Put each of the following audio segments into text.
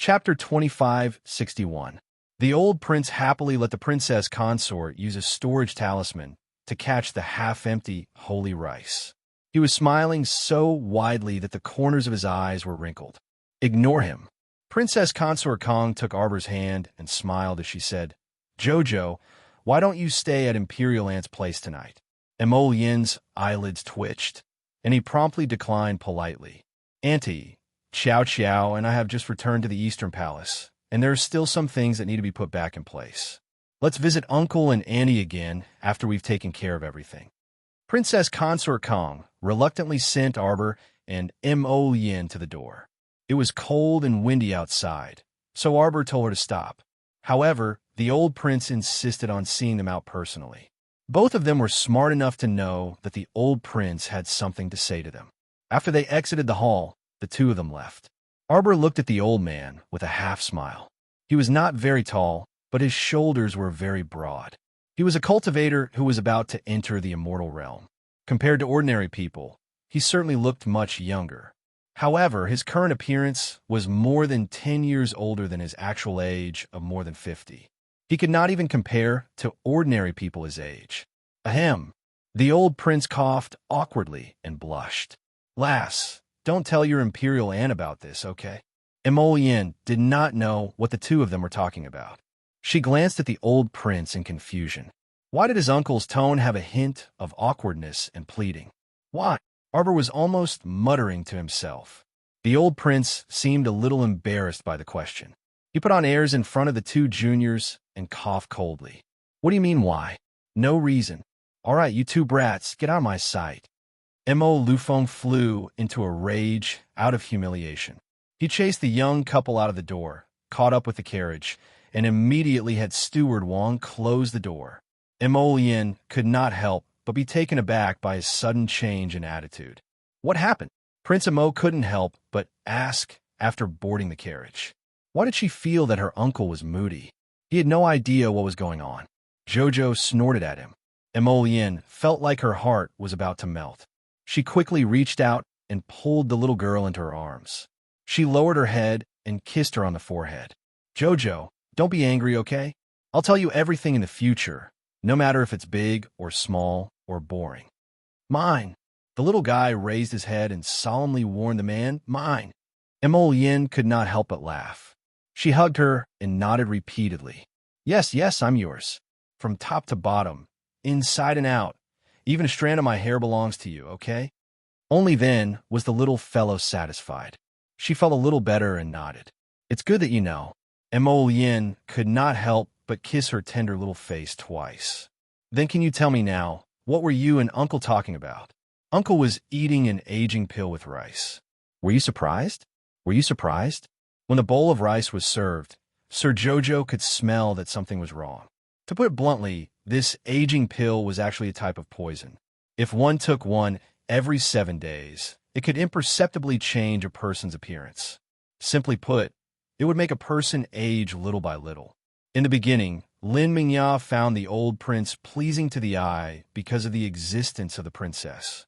Chapter 2561. The old prince happily let the princess consort use a storage talisman to catch the half-empty holy rice. He was smiling so widely that the corners of his eyes were wrinkled. "Ignore him." Princess Consort Kong took Arbor's hand and smiled as she said, "Jojo, why don't you stay at Imperial Ant's place tonight?" Mo Yin's eyelids twitched, and he promptly declined politely. "Auntie, Chow Chow and I have just returned to the Eastern Palace, and there are still some things that need to be put back in place. Let's visit Uncle and Auntie again after we've taken care of everything." Princess Consort Kong reluctantly sent Arbor and Mo Yin to the door. It was cold and windy outside, so Arbor told her to stop. However, the old prince insisted on seeing them out personally. Both of them were smart enough to know that the old prince had something to say to them. After they exited the hall, the two of them left. Arbor looked at the old man with a half-smile. He was not very tall, but his shoulders were very broad. He was a cultivator who was about to enter the immortal realm. Compared to ordinary people, he certainly looked much younger. However, his current appearance was more than 10 years older than his actual age of more than 50. He could not even compare to ordinary people his age. Ahem. The old prince coughed awkwardly and blushed. "Lass, don't tell your imperial aunt about this, okay?" Mo Yin did not know what the two of them were talking about. She glanced at the old prince in confusion. Why did his uncle's tone have a hint of awkwardness and pleading? Why? Arbor was almost muttering to himself. The old prince seemed a little embarrassed by the question. He put on airs in front of the two juniors and coughed coldly. "What do you mean, why?" "No reason." "All right, you two brats, get out of my sight." Mo Lufeng flew into a rage out of humiliation. He chased the young couple out of the door, caught up with the carriage, and immediately had Steward Wang close the door. Mo Yin could not help but be taken aback by his sudden change in attitude. What happened? Prince Mo couldn't help but ask after boarding the carriage. Why did she feel that her uncle was moody? He had no idea what was going on. Jojo snorted at him. Mo Yin felt like her heart was about to melt. She quickly reached out and pulled the little girl into her arms. She lowered her head and kissed her on the forehead. "Jojo, don't be angry, okay? I'll tell you everything in the future, no matter if it's big or small or boring." "Mine." The little guy raised his head and solemnly warned the man, "Mine." Mo Yin could not help but laugh. She hugged her and nodded repeatedly. "Yes, yes, I'm yours. From top to bottom, inside and out. Even a strand of my hair belongs to you, okay?" Only then was the little fellow satisfied. She felt a little better and nodded. "It's good that you know." Mo Yin could not help but kiss her tender little face twice. "Then can you tell me now, what were you and Uncle talking about?" Uncle was eating an aging pill with rice. "Were you surprised? Were you surprised?" When the bowl of rice was served, Sir Jojo could smell that something was wrong. To put it bluntly, this aging pill was actually a type of poison. If one took one every 7 days, it could imperceptibly change a person's appearance. Simply put, it would make a person age little by little. In the beginning, Lin Mingya found the old prince pleasing to the eye because of the existence of the princess.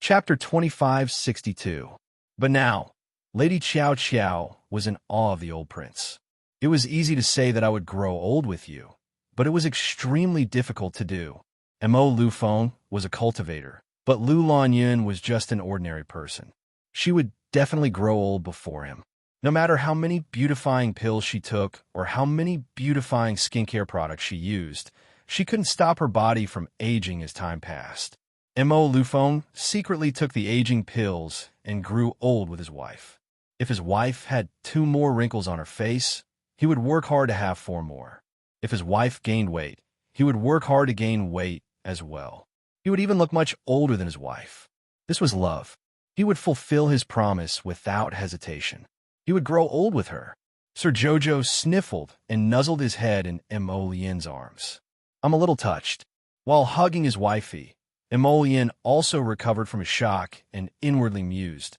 Chapter 2562. But now, Lady Chow Chow was in awe of the old prince. "It was easy to say that I would grow old with you, but it was extremely difficult to do." Mo Lufeng was a cultivator, but Lu Lanyun was just an ordinary person. She would definitely grow old before him. No matter how many beautifying pills she took or how many beautifying skincare products she used, she couldn't stop her body from aging as time passed. Mo Lufeng secretly took the aging pills and grew old with his wife. If his wife had 2 more wrinkles on her face, he would work hard to have 4 more. If his wife gained weight, he would work hard to gain weight as well. He would even look much older than his wife. This was love. He would fulfill his promise without hesitation. He would grow old with her. Sir Jojo sniffled and nuzzled his head in Mo Yin's arms. "I'm a little touched." While hugging his wifey, Mo Yin also recovered from his shock and inwardly mused,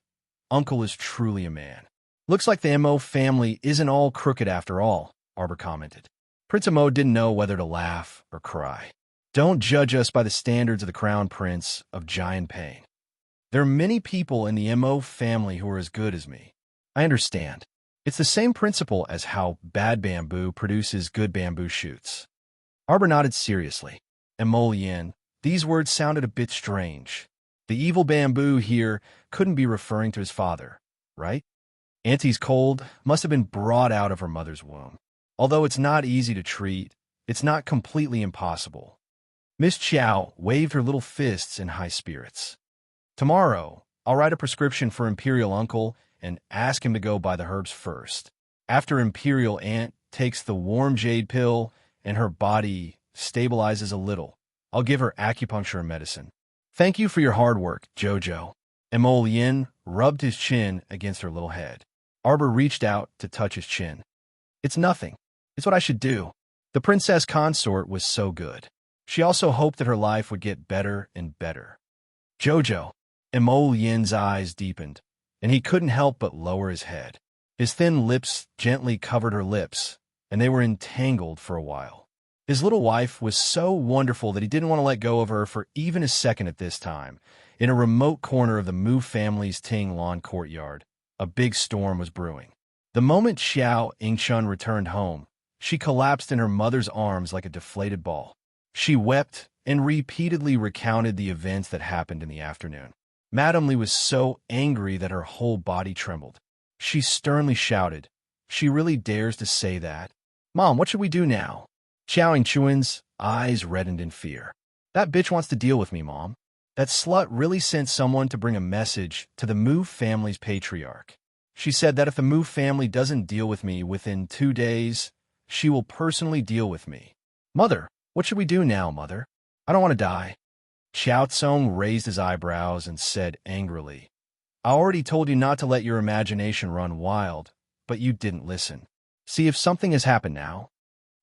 "Uncle is truly a man." "Looks like the Mo family isn't all crooked after all," Arbor commented. Prince Mo didn't know whether to laugh or cry. "Don't judge us by the standards of the Crown Prince of Giant Pain. There are many people in the Mo family who are as good as me. I understand. It's the same principle as how bad bamboo produces good bamboo shoots. Arbor nodded seriously. Emollient, these words sounded a bit strange. The evil bamboo here couldn't be referring to his father, right? Auntie's cold must have been brought out of her mother's womb. Although it's not easy to treat, it's not completely impossible. Miss Chow waved her little fists in high spirits. Tomorrow, I'll write a prescription for Imperial Uncle and ask him to go buy the herbs first. After Imperial Aunt takes the warm jade pill and her body stabilizes a little, I'll give her acupuncture and medicine. Thank you for your hard work, Jojo. Emollient rubbed his chin against her little head. Arbor reached out to touch his chin. It's nothing. It's what I should do. The Princess Consort was so good. She also hoped that her life would get better and better. Jojo. Emollient's eyes deepened, and he couldn't help but lower his head. His thin lips gently covered her lips, and they were entangled for a while. His little wife was so wonderful that he didn't want to let go of her for even a second at this time. In a remote corner of the Mu family's Ting lawn courtyard, a big storm was brewing. The moment Xiao Yingchun returned home, she collapsed in her mother's arms like a deflated ball. She wept and repeatedly recounted the events that happened in the afternoon. Madame Li was so angry that her whole body trembled. She sternly shouted, "She really dares to say that? Mom, what should we do now?" Xiao Yingchun's eyes reddened in fear. "That bitch wants to deal with me, Mom. That slut really sent someone to bring a message to the Mu family's patriarch. She said that if the Mu family doesn't deal with me within 2 days, she will personally deal with me. Mother, what should we do now, Mother? I don't want to die." Xiao Tsong raised his eyebrows and said angrily, "I already told you not to let your imagination run wild, but you didn't listen. See if something has happened now.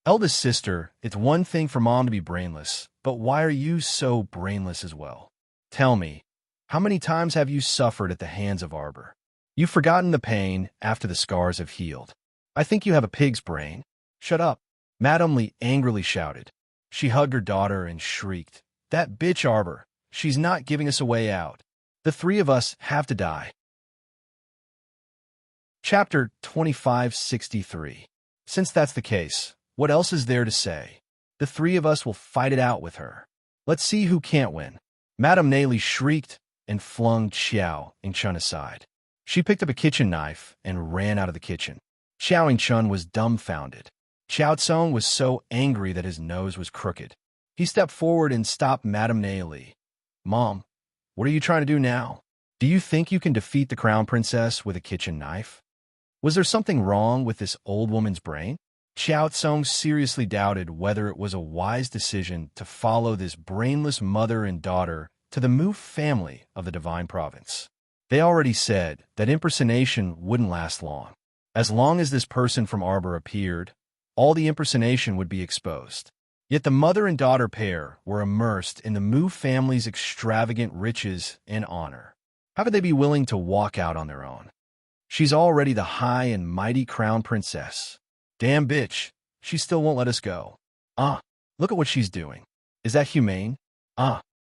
Eldest sister, it's one thing for Mom to be brainless, but why are you so brainless as well? Tell me, how many times have you suffered at the hands of Arbor? You've forgotten the pain after the scars have healed. I think you have a pig's brain. Shut up." Madame Li angrily shouted. She hugged her daughter and shrieked, "That bitch Arbor, she's not giving us a way out. The 3 of us have to die." Chapter 2563. Since that's the case, what else is there to say? The 3 of us will fight it out with her. Let's see who can't win. Madame Li shrieked and flung Xiao Yingchun aside. She picked up a kitchen knife and ran out of the kitchen. Xiao Yingchun was dumbfounded. Xiao Tsong was so angry that his nose was crooked. He stepped forward and stopped Madame Li. "Mom, what are you trying to do now? Do you think you can defeat the crown princess with a kitchen knife? Was there something wrong with this old woman's brain?" Xiao Tsong seriously doubted whether it was a wise decision to follow this brainless mother and daughter to the Mu family of the Divine Province. They already said that impersonation wouldn't last long. As long as this person from Arbor appeared, all the impersonation would be exposed. Yet the mother and daughter pair were immersed in the Mu family's extravagant riches and honor. How could they be willing to walk out on their own? She's already the high and mighty crown princess. Damn bitch, she still won't let us go. Look at what she's doing. Is that humane?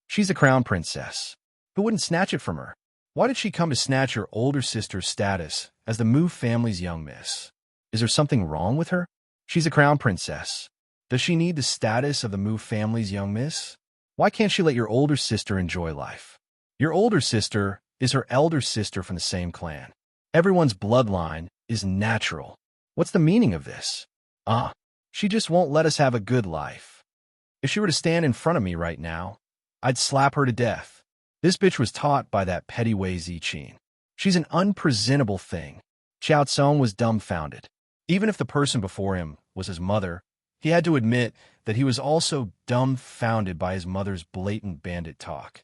She's the crown princess. Who wouldn't snatch it from her? Why did she come to snatch her older sister's status as the Mu family's young miss? Is there something wrong with her? She's a crown princess. Does she need the status of the Mu family's young miss? Why can't she let your older sister enjoy life? Your older sister is her elder sister from the same clan. Everyone's bloodline is natural. What's the meaning of this? She just won't let us have a good life. If she were to stand in front of me right now, I'd slap her to death. This bitch was taught by that petty Wei Ziqin. She's an unpresentable thing. Xiao Tsong was dumbfounded. Even if the person before him was his mother, he had to admit that he was also dumbfounded by his mother's blatant bandit talk.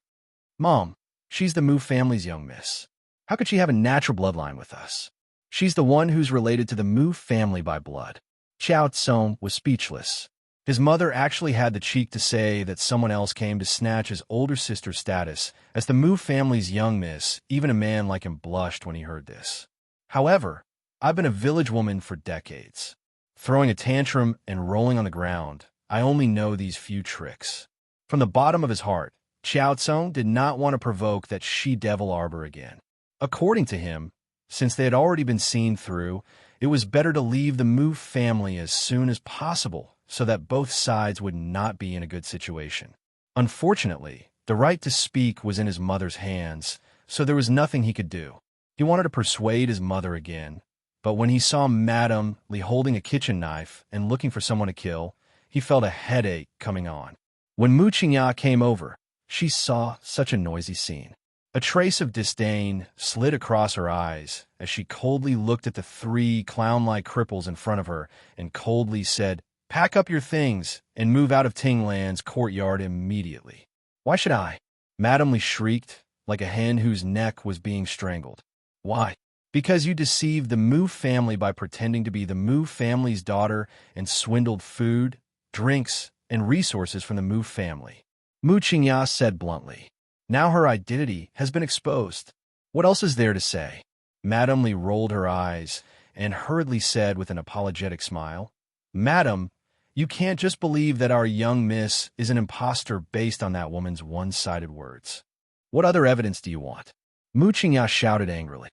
Mom, she's the Mu family's young miss. How could she have a natural bloodline with us? She's the one who's related to the Mu family by blood. Xiao Tsong was speechless. His mother actually had the cheek to say that someone else came to snatch his older sister's status as the Mu family's young miss. Even a man like him blushed when he heard this. However, I've been a village woman for decades. Throwing a tantrum and rolling on the ground, I only know these few tricks. From the bottom of his heart, Xiao Tsong did not want to provoke that she-devil Arbor again. According to him, Since they had already been seen through, it was better to leave the Mu family as soon as possible so that both sides would not be in a good situation. Unfortunately, the right to speak was in his mother's hands, so there was nothing he could do. He wanted to persuade his mother again, but when he saw Madame Li holding a kitchen knife and looking for someone to kill, he felt a headache coming on. When Mu Qingya came over, she saw such a noisy scene. A trace of disdain slid across her eyes as she coldly looked at the three clown-like cripples in front of her and coldly said, "Pack up your things and move out of Tinglan's courtyard immediately." "Why should I?" Madame Li shrieked, like a hen whose neck was being strangled. "Why?" "Because you deceived the Mu family by pretending to be the Mu family's daughter and swindled food, drinks, and resources from the Mu family," Mu Qingya said bluntly. "Now her identity has been exposed. What else is there to say?" Madame Li rolled her eyes and hurriedly said with an apologetic smile, "Madam, you can't just believe that our young miss is an impostor based on that woman's one-sided words. What other evidence do you want?" Mu Qingya shouted angrily.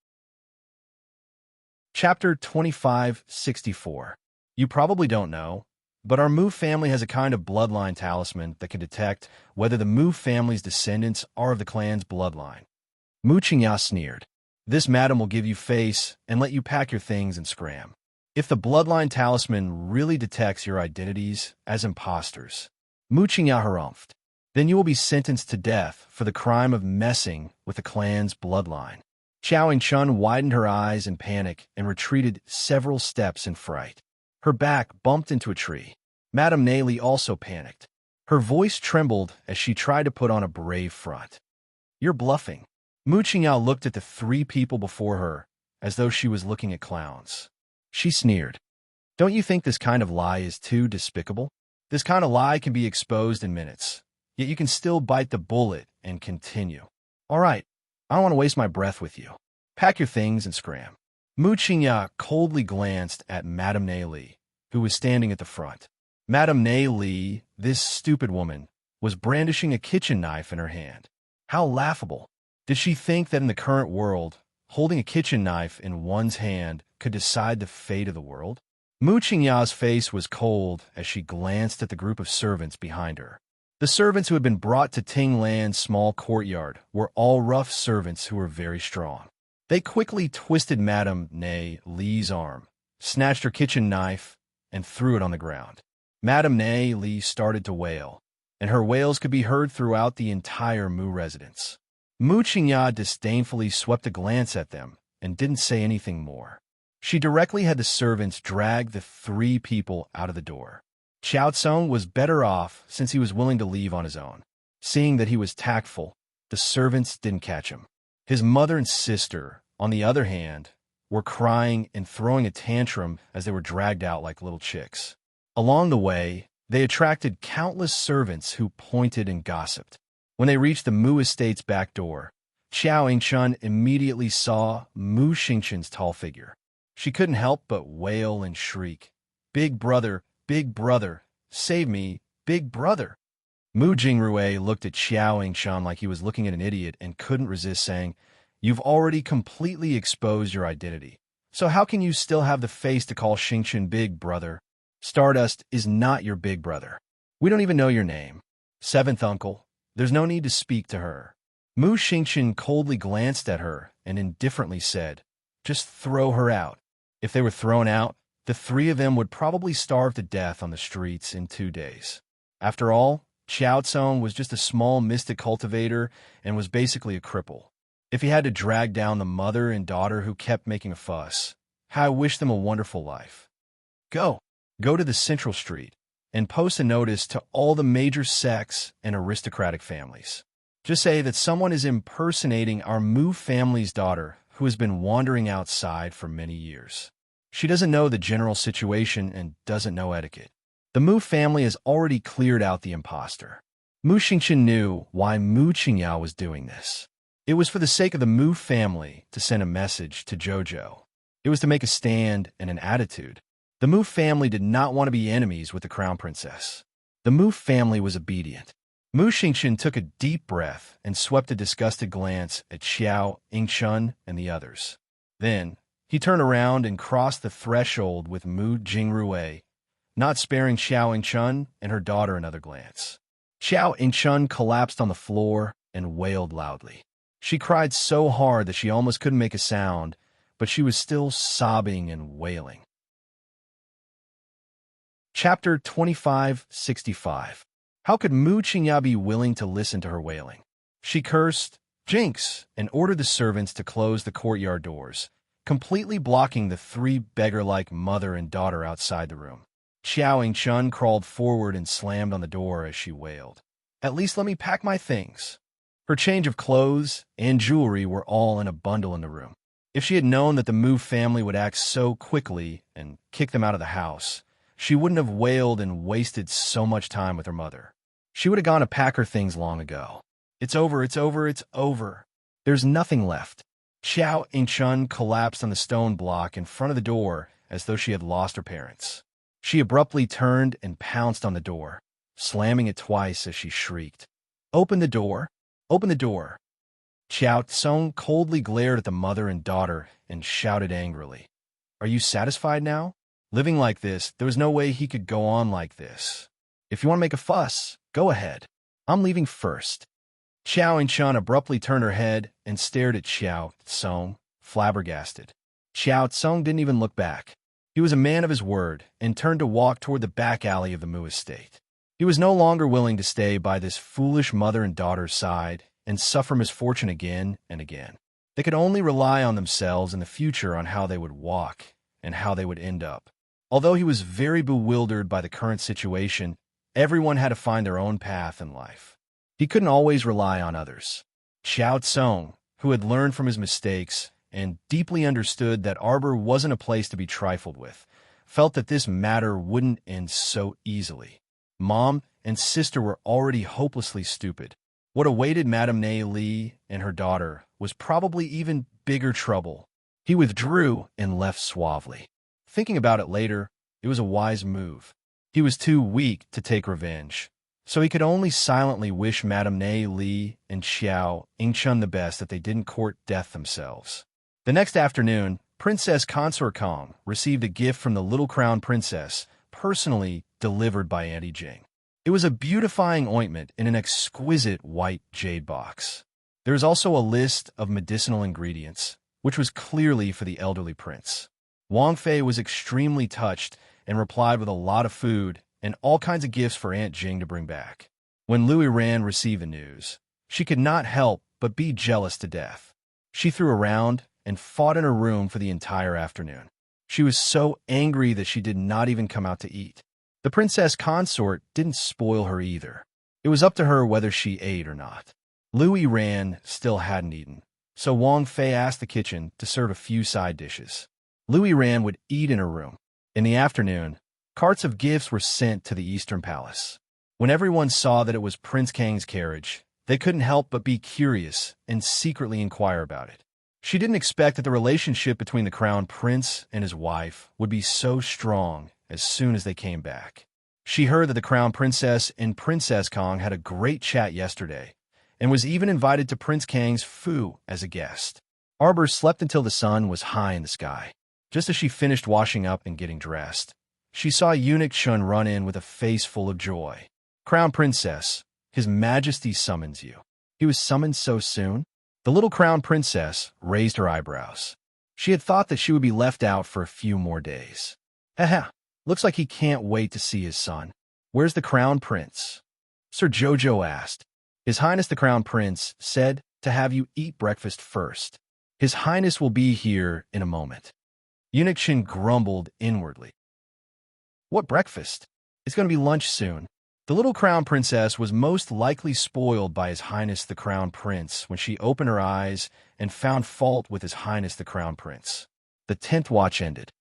Chapter 2564. You probably don't know, but our Mu family has a kind of bloodline talisman that can detect whether the Mu family's descendants are of the clan's bloodline. Mu Qingya sneered. "This madam will give you face and let you pack your things and scram. If the bloodline talisman really detects your identities as imposters," Mu Qingya harumphed, "then you will be sentenced to death for the crime of messing with the clan's bloodline." Xiao Yingchun widened her eyes in panic and retreated several steps in fright. Her back bumped into a tree. Madame Nayli also panicked. Her voice trembled as she tried to put on a brave front. "You're bluffing." Mu Qingya looked at the three people before her as though she was looking at clowns. She sneered. "Don't you think this kind of lie is too despicable? This kind of lie can be exposed in minutes, yet you can still bite the bullet and continue. All right, I don't want to waste my breath with you. Pack your things and scram." Mu Qingya coldly glanced at Madame Nayli, who was standing at the front. Madame Nayli, this stupid woman, was brandishing a kitchen knife in her hand. How laughable. Did she think that in the current world, holding a kitchen knife in one's hand could decide the fate of the world? Mu Qingya's face was cold as she glanced at the group of servants behind her. The servants who had been brought to Tinglan's small courtyard were all rough servants who were very strong. They quickly twisted Madame Nayli's arm, snatched her kitchen knife, and threw it on the ground. Madame Nayli started to wail, and her wails could be heard throughout the entire Mu residence. Mu Qingya disdainfully swept a glance at them and didn't say anything more. She directly had the servants drag the three people out of the door. Xiao Tsong was better off since he was willing to leave on his own. Seeing that he was tactful, the servants didn't catch him. His mother and sister, on the other hand, were crying and throwing a tantrum as they were dragged out like little chicks. Along the way, they attracted countless servants who pointed and gossiped. When they reached the Mu estate's back door, Xiao Yingchun immediately saw Mu Xingchen's tall figure. She couldn't help but wail and shriek, Big brother, save me, big brother." Mu Jingrui looked at Xiao Yingchun like he was looking at an idiot and couldn't resist saying, "You've already completely exposed your identity. So how can you still have the face to call Xingchen big brother? Stardust is not your big brother. We don't even know your name. Seventh uncle, there's no need to speak to her." Mu Xingchen coldly glanced at her and indifferently said, "Just throw her out." If they were thrown out, the three of them would probably starve to death on the streets in 2 days. After all, Xiao Tsong was just a small mystic cultivator and was basically a cripple. If he had to drag down the mother and daughter who kept making a fuss, how I wish them a wonderful life. Go to the central street and post a notice to all the major sects and aristocratic families. Just say that someone is impersonating our Mu family's daughter who has been wandering outside for many years. She doesn't know the general situation and doesn't know etiquette. The Mu family has already cleared out the imposter. Mu Xingchen knew why Mu Qingya was doing this. It was for the sake of the Mu family to send a message to Jojo. It was to make a stand and an attitude. The Mu family did not want to be enemies with the crown princess. The Mu family was obedient. Mu Xingchen took a deep breath and swept a disgusted glance at Xiao Yingchun and the others. Then, he turned around and crossed the threshold with Mu Jingrue, not sparing Xiao Yingchun and her daughter another glance. Xiao Yingchun collapsed on the floor and wailed loudly. She cried so hard that she almost couldn't make a sound, but she was still sobbing and wailing. Chapter 2565. How could Mu Qingya be willing to listen to her wailing? She cursed, "Jinx," and ordered the servants to close the courtyard doors, completely blocking the three beggar-like mother and daughter outside the room. Xiao Yingchun crawled forward and slammed on the door as she wailed. "At least let me pack my things." Her change of clothes and jewelry were all in a bundle in the room. If she had known that the Mu family would act so quickly and kick them out of the house, she wouldn't have wailed and wasted so much time with her mother. She would have gone to pack her things long ago. It's over, it's over, it's over. There's nothing left. Xiao Yingchun collapsed on the stone block in front of the door as though she had lost her parents. She abruptly turned and pounced on the door, slamming it twice as she shrieked, "Open the door! Open the door!" Xiao Tsong coldly glared at the mother and daughter and shouted angrily, "Are you satisfied now? Living like this, there was no way he could go on like this. If you want to make a fuss, go ahead. I'm leaving first." Xiao Yingchun abruptly turned her head and stared at Xiao Tsong, flabbergasted. Xiao Tsong didn't even look back. He was a man of his word and turned to walk toward the back alley of the Mu estate. He was no longer willing to stay by this foolish mother and daughter's side and suffer misfortune again and again. They could only rely on themselves in the future on how they would walk and how they would end up. Although he was very bewildered by the current situation, everyone had to find their own path in life. He couldn't always rely on others. Xiao Tsong, who had learned from his mistakes and deeply understood that Arbor wasn't a place to be trifled with, felt that this matter wouldn't end so easily. Mom and sister were already hopelessly stupid. What awaited Madame Nei Li and her daughter was probably even bigger trouble. He withdrew and left suavely. Thinking about it later, it was a wise move. He was too weak to take revenge, so he could only silently wish Madame Nei Li and Xiao Yingchun the best that they didn't court death themselves. The next afternoon, Princess Consort Kong received a gift from the little crown princess, personally delivered by Auntie Jing. It was a beautifying ointment in an exquisite white jade box. There was also a list of medicinal ingredients, which was clearly for the elderly prince. Wang Fei was extremely touched and replied with a lot of food and all kinds of gifts for Aunt Jing to bring back. When Louis Ran received the news, she could not help but be jealous to death. She threw around and fought in her room for the entire afternoon. She was so angry that she did not even come out to eat. The princess consort didn't spoil her either. It was up to her whether she ate or not. Louis Ran still hadn't eaten, so Wang Fei asked the kitchen to serve a few side dishes. Louis Ran would eat in her room. In the afternoon, carts of gifts were sent to the Eastern Palace. When everyone saw that it was Prince Kang's carriage, they couldn't help but be curious and secretly inquire about it. She didn't expect that the relationship between the crown prince and his wife would be so strong as soon as they came back. She heard that the crown princess and Princess Kong had a great chat yesterday, and was even invited to Prince Kang's foo as a guest. Arbor slept until the sun was high in the sky. Just as she finished washing up and getting dressed, she saw Eunuch Shun run in with a face full of joy. "Crown Princess, His Majesty summons you." He was summoned so soon? The little crown princess raised her eyebrows. She had thought that she would be left out for a few more days. Haha, looks like he can't wait to see his son. Where's the crown prince? Sir Jojo asked. His Highness the Crown Prince said to have you eat breakfast first. His Highness will be here in a moment. Eunuch Shin grumbled inwardly. What breakfast? It's going to be lunch soon. The little crown princess was most likely spoiled by His Highness the Crown Prince when she opened her eyes and found fault with His Highness the Crown Prince. The 10th watch ended.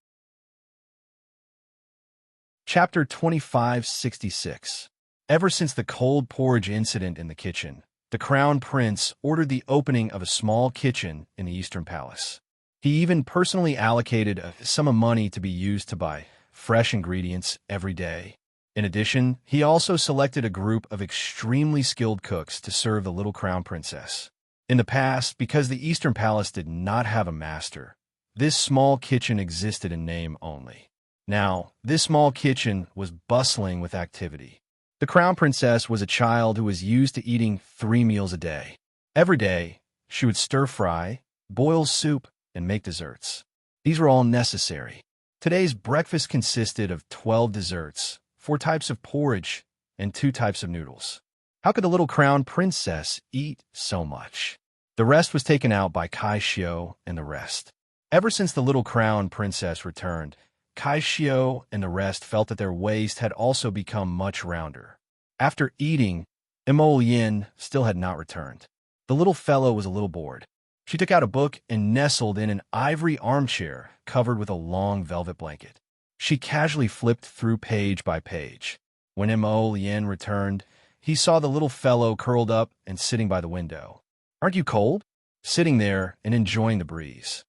Chapter 2566. Ever since the cold porridge incident in the kitchen, the Crown Prince ordered the opening of a small kitchen in the Eastern Palace. He even personally allocated a sum of money to be used to buy fresh ingredients every day. In addition, he also selected a group of extremely skilled cooks to serve the little crown princess. In the past, because the Eastern Palace did not have a master, This small kitchen existed in name only. Now, this small kitchen was bustling with activity. The Crown Princess was a child who was used to eating 3 meals a day. Every day, she would stir-fry, boil soup, and make desserts. These were all necessary. Today's breakfast consisted of 12 desserts, 4 types of porridge, and 2 types of noodles. How could the little Crown Princess eat so much? The rest was taken out by Kai Xiu and the rest. Ever since the little Crown Princess returned, Kai Xiu and the rest felt that their waist had also become much rounder. After eating, Yin still had not returned. The little fellow was a little bored. She took out a book and nestled in an ivory armchair covered with a long velvet blanket. She casually flipped through page by page. When Yin returned, he saw the little fellow curled up and sitting by the window. "Aren't you cold?" Sitting there and enjoying the breeze.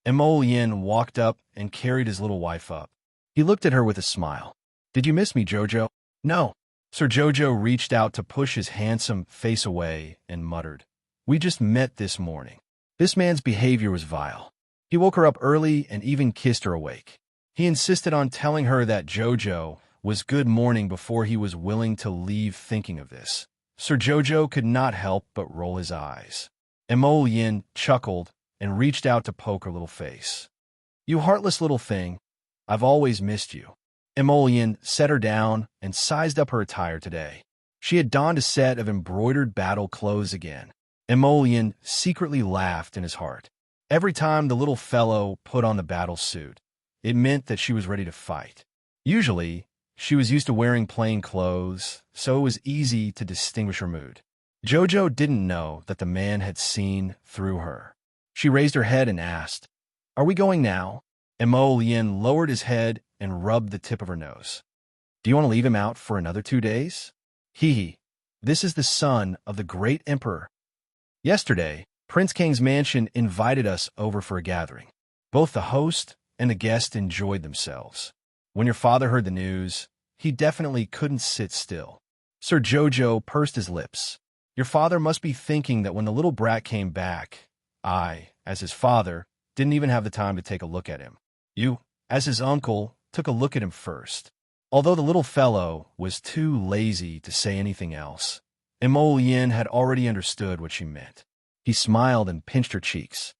Yin walked up and carried his little wife up. He looked at her with a smile. "Did you miss me, Jojo?" "No." Sir Jojo reached out to push his handsome face away and muttered, "We just met this morning." This man's behavior was vile. He woke her up early and even kissed her awake. He insisted on telling her that Jojo was good morning before he was willing to leave thinking of this. Sir Jojo could not help but roll his eyes. Yin chuckled and reached out to poke her little face. "You heartless little thing, I've always missed you." Yin set her down and sized up her attire today. She had donned a set of embroidered battle clothes again. Yin secretly laughed in his heart. Every time the little fellow put on the battle suit, it meant that she was ready to fight. Usually, she was used to wearing plain clothes, so it was easy to distinguish her mood. Jojo didn't know that the man had seen through her. She raised her head and asked, "Are we going now?" Yin lowered his head and rubbed the tip of her nose. "Do you want to leave him out for another 2 days?" "Hee. This is the son of the great emperor. Yesterday, Prince Kang's mansion invited us over for a gathering. Both the host and the guest enjoyed themselves. When your father heard the news, he definitely couldn't sit still." Sir Jojo pursed his lips. "Your father must be thinking that when the little brat came back, I, as his father, didn't even have the time to take a look at him. You, as his uncle, took a look at him first." Although the little fellow was too lazy to say anything else, Yin had already understood what she meant. He smiled and pinched her cheeks.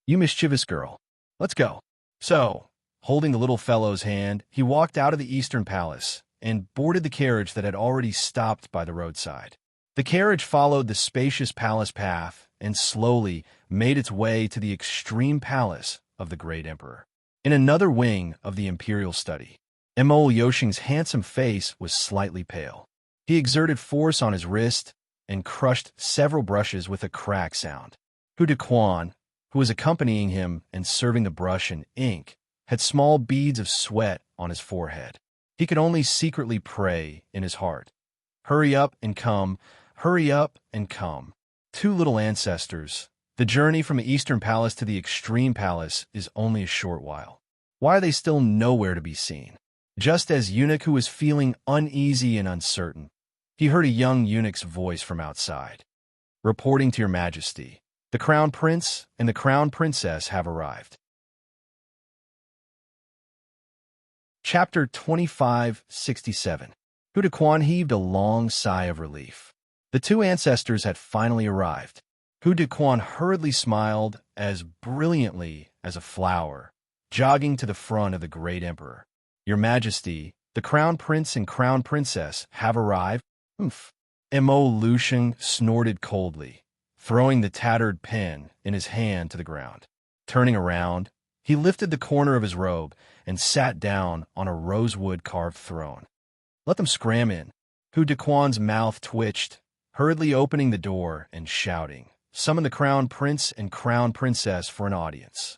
"You mischievous girl. Let's go." So, holding the little fellow's hand, he walked out of the Eastern Palace and boarded the carriage that had already stopped by the roadside. The carriage followed the spacious palace path and slowly made its way to the extreme palace of the great emperor. In another wing of the imperial study, Yoshing's handsome face was slightly pale. He exerted force on his wrist and crushed several brushes with a crack sound. Hu Dequan, who was accompanying him and serving the brush and ink, had small beads of sweat on his forehead. He could only secretly pray in his heart. "Hurry up and come, hurry up and come." 2 little ancestors, the journey from the Eastern Palace to the Extreme Palace is only a short while. Why are they still nowhere to be seen? Just as Eunuch, who was feeling uneasy and uncertain, he heard a young eunuch's voice from outside. "Reporting to your majesty, the Crown Prince and the Crown Princess have arrived." Chapter 2567. Hu Dequan heaved a long sigh of relief. The 2 ancestors had finally arrived. Hu Dequan hurriedly smiled as brilliantly as a flower, jogging to the front of the great emperor. "Your Majesty, the Crown Prince and Crown Princess have arrived." "Humph." Lucian snorted coldly, throwing the tattered pen in his hand to the ground. Turning around, he lifted the corner of his robe and sat down on a rosewood-carved throne. "Let them scram in." Hu Dequan's mouth twitched, hurriedly opening the door and shouting, "Summon the Crown Prince and Crown Princess for an audience."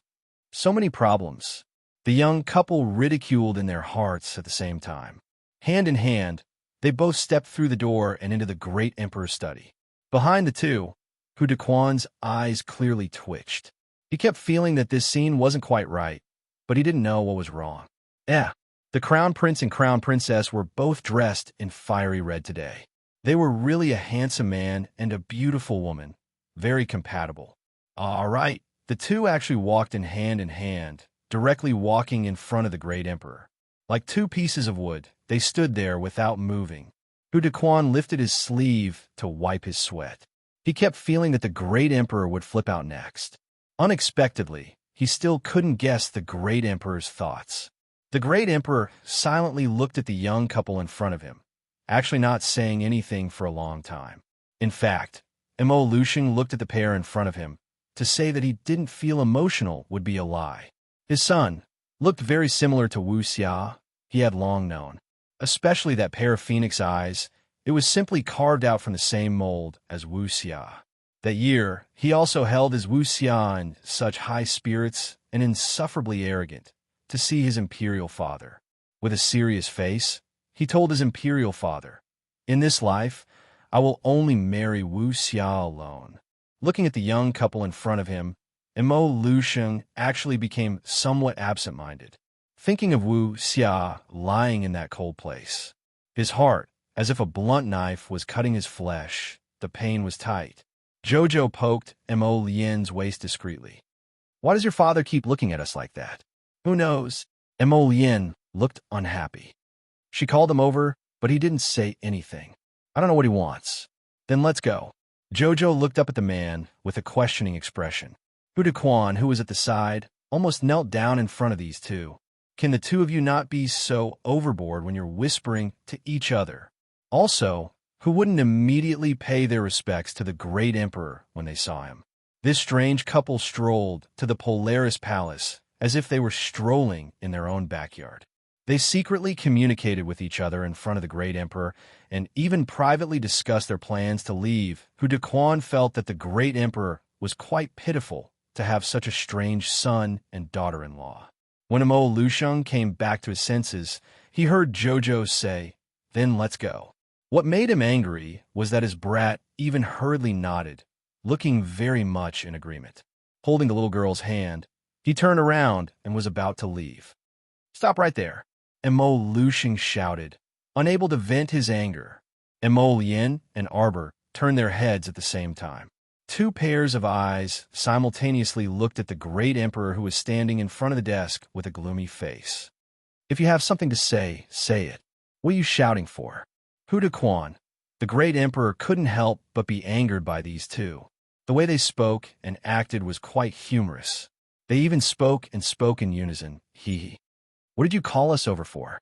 So many problems. The young couple ridiculed in their hearts at the same time. Hand in hand, they both stepped through the door and into the great emperor's study. Behind the 2, Hu Dequan's eyes clearly twitched. He kept feeling that this scene wasn't quite right, but he didn't know what was wrong. The Crown Prince and Crown Princess were both dressed in fiery red today. They were really a handsome man and a beautiful woman, very compatible. "All right, The two actually walked in hand, directly walking in front of the great emperor. Like two pieces of wood, they stood there without moving. Hu Dequan lifted his sleeve to wipe his sweat. He kept feeling that the great emperor would flip out next. Unexpectedly, he still couldn't guess the great emperor's thoughts. The great emperor silently looked at the young couple in front of him, actually not saying anything for a long time. In fact, Mo Lushing looked at the pair in front of him. To say that he didn't feel emotional would be a lie. His son looked very similar to Wu Xia he had long known, especially that pair of phoenix eyes. It was simply carved out from the same mold as Wu Xia. That year, he also held his Wu Xia in such high spirits and insufferably arrogant to see his imperial father. With a serious face, he told his imperial father, "In this life, I will only marry Wu Xia alone." Looking at the young couple in front of him, Mo Lusheng actually became somewhat absent-minded, thinking of Wu Xia lying in that cold place. His heart, as if a blunt knife was cutting his flesh, the pain was tight. Jojo poked Mo Lian's waist discreetly. "Why does your father keep looking at us like that?" "Who knows?" Mo Lian looked unhappy. She called him over, but he didn't say anything. "I don't know what he wants." "Then let's go." Jojo looked up at the man with a questioning expression. Hu Dequan, who was at the side, almost knelt down in front of these two. "Can the two of you not be so overboard when you're whispering to each other?" Also, who wouldn't immediately pay their respects to the great emperor when they saw him? This strange couple strolled to the Polaris Palace as if they were strolling in their own backyard. They secretly communicated with each other in front of the great emperor and even privately discussed their plans to leave. Hu Dequan felt that the great emperor was quite pitiful to have such a strange son and daughter-in-law. When Mo Lusheng came back to his senses, he heard Jojo say, "Then let's go." What made him angry was that his brat even hurriedly nodded, looking very much in agreement. Holding the little girl's hand, he turned around and was about to leave. "Stop right there," Mo Lusheng shouted, unable to vent his anger. Mo Lian and Arbor turned their heads at the same time. Two pairs of eyes simultaneously looked at the great emperor who was standing in front of the desk with a gloomy face. "If you have something to say, say it. What are you shouting for?" Hu Dequan, the great emperor, couldn't help but be angered by these two. The way they spoke and acted was quite humorous. They even spoke in unison. Hee. "What did you call us over for?"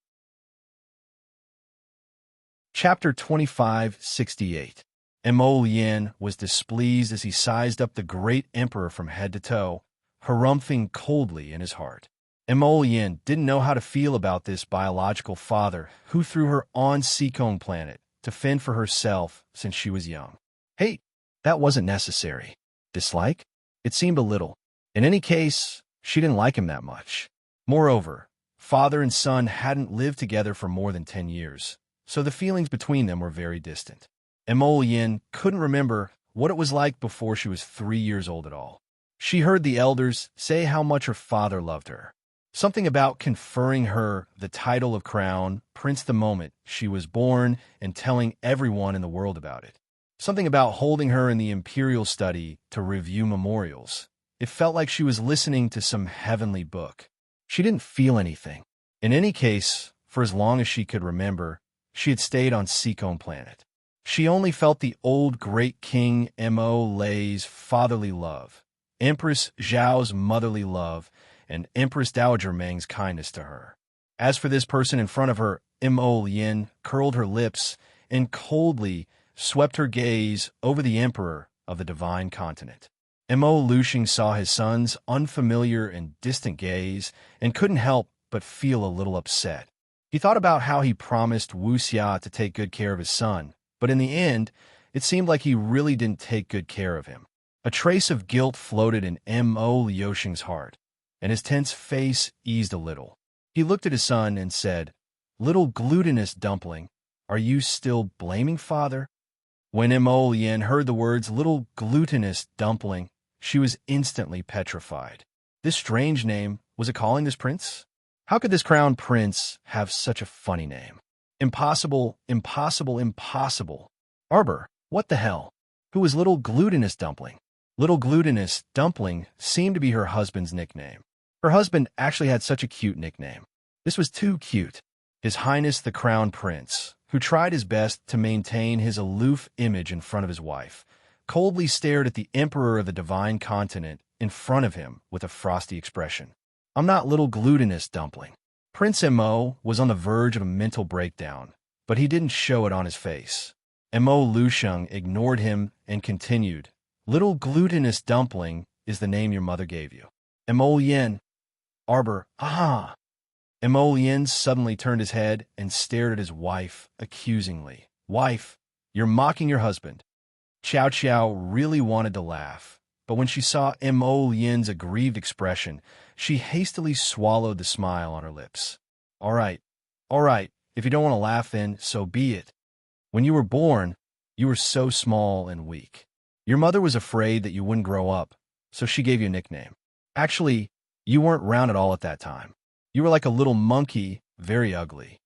Chapter 2568. Mo Lian was displeased as he sized up the great emperor from head to toe, harumphing coldly in his heart. Mo Lian didn't know how to feel about this biological father who threw her on Seacone planet to fend for herself since she was young. Hey, that wasn't necessary. Dislike? It seemed a little. In any case, she didn't like him that much. Moreover, father and son hadn't lived together for more than 10 years, so the feelings between them were very distant. Mo Lian couldn't remember what it was like before she was 3 years old at all. She heard the elders say how much her father loved her. Something about conferring her the title of crown prince the moment she was born and telling everyone in the world about it. Something about holding her in the imperial study to review memorials. It felt like she was listening to some heavenly book. She didn't feel anything. In any case, for as long as she could remember, she had stayed on Seacone planet. She only felt the old great King Mo Lei's fatherly love, Empress Zhao's motherly love, and Empress Dowager Meng's kindness to her. As for this person in front of her, Mo Lian curled her lips and coldly swept her gaze over the emperor of the divine continent. Mo Lushing saw his son's unfamiliar and distant gaze and couldn't help but feel a little upset. He thought about how he promised Wu Xia to take good care of his son, but in the end, it seemed like he really didn't take good care of him. A trace of guilt floated in Mo Liushing's heart, and his tense face eased a little. He looked at his son and said, "Little glutinous dumpling, are you still blaming father?" When Mo Lian heard the words little glutinous dumpling, she was instantly petrified. This strange name, was it calling this prince? How could this crown prince have such a funny name? Impossible, impossible, impossible. Arbor, what the hell? Who was little glutinous dumpling? Little Glutinous Dumpling seemed to be her husband's nickname. Her husband actually had such a cute nickname. This was too cute. His Highness the Crown Prince, who tried his best to maintain his aloof image in front of his wife, coldly stared at the Emperor of the Divine Continent in front of him with a frosty expression. "I'm not Little Glutinous Dumpling." Prince Mo was on the verge of a mental breakdown, but he didn't show it on his face. Mo Lusheng ignored him and continued, "Little Glutinous Dumpling is the name your mother gave you." Mo Yin, Arbor, ah! Mo Yin suddenly turned his head and stared at his wife accusingly. "Wife, you're mocking your husband." Chow Chow really wanted to laugh, but when she saw Mo Yin's aggrieved expression, she hastily swallowed the smile on her lips. All right, if you don't want to laugh then, so be it. When you were born, you were so small and weak. Your mother was afraid that you wouldn't grow up, so she gave you a nickname. Actually, you weren't round at all at that time. You were like a little monkey, very ugly."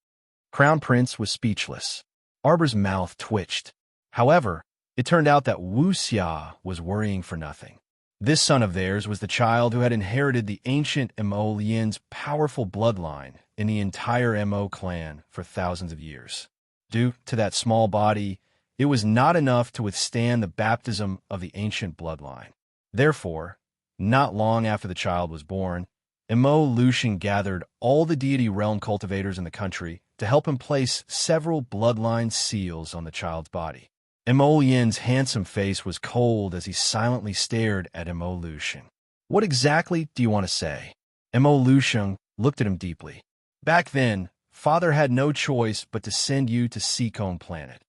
Crown Prince was speechless. Arbor's mouth twitched. However, it turned out that Wu Xia was worrying for nothing. This son of theirs was the child who had inherited the ancient Mo Yin's powerful bloodline in the entire Mo clan for thousands of years. Due to that small body, it was not enough to withstand the baptism of the ancient bloodline. Therefore, not long after the child was born, Mo Lusheng gathered all the deity realm cultivators in the country to help him place several bloodline seals on the child's body. Mo Yin's handsome face was cold as he silently stared at Mo Lusheng. "What exactly do you want to say?" Mo Lusheng looked at him deeply. "Back then, Father had no choice but to send you to Seacombe Planet."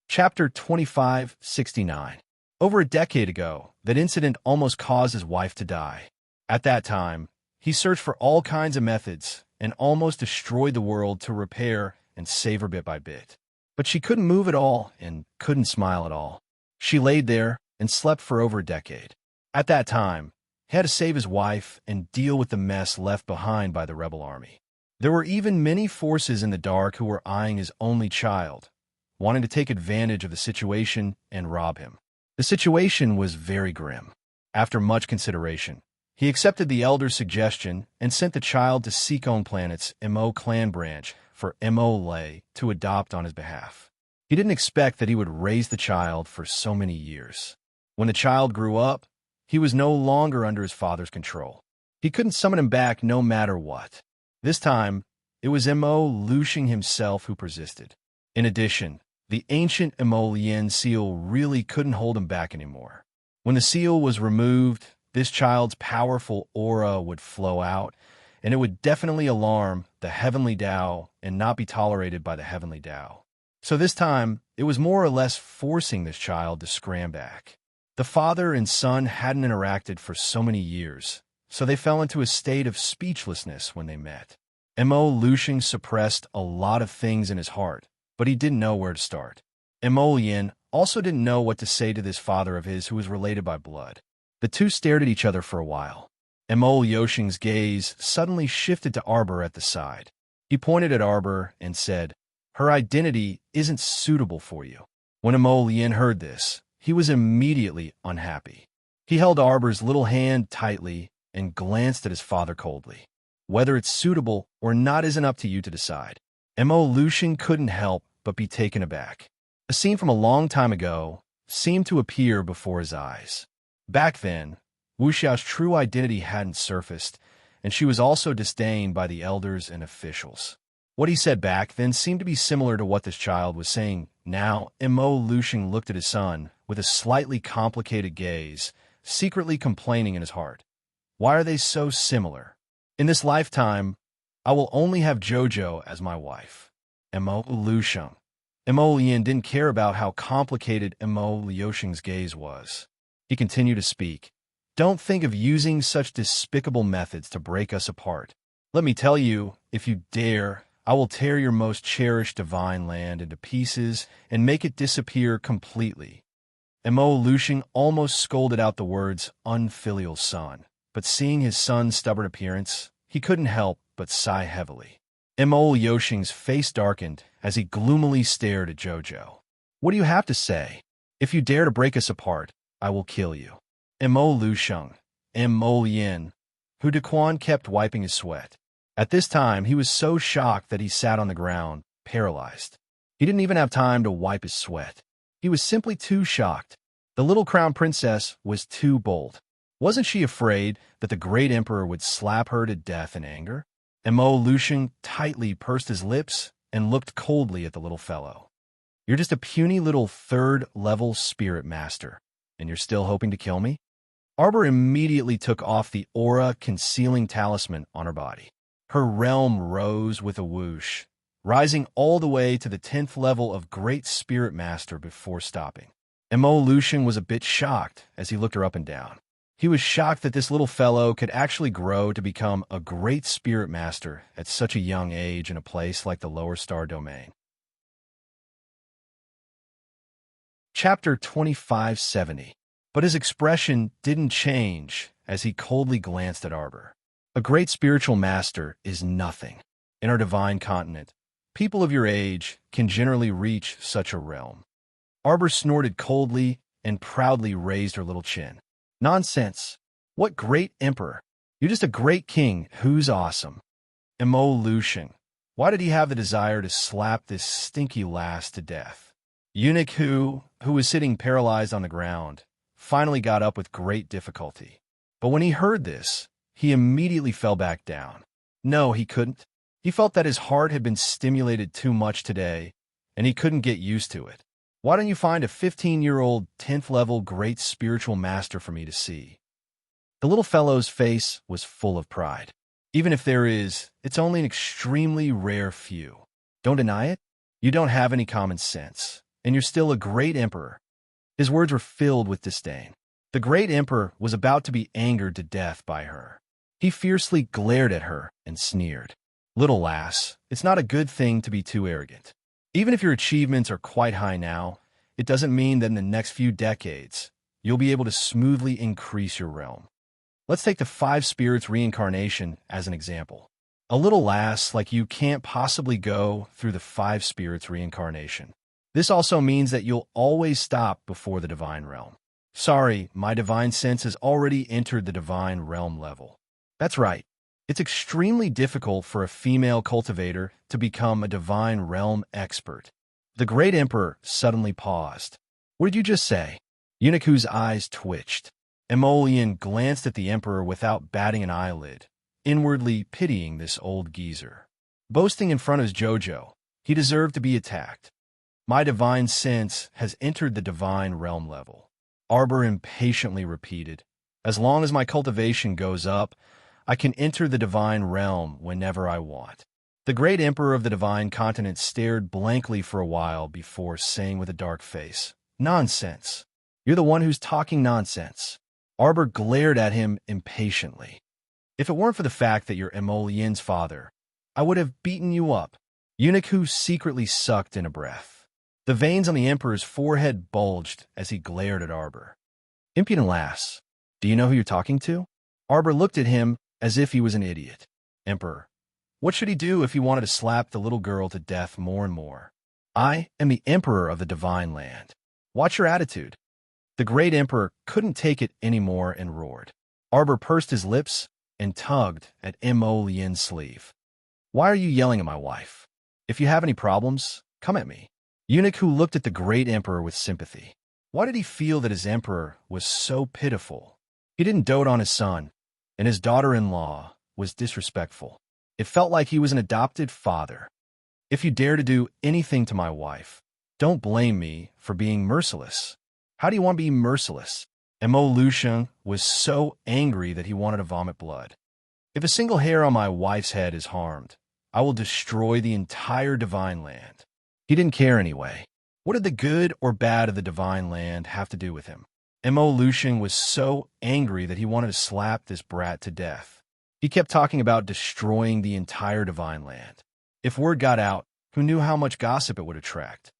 Chapter 2569. Over a decade ago, that incident almost caused his wife to die. At that time, he searched for all kinds of methods and almost destroyed the world to repair and save her bit by bit. But she couldn't move at all and couldn't smile at all. She laid there and slept for over a decade. At that time, he had to save his wife and deal with the mess left behind by the rebel army. There were even many forces in the dark who were eyeing his only child, wanting to take advantage of the situation and rob him. The situation was very grim. After much consideration, he accepted the elder's suggestion and sent the child to Seacombe Planet's Mo clan branch for Mo Lei to adopt on his behalf. He didn't expect that he would raise the child for so many years. When the child grew up, he was no longer under his father's control. He couldn't summon him back no matter what. This time, it was Mo Lusheng himself who persisted. In addition, the ancient Mo Yin seal really couldn't hold him back anymore. When the seal was removed, this child's powerful aura would flow out, and it would definitely alarm the heavenly Tao and not be tolerated by the heavenly Tao. So this time, it was more or less forcing this child to scram back. The father and son hadn't interacted for so many years, so they fell into a state of speechlessness when they met. Mo Lusheng suppressed a lot of things in his heart, but he didn't know where to start. Mo Yin also didn't know what to say to this father of his who was related by blood. The two stared at each other for a while. Mo Lusheng's gaze suddenly shifted to Arbor at the side. He pointed at Arbor and said, "Her identity isn't suitable for you." When Mo Yin heard this, he was immediately unhappy. He held Arbor's little hand tightly and glanced at his father coldly. "Whether it's suitable or not isn't up to you to decide." Mo Lusheng couldn't help but be taken aback. A scene from a long time ago seemed to appear before his eyes. Back then, Wu Xiao's true identity hadn't surfaced, and she was also disdained by the elders and officials. What he said back then seemed to be similar to what this child was saying now. Mo Lusheng looked at his son with a slightly complicated gaze, secretly complaining in his heart. Why are they so similar? In this lifetime, I will only have Jojo as my wife. Mo Lusheng. Mo Yin didn't care about how complicated Mo Lusheng's gaze was. He continued to speak. "Don't think of using such despicable methods to break us apart. Let me tell you, if you dare, I will tear your most cherished divine land into pieces and make it disappear completely." Mo Lusheng almost scolded out the words unfilial son, but seeing his son's stubborn appearance, he couldn't help but sigh heavily. Mo Lusheng's face darkened as he gloomily stared at Jojo. "What do you have to say?" If you dare to break us apart, I will kill you. Mo Lusheng, Mo Yin, Hu Dequan kept wiping his sweat. At this time, he was so shocked that he sat on the ground, paralyzed. He didn't even have time to wipe his sweat. He was simply too shocked. The little crown princess was too bold. Wasn't she afraid that the great emperor would slap her to death in anger? Mo Lusheng tightly pursed his lips and looked coldly at the little fellow. You're just a puny little third-level spirit master, and you're still hoping to kill me? Arbor immediately took off the aura-concealing talisman on her body. Her realm rose with a whoosh, rising all the way to the 10th level of Great Spirit Master before stopping. Mo Lusheng was a bit shocked as he looked her up and down. He was shocked that this little fellow could actually grow to become a Great Spirit Master at such a young age in a place like the Lower Star Domain. Chapter 2570. But his expression didn't change as he coldly glanced at Arbor. A great spiritual master is nothing. In our divine continent, people of your age can generally reach such a realm. Arbor snorted coldly and proudly raised her little chin. Nonsense. What great emperor? You're just a great king who's awesome. Mo Lusheng. Why did he have the desire to slap this stinky lass to death? Eunuch who was sitting paralyzed on the ground, finally got up with great difficulty. But when he heard this, he immediately fell back down. No, he couldn't. He felt that his heart had been stimulated too much today, and he couldn't get used to it. Why don't you find a 15-year-old 10th-level great spiritual master for me to see? The little fellow's face was full of pride. Even if there is, it's only an extremely rare few. Don't deny it. You don't have any common sense, and you're still a great emperor. His words were filled with disdain. The great emperor was about to be angered to death by her. He fiercely glared at her and sneered. Little lass, it's not a good thing to be too arrogant. Even if your achievements are quite high now, it doesn't mean that in the next few decades, you'll be able to smoothly increase your realm. Let's take the 5 spirits reincarnation as an example. A little lass like you can't possibly go through the 5 spirits reincarnation. This also means that you'll always stop before the divine realm. Sorry, my divine sense has already entered the divine realm level. That's right. It's extremely difficult for a female cultivator to become a divine realm expert. The great emperor suddenly paused. What did you just say? Eunuch whose eyes twitched. Emolian glanced at the emperor without batting an eyelid, inwardly pitying this old geezer. Boasting in front of his Jojo, he deserved to be attacked. My divine sense has entered the divine realm level. Arbor impatiently repeated. As long as my cultivation goes up, I can enter the divine realm whenever I want. The great emperor of the divine continent stared blankly for a while before saying with a dark face, Nonsense. You're the one who's talking nonsense. Arbor glared at him impatiently. If it weren't for the fact that you're Emolian's father, I would have beaten you up. Eunuch who secretly sucked in a breath. The veins on the emperor's forehead bulged as he glared at Arbor. Impudent lass, do you know who you're talking to? Arbor looked at him as if he was an idiot. Emperor, what should he do if he wanted to slap the little girl to death more and more? I am the emperor of the divine land. Watch your attitude. The great emperor couldn't take it anymore and roared. Arbor pursed his lips and tugged at Emolian's sleeve. Why are you yelling at my wife? If you have any problems, come at me. Eunuch who looked at the great emperor with sympathy. Why did he feel that his emperor was so pitiful? He didn't dote on his son, and his daughter-in-law was disrespectful. It felt like he was an adopted father. If you dare to do anything to my wife, don't blame me for being merciless. How do you want to be merciless? Mo Lusheng was so angry that he wanted to vomit blood. If a single hair on my wife's head is harmed, I will destroy the entire divine land. He didn't care anyway. What did the good or bad of the divine land have to do with him? Mo Lusheng was so angry that he wanted to slap this brat to death. He kept talking about destroying the entire divine land. If word got out, who knew how much gossip it would attract?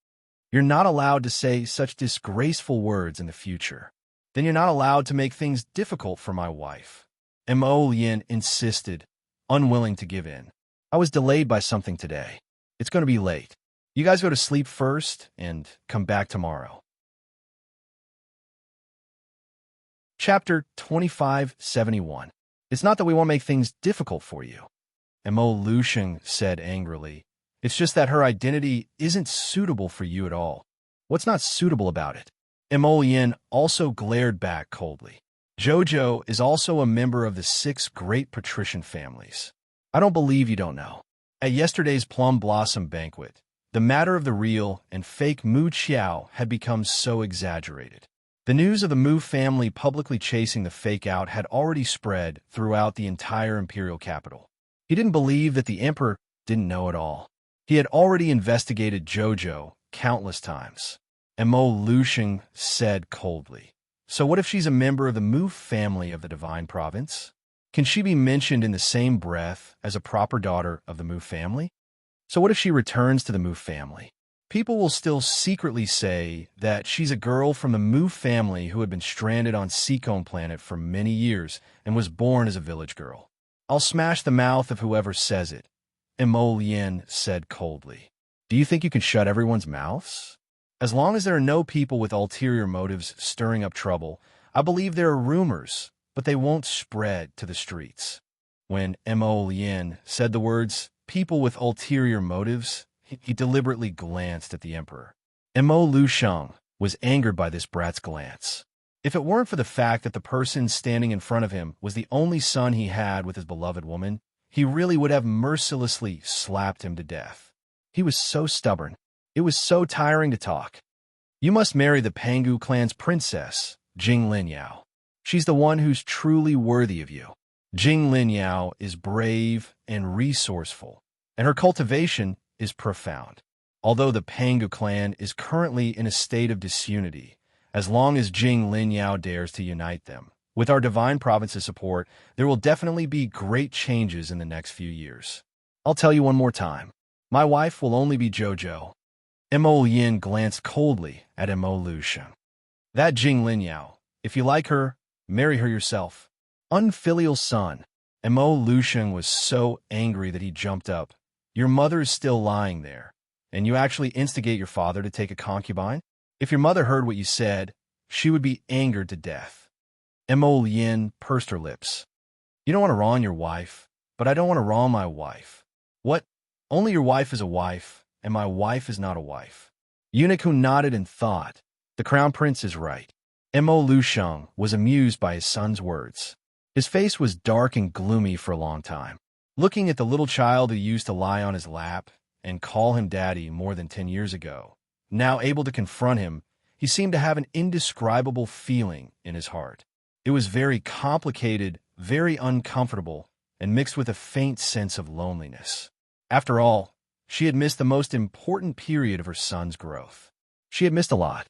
You're not allowed to say such disgraceful words in the future. Then you're not allowed to make things difficult for my wife. Mo Lien insisted, unwilling to give in. I was delayed by something today. It's going to be late. You guys go to sleep first and come back tomorrow. Chapter 2571. It's not that we want to make things difficult for you, Mo Lusheng said angrily. It's just that her identity isn't suitable for you at all. What's not suitable about it? Mo Yin also glared back coldly. Jojo is also a member of the 6 great patrician families. I don't believe you don't know. At yesterday's Plum Blossom banquet, the matter of the real and fake Mu Qiao had become so exaggerated. The news of the Mu family publicly chasing the fake out had already spread throughout the entire imperial capital. He didn't believe that the emperor didn't know it all. He had already investigated Jojo countless times. Mo Lusheng said coldly. So what if she's a member of the Mu family of the Divine Province? Can she be mentioned in the same breath as a proper daughter of the Mu family? So what if she returns to the Mu family? People will still secretly say that she's a girl from the Mu family who had been stranded on Seacone Planet for many years and was born as a village girl. I'll smash the mouth of whoever says it, Mo Lien said coldly. Do you think you can shut everyone's mouths? As long as there are no people with ulterior motives stirring up trouble, I believe there are rumors, but they won't spread to the streets. When Mo Lien said the words, people with ulterior motives, he deliberately glanced at the emperor. Mo Lusheng was angered by this brat's glance. If it weren't for the fact that the person standing in front of him was the only son he had with his beloved woman, he really would have mercilessly slapped him to death. He was so stubborn. It was so tiring to talk. You must marry the Pangu clan's princess, Jing Linyao. She's the one who's truly worthy of you. Jing Linyao is brave and resourceful, and her cultivation is profound. Although the Pangu clan is currently in a state of disunity, as long as Jing Linyao dares to unite them, with our Divine Province's support, there will definitely be great changes in the next few years. I'll tell you one more time. My wife will only be Jojo. Mo Yin glanced coldly at Mo Lusheng. That Jing Linyao, if you like her, marry her yourself. Unfilial son. Mo Lusheng was so angry that he jumped up. Your mother is still lying there, and you actually instigate your father to take a concubine? If your mother heard what you said, she would be angered to death. Mo Yin pursed her lips. You don't want to wrong your wife, but I don't want to wrong my wife. What? Only your wife is a wife, and my wife is not a wife. Eunuch who nodded and thought, the crown prince is right. Mo Lusheng was amused by his son's words. His face was dark and gloomy for a long time. Looking at the little child who used to lie on his lap and call him daddy more than 10 years ago, now able to confront him, he seemed to have an indescribable feeling in his heart. It was very complicated, very uncomfortable, and mixed with a faint sense of loneliness. After all, she had missed the most important period of her son's growth. She had missed a lot.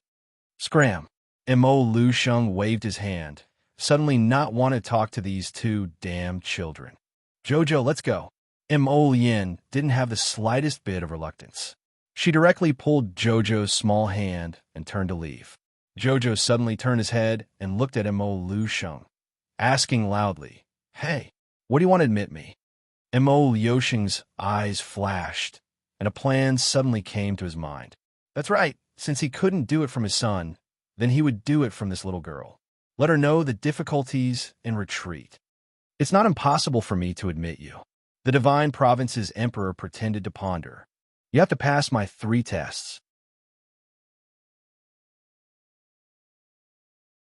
Scram. Mo Lusheng waved his hand, suddenly not want to talk to these 2 damn children. Jojo, let's go. Mo Yin didn't have the slightest bit of reluctance. She directly pulled Jojo's small hand and turned to leave. Jojo suddenly turned his head and looked at Mo Lusheng, asking loudly, Hey, what do you want to admit me? Mo Lusheng's eyes flashed, and a plan suddenly came to his mind. That's right, since he couldn't do it from his son, then he would do it from this little girl. Let her know the difficulties and retreat. It's not impossible for me to admit you. The Divine Province's emperor pretended to ponder. You have to pass my 3 tests.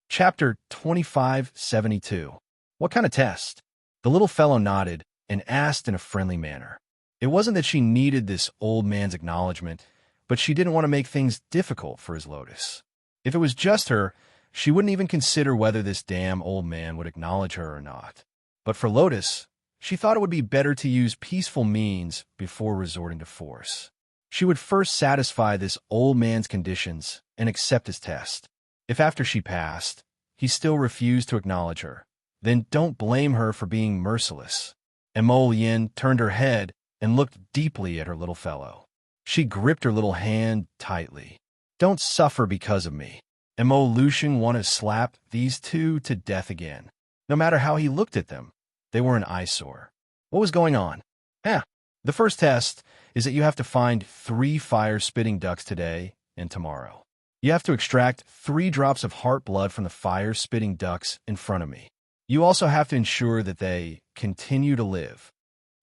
Chapter 2572. What kind of test? The little fellow nodded and asked in a friendly manner. It wasn't that she needed this old man's acknowledgement, but she didn't want to make things difficult for his Lotus. If it was just her, she wouldn't even consider whether this damn old man would acknowledge her or not. But for Lotus, she thought it would be better to use peaceful means before resorting to force. She would first satisfy this old man's conditions and accept his test. If after she passed, he still refused to acknowledge her, then don't blame her for being merciless. Mo Yin turned her head and looked deeply at her little fellow. She gripped her little hand tightly. Don't suffer because of me. Mo Lusheng wanted to slap these 2 to death again. No matter how he looked at them, they were an eyesore. What was going on? The first test is that you have to find 3 fire-spitting ducks today and tomorrow. You have to extract 3 drops of heart blood from the fire-spitting ducks in front of me. You also have to ensure that they continue to live.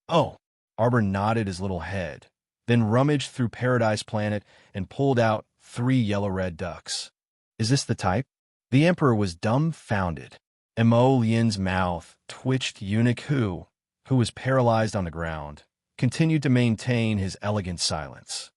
Oh, Arbor nodded his little head, then rummaged through Paradise Planet and pulled out 3 yellow-red ducks. Is this the type? The Emperor was dumbfounded. Mo Lian's mouth twitched. Eunuch who was paralyzed on the ground, continued to maintain his elegant silence.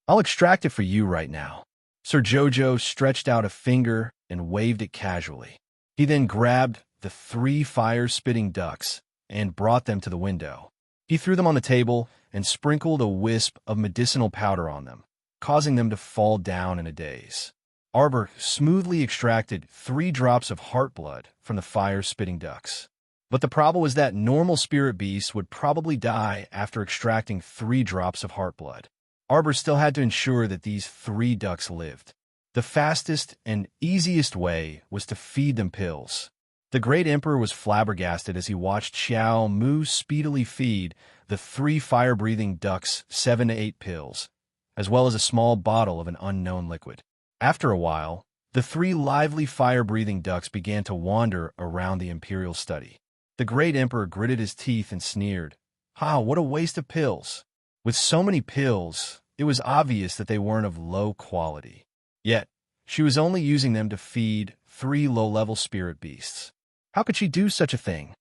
I'll extract it for you right now. Sir Jojo stretched out a finger and waved it casually. He then grabbed the 3 fire-spitting ducks and brought them to the window. He threw them on the table and sprinkled a wisp of medicinal powder on them, causing them to fall down in a daze. Arbor smoothly extracted 3 drops of heart blood from the fire-spitting ducks. But the problem was that normal spirit beasts would probably die after extracting 3 drops of heart blood. Arbor still had to ensure that these 3 ducks lived. The fastest and easiest way was to feed them pills. The great emperor was flabbergasted as he watched Xiao Mu speedily feed the 3 fire-breathing ducks 7 to 8 pills, as well as a small bottle of an unknown liquid. After a while, the 3 lively fire-breathing ducks began to wander around the imperial study. The great emperor gritted his teeth and sneered. What a waste of pills! With so many pills, it was obvious that they weren't of low quality. Yet, she was only using them to feed 3 low-level spirit beasts. How could she do such a thing?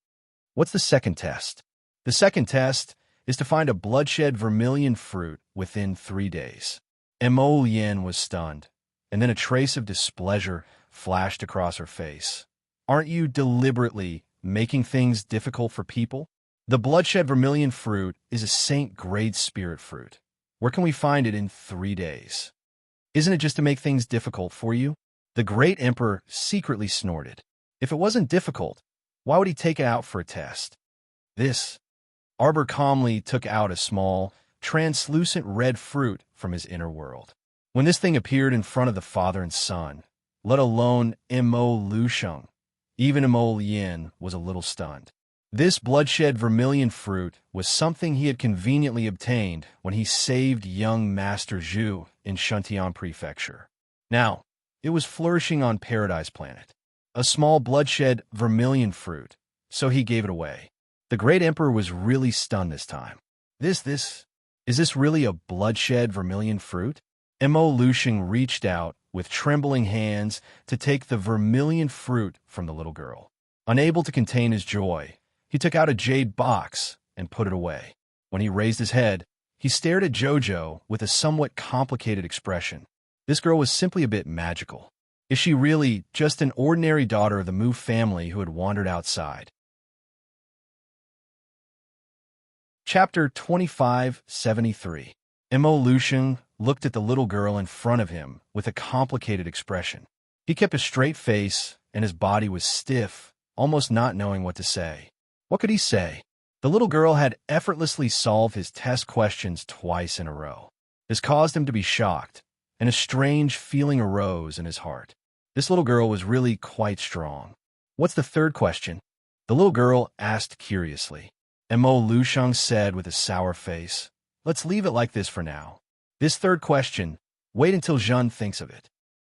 What's the second test? The second test is to find a bloodshed vermilion fruit within 3 days. Mo Lian was stunned, and then a trace of displeasure flashed across her face. Aren't you deliberately making things difficult for people? The bloodshed vermilion fruit is a saint-grade spirit fruit. Where can we find it in 3 days? Isn't it just to make things difficult for you? The great emperor secretly snorted. If it wasn't difficult, why would he take it out for a test? Arbor calmly took out a small, translucent red fruit from his inner world. When this thing appeared in front of the father and son, let alone Mo Lusheng, even Mo Lian was a little stunned. This bloodshed vermilion fruit was something he had conveniently obtained when he saved young Master Zhu in Shuntian Prefecture. Now, it was flourishing on Paradise Planet. A small bloodshed vermilion fruit, so he gave it away. The great emperor was really stunned this time. Is this really a bloodshed vermilion fruit? Mo Lusheng reached out with trembling hands to take the vermilion fruit from the little girl. Unable to contain his joy, he took out a jade box and put it away. When he raised his head, he stared at Jojo with a somewhat complicated expression. This girl was simply a bit magical. Is she really just an ordinary daughter of the Mu family who had wandered outside? Chapter 2573. Mo Lusheng looked at the little girl in front of him with a complicated expression. He kept a straight face, and his body was stiff, almost not knowing what to say. What could he say? The little girl had effortlessly solved his test questions twice in a row. This caused him to be shocked, and a strange feeling arose in his heart. This little girl was really quite strong. What's the third question? The little girl asked curiously. Mo Lusheng said with a sour face, Let's leave it like this for now. This third question, wait until Zhen thinks of it.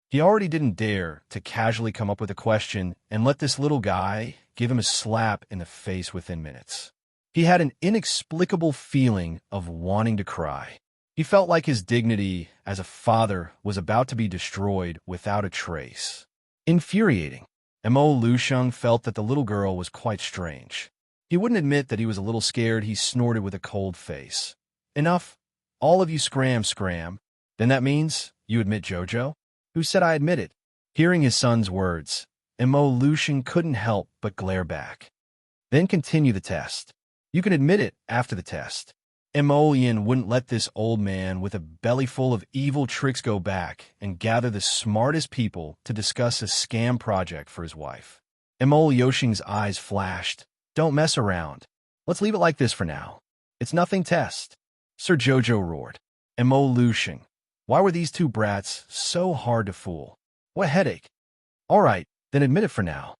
He already didn't dare to casually come up with a question and let this little guy give him a slap in the face within minutes. He had an inexplicable feeling of wanting to cry. He felt like his dignity as a father was about to be destroyed without a trace. Infuriating. Mo Lusheng felt that the little girl was quite strange. He wouldn't admit that he was a little scared. He snorted with a cold face. Enough. All of you scram. Then that means you admit Jojo? Who said I admit it? Hearing his son's words, Mo Lusheng couldn't help but glare back. Then continue the test. You can admit it after the test. Mo Lian wouldn't let this old man with a belly full of evil tricks go back and gather the smartest people to discuss a scam project for his wife. Mo Lusheng's eyes flashed. Don't mess around. Let's leave it like this for now. It's nothing test. Sir Jojo roared. Mo Lusheng, why were these 2 brats so hard to fool? What headache? All right, then admit it for now.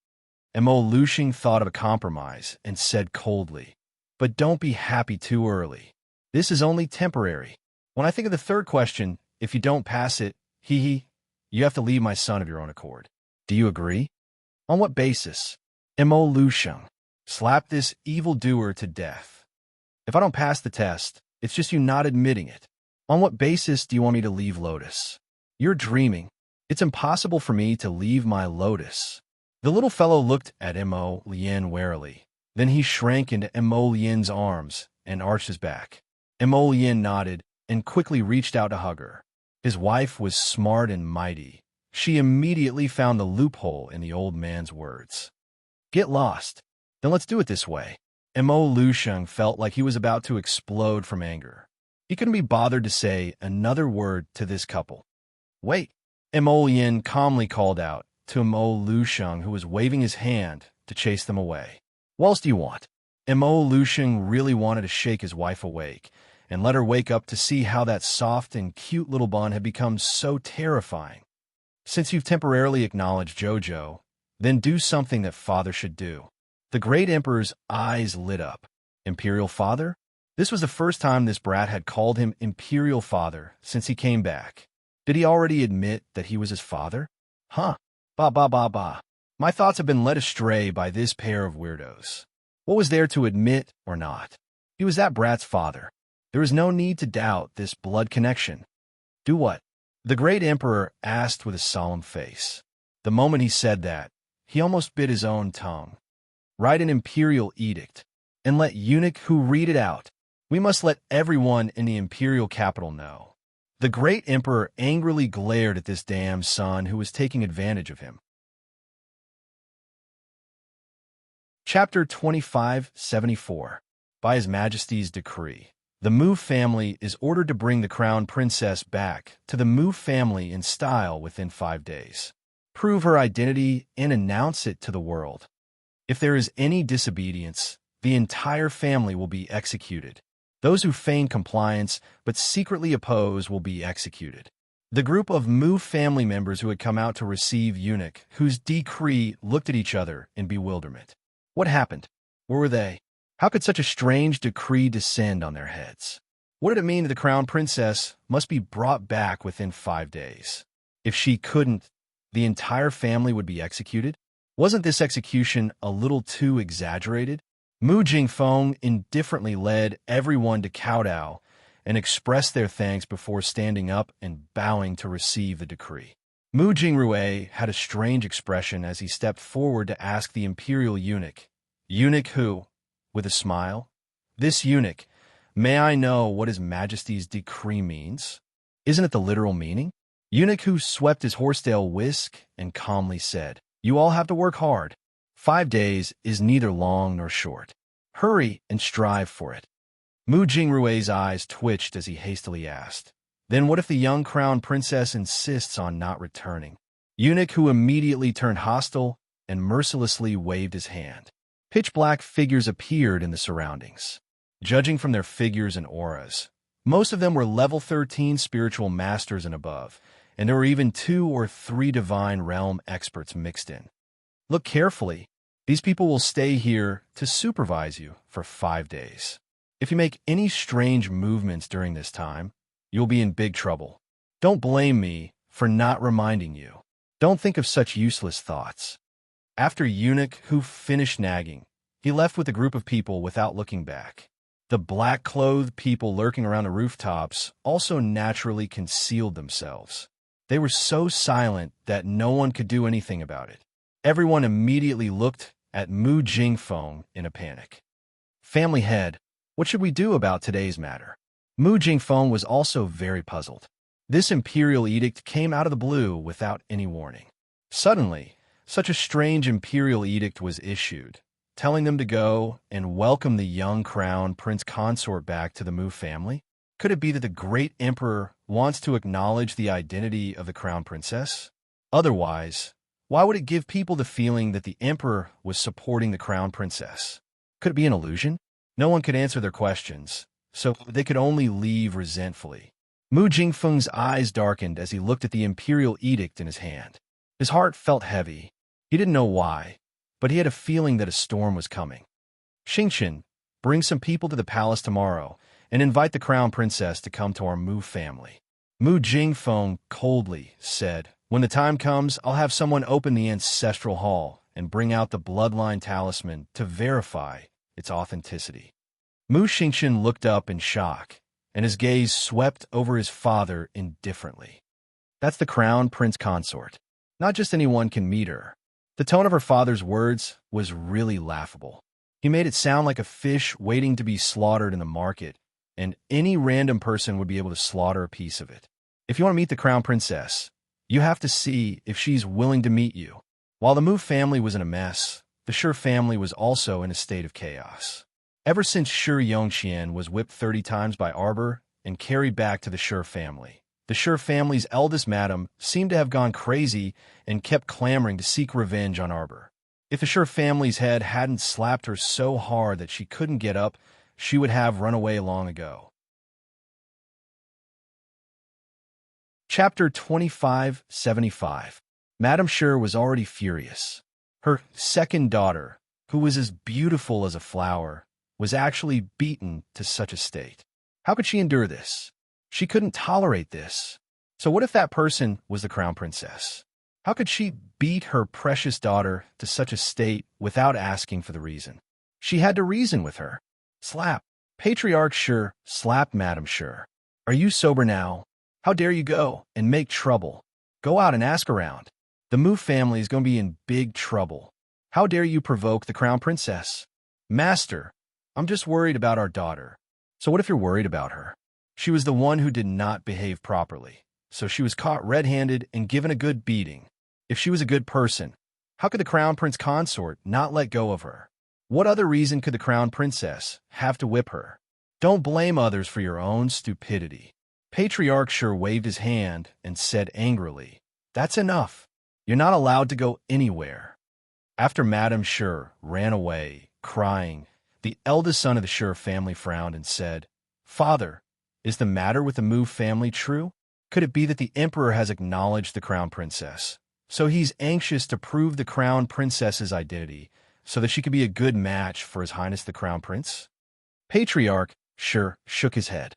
Mo Lusheng thought of a compromise and said coldly, But don't be happy too early. This is only temporary. When I think of the third question, if you don't pass it, you You have to leave my son of your own accord. Do you agree? On what basis? Mo Lusheng. Slap this evildoer to death. If I don't pass the test, it's just you not admitting it. On what basis do you want me to leave Lotus? You're dreaming. It's impossible for me to leave my Lotus. The little fellow looked at Mo Lien warily. Then he shrank into Mo Lien's arms and arched his back. Mo Lien nodded and quickly reached out to hug her. His wife was smart and mighty. She immediately found the loophole in the old man's words. Get lost. Then let's do it this way. Mo Lusheng felt like he was about to explode from anger. He couldn't be bothered to say another word to this couple. Wait. Mo Lien calmly called out to Mo Lusheng, who was waving his hand to chase them away. What else do you want? Mo Lusheng really wanted to shake his wife awake and let her wake up to see how that soft and cute little bun had become so terrifying. Since you've temporarily acknowledged Jojo, then do something that father should do. The great emperor's eyes lit up. Imperial father? This was the first time this brat had called him imperial father since he came back. Did he already admit that he was his father? Huh. Ba. My thoughts have been led astray by this pair of weirdos. What was there to admit or not? He was that brat's father. There is no need to doubt this blood connection. Do what? The great emperor asked with a solemn face. The moment he said that, he almost bit his own tongue. Write an imperial edict, and let eunuch who read it out. We must let everyone in the imperial capital know. The great emperor angrily glared at this damn son who was taking advantage of him. Chapter 2574. By His Majesty's decree, the Mu family is ordered to bring the crown princess back to the Mu family in style within 5 days. Prove her identity and announce it to the world. If there is any disobedience, the entire family will be executed. Those who feign compliance but secretly oppose will be executed. The group of Mu family members who had come out to receive eunuch, whose decree, looked at each other in bewilderment. What happened? Where were they? How could such a strange decree descend on their heads? What did it mean that the crown princess must be brought back within 5 days? If she couldn't, the entire family would be executed? Wasn't this execution a little too exaggerated? Mu Jingfeng indifferently led everyone to kowtow and express their thanks before standing up and bowing to receive the decree. Mu Jingrui had a strange expression as he stepped forward to ask the imperial eunuch, "Eunuch who?" With a smile. "This eunuch, may I know what His Majesty's decree means? Isn't it the literal meaning?" Eunuch who swept his horsetail whisk and calmly said, "You all have to work hard. 5 days is neither long nor short. Hurry and strive for it." Mu Jingrui's eyes twitched as he hastily asked, "Then what if the young crown princess insists on not returning?" Eunuch who immediately turned hostile and mercilessly waved his hand. Pitch-black figures appeared in the surroundings. Judging from their figures and auras, most of them were level 13 spiritual masters and above, and there were even 2 or 3 divine realm experts mixed in. Look carefully. These people will stay here to supervise you for 5 days. If you make any strange movements during this time, you'll be in big trouble. Don't blame me for not reminding you. Don't think of such useless thoughts. After eunuch who finished nagging, he left with a group of people without looking back. The black-clothed people lurking around the rooftops also naturally concealed themselves. They were so silent that no one could do anything about it. Everyone immediately looked at Mu Jingfeng in a panic. "Family head, what should we do about today's matter?" Mu Jingfeng was also very puzzled. This imperial edict came out of the blue without any warning. Suddenly, such a strange imperial edict was issued, telling them to go and welcome the young crown prince consort back to the Mu family. Could it be that the great emperor wants to acknowledge the identity of the crown princess? Otherwise, why would it give people the feeling that the emperor was supporting the crown princess? Could it be an illusion? No one could answer their questions, so they could only leave resentfully. Mu Jingfeng's eyes darkened as he looked at the imperial edict in his hand. His heart felt heavy. He didn't know why, but he had a feeling that a storm was coming. "Xingqian, bring some people to the palace tomorrow and invite the crown princess to come to our Mu family." Mu Jingfeng coldly said When the time comes, I'll have someone open the ancestral hall and bring out the bloodline talisman to verify its authenticity. Mu Xingqian looked up in shock, and his gaze swept over his father indifferently. That's the crown prince consort. Not just anyone can meet her. The tone of her father's words was really laughable. He made it sound like a fish waiting to be slaughtered in the market, and any random person would be able to slaughter a piece of it. If you want to meet the crown princess, you have to see if she's willing to meet you. While the Mu family was in a mess, the Shi family was also in a state of chaos. Ever since Shi Yongxian was whipped 30 times by Arbor and carried back to the Shi family, the Shi family's eldest madam seemed to have gone crazy and kept clamoring to seek revenge on Arbor. If the Shi family's head hadn't slapped her so hard that she couldn't get up, she would have run away long ago. Chapter 2575. Madame Shi was already furious. Her second daughter, who was as beautiful as a flower, was actually beaten to such a state. How could she endure this? She couldn't tolerate this. So what if that person was the crown princess? How could she beat her precious daughter to such a state without asking for the reason? She had to reason with her. Slap. Patriarch Shi slapped Madame Shi. Are you sober now? How dare you go and make trouble? Go out and ask around. The Mu family is going to be in big trouble. How dare you provoke the crown princess? Master, I'm just worried about our daughter. So what if you're worried about her? She was the one who did not behave properly, so she was caught red-handed and given a good beating. If she was a good person, how could the crown prince consort not let go of her? What other reason could the crown princess have to whip her? Don't blame others for your own stupidity. Patriarch Shi waved his hand and said angrily, "That's enough. You're not allowed to go anywhere." After Madame Shi ran away, crying, the eldest son of the Shi family frowned and said, "Father, is the matter with the Mu family true? Could it be that the emperor has acknowledged the crown princess, so he's anxious to prove the crown princess's identity so that she could be a good match for His Highness the Crown Prince?" Patriarch Shi shook his head.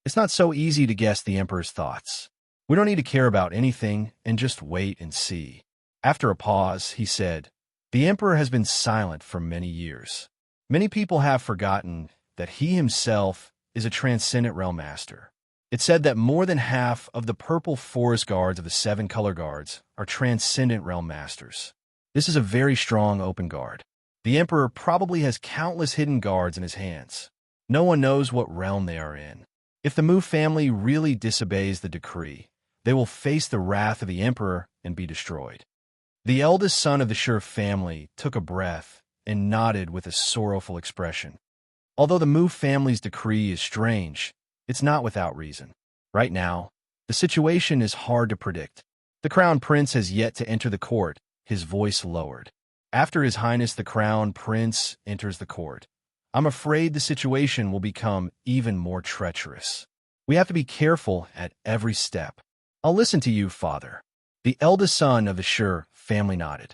It's not so easy to guess the emperor's thoughts. We don't need to care about anything and just wait and see. After a pause, he said, "The emperor has been silent for many years. Many people have forgotten that he himself is a transcendent realm master. It's said that more than half of the purple forest guards of the 7 color guards are transcendent realm masters. This is a very strong open guard. The emperor probably has countless hidden guards in his hands. No one knows what realm they are in. If the Mu family really disobeys the decree, they will face the wrath of the emperor and be destroyed." The eldest son of the Shi family took a breath and nodded with a sorrowful expression. Although the Mu family's decree is strange, it's not without reason. Right now, the situation is hard to predict. The crown prince has yet to enter the court, his voice lowered. After His Highness the Crown Prince enters the court, I'm afraid the situation will become even more treacherous. We have to be careful at every step. I'll listen to you, father. The eldest son of the Shi family nodded.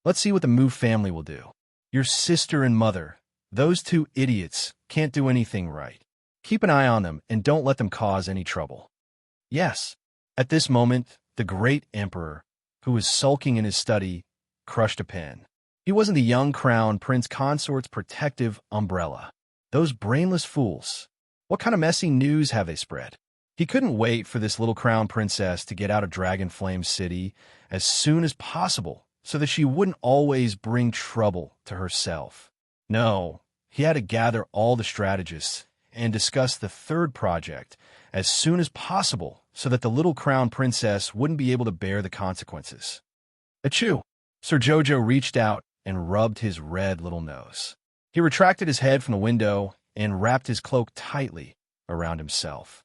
Let's see what the Mu family will do. Your sister and mother, those 2 idiots, can't do anything right. Keep an eye on them and don't let them cause any trouble. Yes. At this moment, the great emperor, who was sulking in his study, crushed a pen. He wasn't the young crown prince consort's protective umbrella. Those brainless fools. What kind of messy news have they spread? He couldn't wait for this little crown princess to get out of Dragonflame City as soon as possible so that she wouldn't always bring trouble to herself. No, he had to gather all the strategists and discuss the 3rd project as soon as possible so that the little crown princess wouldn't be able to bear the consequences. Achoo! Sir Jojo reached out and rubbed his red little nose. He retracted his head from the window and wrapped his cloak tightly around himself.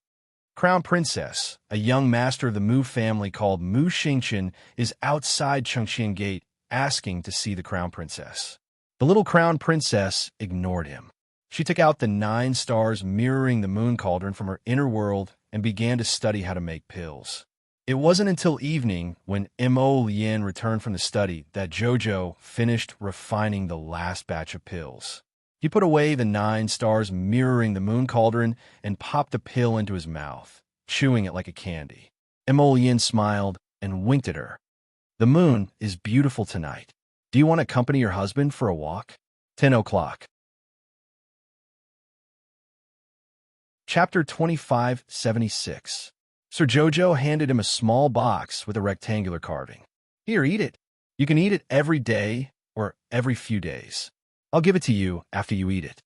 Crown Princess, a young master of the Mu family called Mu Xingqian, is outside Chengxian Gate asking to see the Crown Princess. The little Crown Princess ignored him. She took out the 9 stars mirroring the moon cauldron from her inner world and began to study how to make pills. It wasn't until evening, when Mo Lien returned from the study, that Jojo finished refining the last batch of pills. He put away the 9 stars mirroring the moon cauldron and popped the pill into his mouth, chewing it like a candy. Mo Lien smiled, and winked at her. The moon is beautiful tonight. Do you want to accompany your husband for a walk? 10 o'clock. Chapter 2576. Sir Jojo handed him a small box with a rectangular carving. Here, eat it. You can eat it every day or every few days. I'll give it to you after you eat it.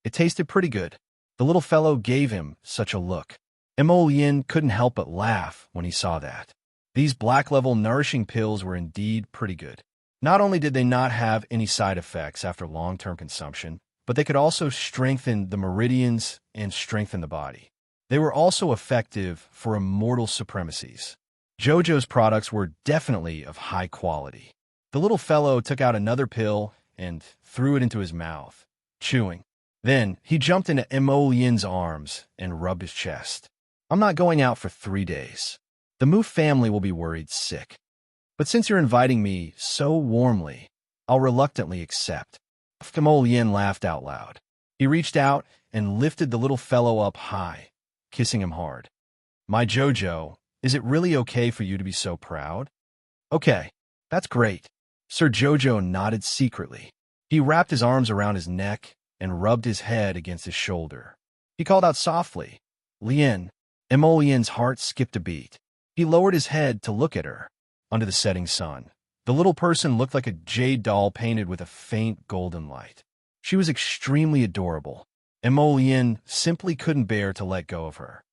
It tasted pretty good. The little fellow gave him such a look. Emolien couldn't help but laugh when he saw that. These black-level nourishing pills were indeed pretty good. Not only did they not have any side effects after long-term consumption, but they could also strengthen the meridians and strengthen the body. They were also effective for immortal supremacies. Jojo's products were definitely of high quality. The little fellow took out another pill and threw it into his mouth, chewing. Then he jumped into Emolien's arms and rubbed his chest. I'm not going out for 3 days. The Mu family will be worried sick. But since you're inviting me so warmly, I'll reluctantly accept. Emolien laughed out loud. He reached out and lifted the little fellow up high, kissing him hard. My Jojo, is it really okay for you to be so proud? Okay, that's great. Sir Jojo nodded secretly. He wrapped his arms around his neck and rubbed his head against his shoulder. He called out softly, Lien. Emolien's heart skipped a beat. He lowered his head to look at her. Under the setting sun, the little person looked like a jade doll painted with a faint golden light. She was extremely adorable. Emolien simply couldn't bear to let go of her.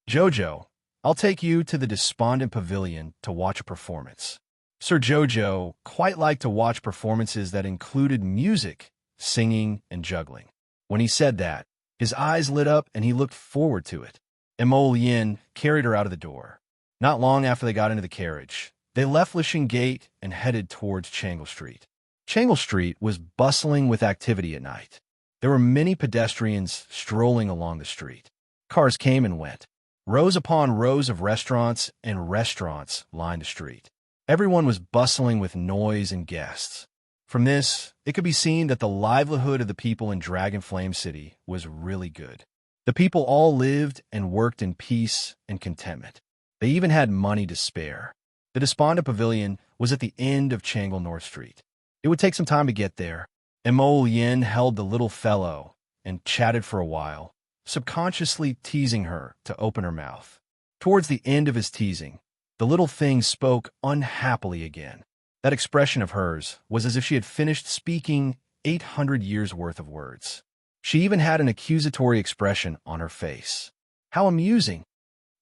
Jojo, I'll take you to the Despondent Pavilion to watch a performance. Sir Jojo quite liked to watch performances that included music, singing, and juggling. When he said that, his eyes lit up and he looked forward to it. Emolien carried her out of the door. Not long after they got into the carriage, they left Lishing Gate and headed towards Changle Street. Changle Street was bustling with activity at night. There were many pedestrians strolling along the street. Cars came and went. Rows upon rows of restaurants and restaurants lined the street. Everyone was bustling with noise and guests. From this, it could be seen that the livelihood of the people in Dragonflame City was really good. The people all lived and worked in peace and contentment. They even had money to spare. The Despondent Pavilion was at the end of Changle North Street. It would take some time to get there. Emolien held the little fellow and chatted for a while, subconsciously teasing her to open her mouth. Towards the end of his teasing, the little thing spoke unhappily again. That expression of hers was as if she had finished speaking 800 years' worth of words. She even had an accusatory expression on her face. How amusing.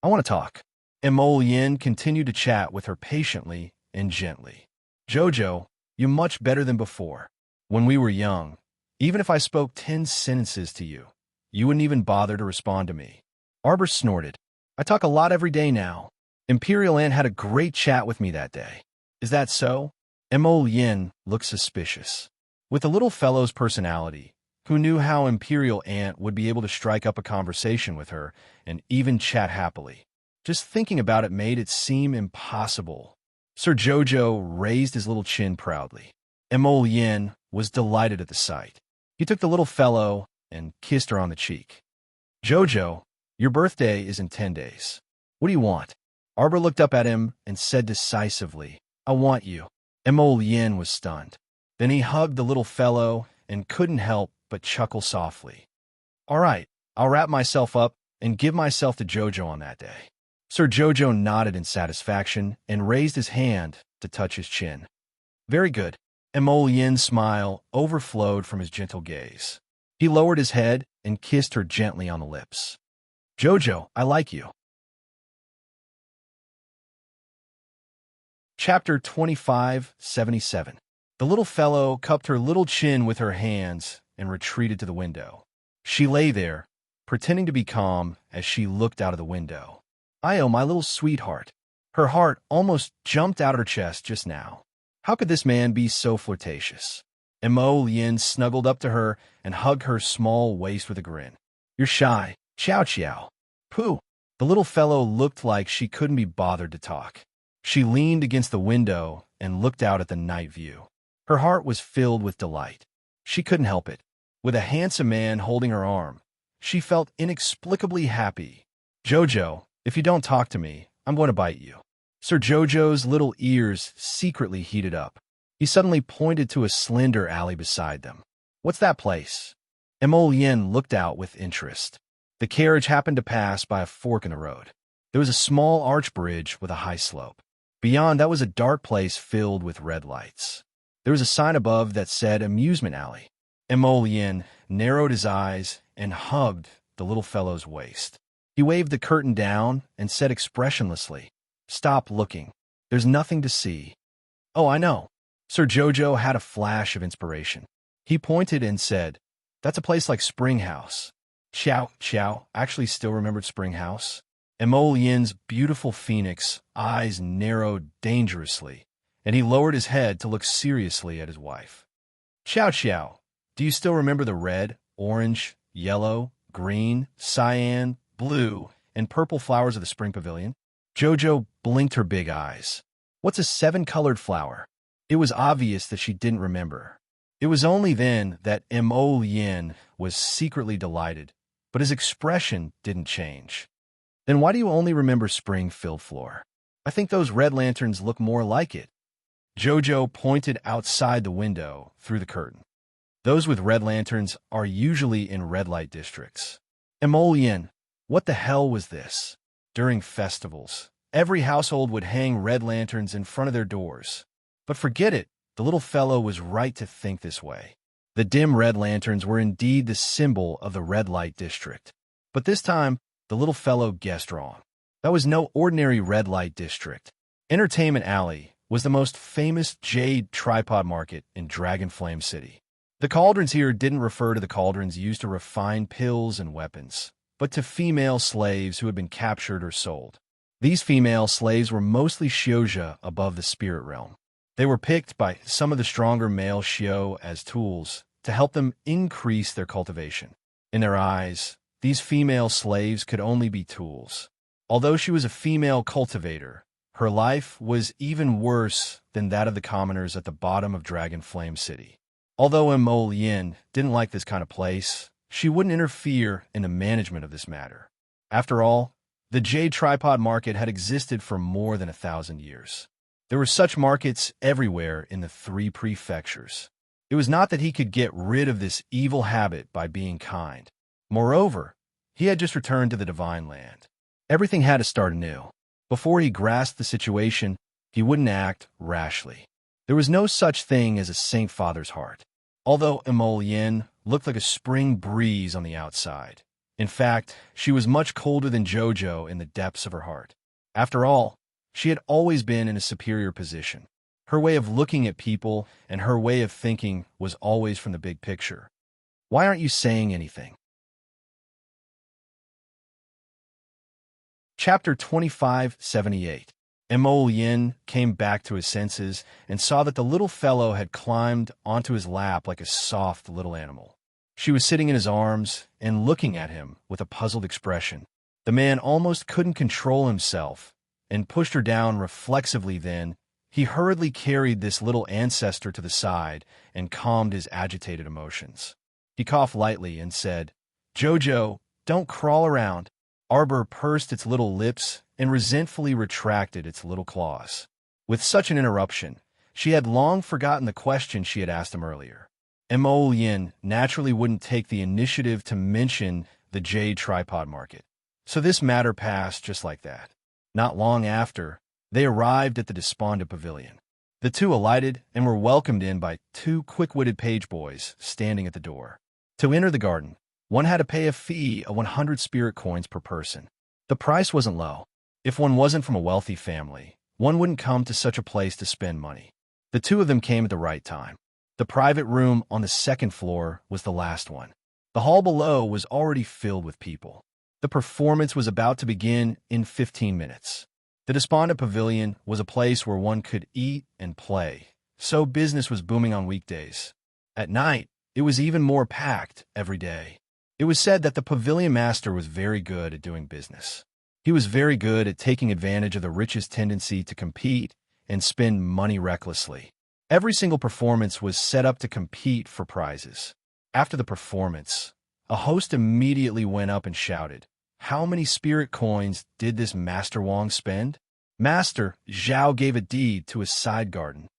I want to talk. Emolien continued to chat with her patiently and gently. Jojo, you're much better than before. When we were young, even if I spoke 10 sentences to you, you wouldn't even bother to respond to me. Arbor snorted. I talk a lot every day now. Imperial Ant had a great chat with me that day. Is that so? Emolien looked suspicious. With the little fellow's personality, who knew how Imperial Ant would be able to strike up a conversation with her and even chat happily. Just thinking about it made it seem impossible. Sir Jojo raised his little chin proudly. Emolien was delighted at the sight. He took the little fellow and kissed her on the cheek. Jojo, your birthday is in 10 days. What do you want? Arbor looked up at him and said decisively, I want you. Emolien was stunned. Then he hugged the little fellow and couldn't help but chuckle softly. All right, I'll wrap myself up and give myself to Jojo on that day. Sir Jojo nodded in satisfaction and raised his hand to touch his chin. Very good. Emolien's smile overflowed from his gentle gaze. He lowered his head and kissed her gently on the lips. Jojo, I like you. Chapter 2577. The little fellow cupped her little chin with her hands and retreated to the window. She lay there, pretending to be calm as she looked out of the window. Io, my little sweetheart. Her heart almost jumped out of her chest just now. How could this man be so flirtatious? Emolien snuggled up to her and hugged her small waist with a grin. You're shy. Chow chow. Pooh. The little fellow looked like she couldn't be bothered to talk. She leaned against the window and looked out at the night view. Her heart was filled with delight. She couldn't help it. With a handsome man holding her arm, she felt inexplicably happy. Jojo, if you don't talk to me, I'm going to bite you. Sir Jojo's little ears secretly heated up. He suddenly pointed to a slender alley beside them. "What's that place?" Emolien looked out with interest. The carriage happened to pass by a fork in the road. There was a small arch bridge with a high slope. Beyond that was a dark place filled with red lights. There was a sign above that said Amusement Alley. Emolien narrowed his eyes and hugged the little fellow's waist. He waved the curtain down and said expressionlessly, "Stop looking. There's nothing to see." "Oh, I know." Sir Jojo had a flash of inspiration. He pointed and said, "That's a place like Spring House." Xiao actually still remembered Spring House. Emolien's beautiful phoenix eyes narrowed dangerously, and he lowered his head to look seriously at his wife. Xiao, do you still remember the red, orange, yellow, green, cyan, blue, and purple flowers of the spring pavilion? Jojo blinked her big eyes. What's a seven-colored flower? It was obvious that she didn't remember. It was only then that Emolien was secretly delighted, but his expression didn't change. Then why do you only remember spring-filled floor? I think those red lanterns look more like it. Jojo pointed outside the window through the curtain. Those with red lanterns are usually in red light districts. Emolien, what the hell was this? During festivals, every household would hang red lanterns in front of their doors. But forget it, the little fellow was right to think this way. The dim red lanterns were indeed the symbol of the red light district. But this time, the little fellow guessed wrong. That was no ordinary red light district. Entertainment Alley was the most famous jade tripod market in Dragonflame City. The cauldrons here didn't refer to the cauldrons used to refine pills and weapons, but to female slaves who had been captured or sold. These female slaves were mostly Shioja above the spirit realm. They were picked by some of the stronger male Shio as tools to help them increase their cultivation. In their eyes, these female slaves could only be tools. Although she was a female cultivator, her life was even worse than that of the commoners at the bottom of Dragonflame City. Although Emolien didn't like this kind of place, she wouldn't interfere in the management of this matter. After all, the jade tripod market had existed for more than 1,000 years. There were such markets everywhere in the 3 prefectures. It was not that he could get rid of this evil habit by being kind. Moreover, he had just returned to the Divine Land. Everything had to start anew. Before he grasped the situation, he wouldn't act rashly. There was no such thing as a Saint Father's heart. Although Emolien looked like a spring breeze on the outside. In fact, she was much colder than Jojo in the depths of her heart. After all, she had always been in a superior position. Her way of looking at people and her way of thinking was always from the big picture. Why aren't you saying anything? Chapter 2578. Emolien came back to his senses and saw that the little fellow had climbed onto his lap like a soft little animal. She was sitting in his arms and looking at him with a puzzled expression. The man almost couldn't control himself and pushed her down reflexively. Then he hurriedly carried this little ancestor to the side and calmed his agitated emotions. He coughed lightly and said, "Jojo, don't crawl around." Arbor pursed its little lips and resentfully retracted its little claws. With such an interruption, she had long forgotten the question she had asked him earlier. Emolien naturally wouldn't take the initiative to mention the jade tripod market. So this matter passed just like that. Not long after, they arrived at the Despondent Pavilion. The two alighted and were welcomed in by 2 quick-witted page boys standing at the door. To enter the garden, one had to pay a fee of 100 spirit coins per person. The price wasn't low. If one wasn't from a wealthy family, one wouldn't come to such a place to spend money. The two of them came at the right time. The private room on the 2nd floor was the last one. The hall below was already filled with people. The performance was about to begin in 15 minutes. The Despondent Pavilion was a place where one could eat and play, so business was booming on weekdays. At night, it was even more packed every day. It was said that the pavilion master was very good at doing business. He was very good at taking advantage of the rich's tendency to compete and spend money recklessly. Every single performance was set up to compete for prizes. After the performance, a host immediately went up and shouted, "How many spirit coins did this Master Wong spend?" Master Zhao gave a deed to his side garden.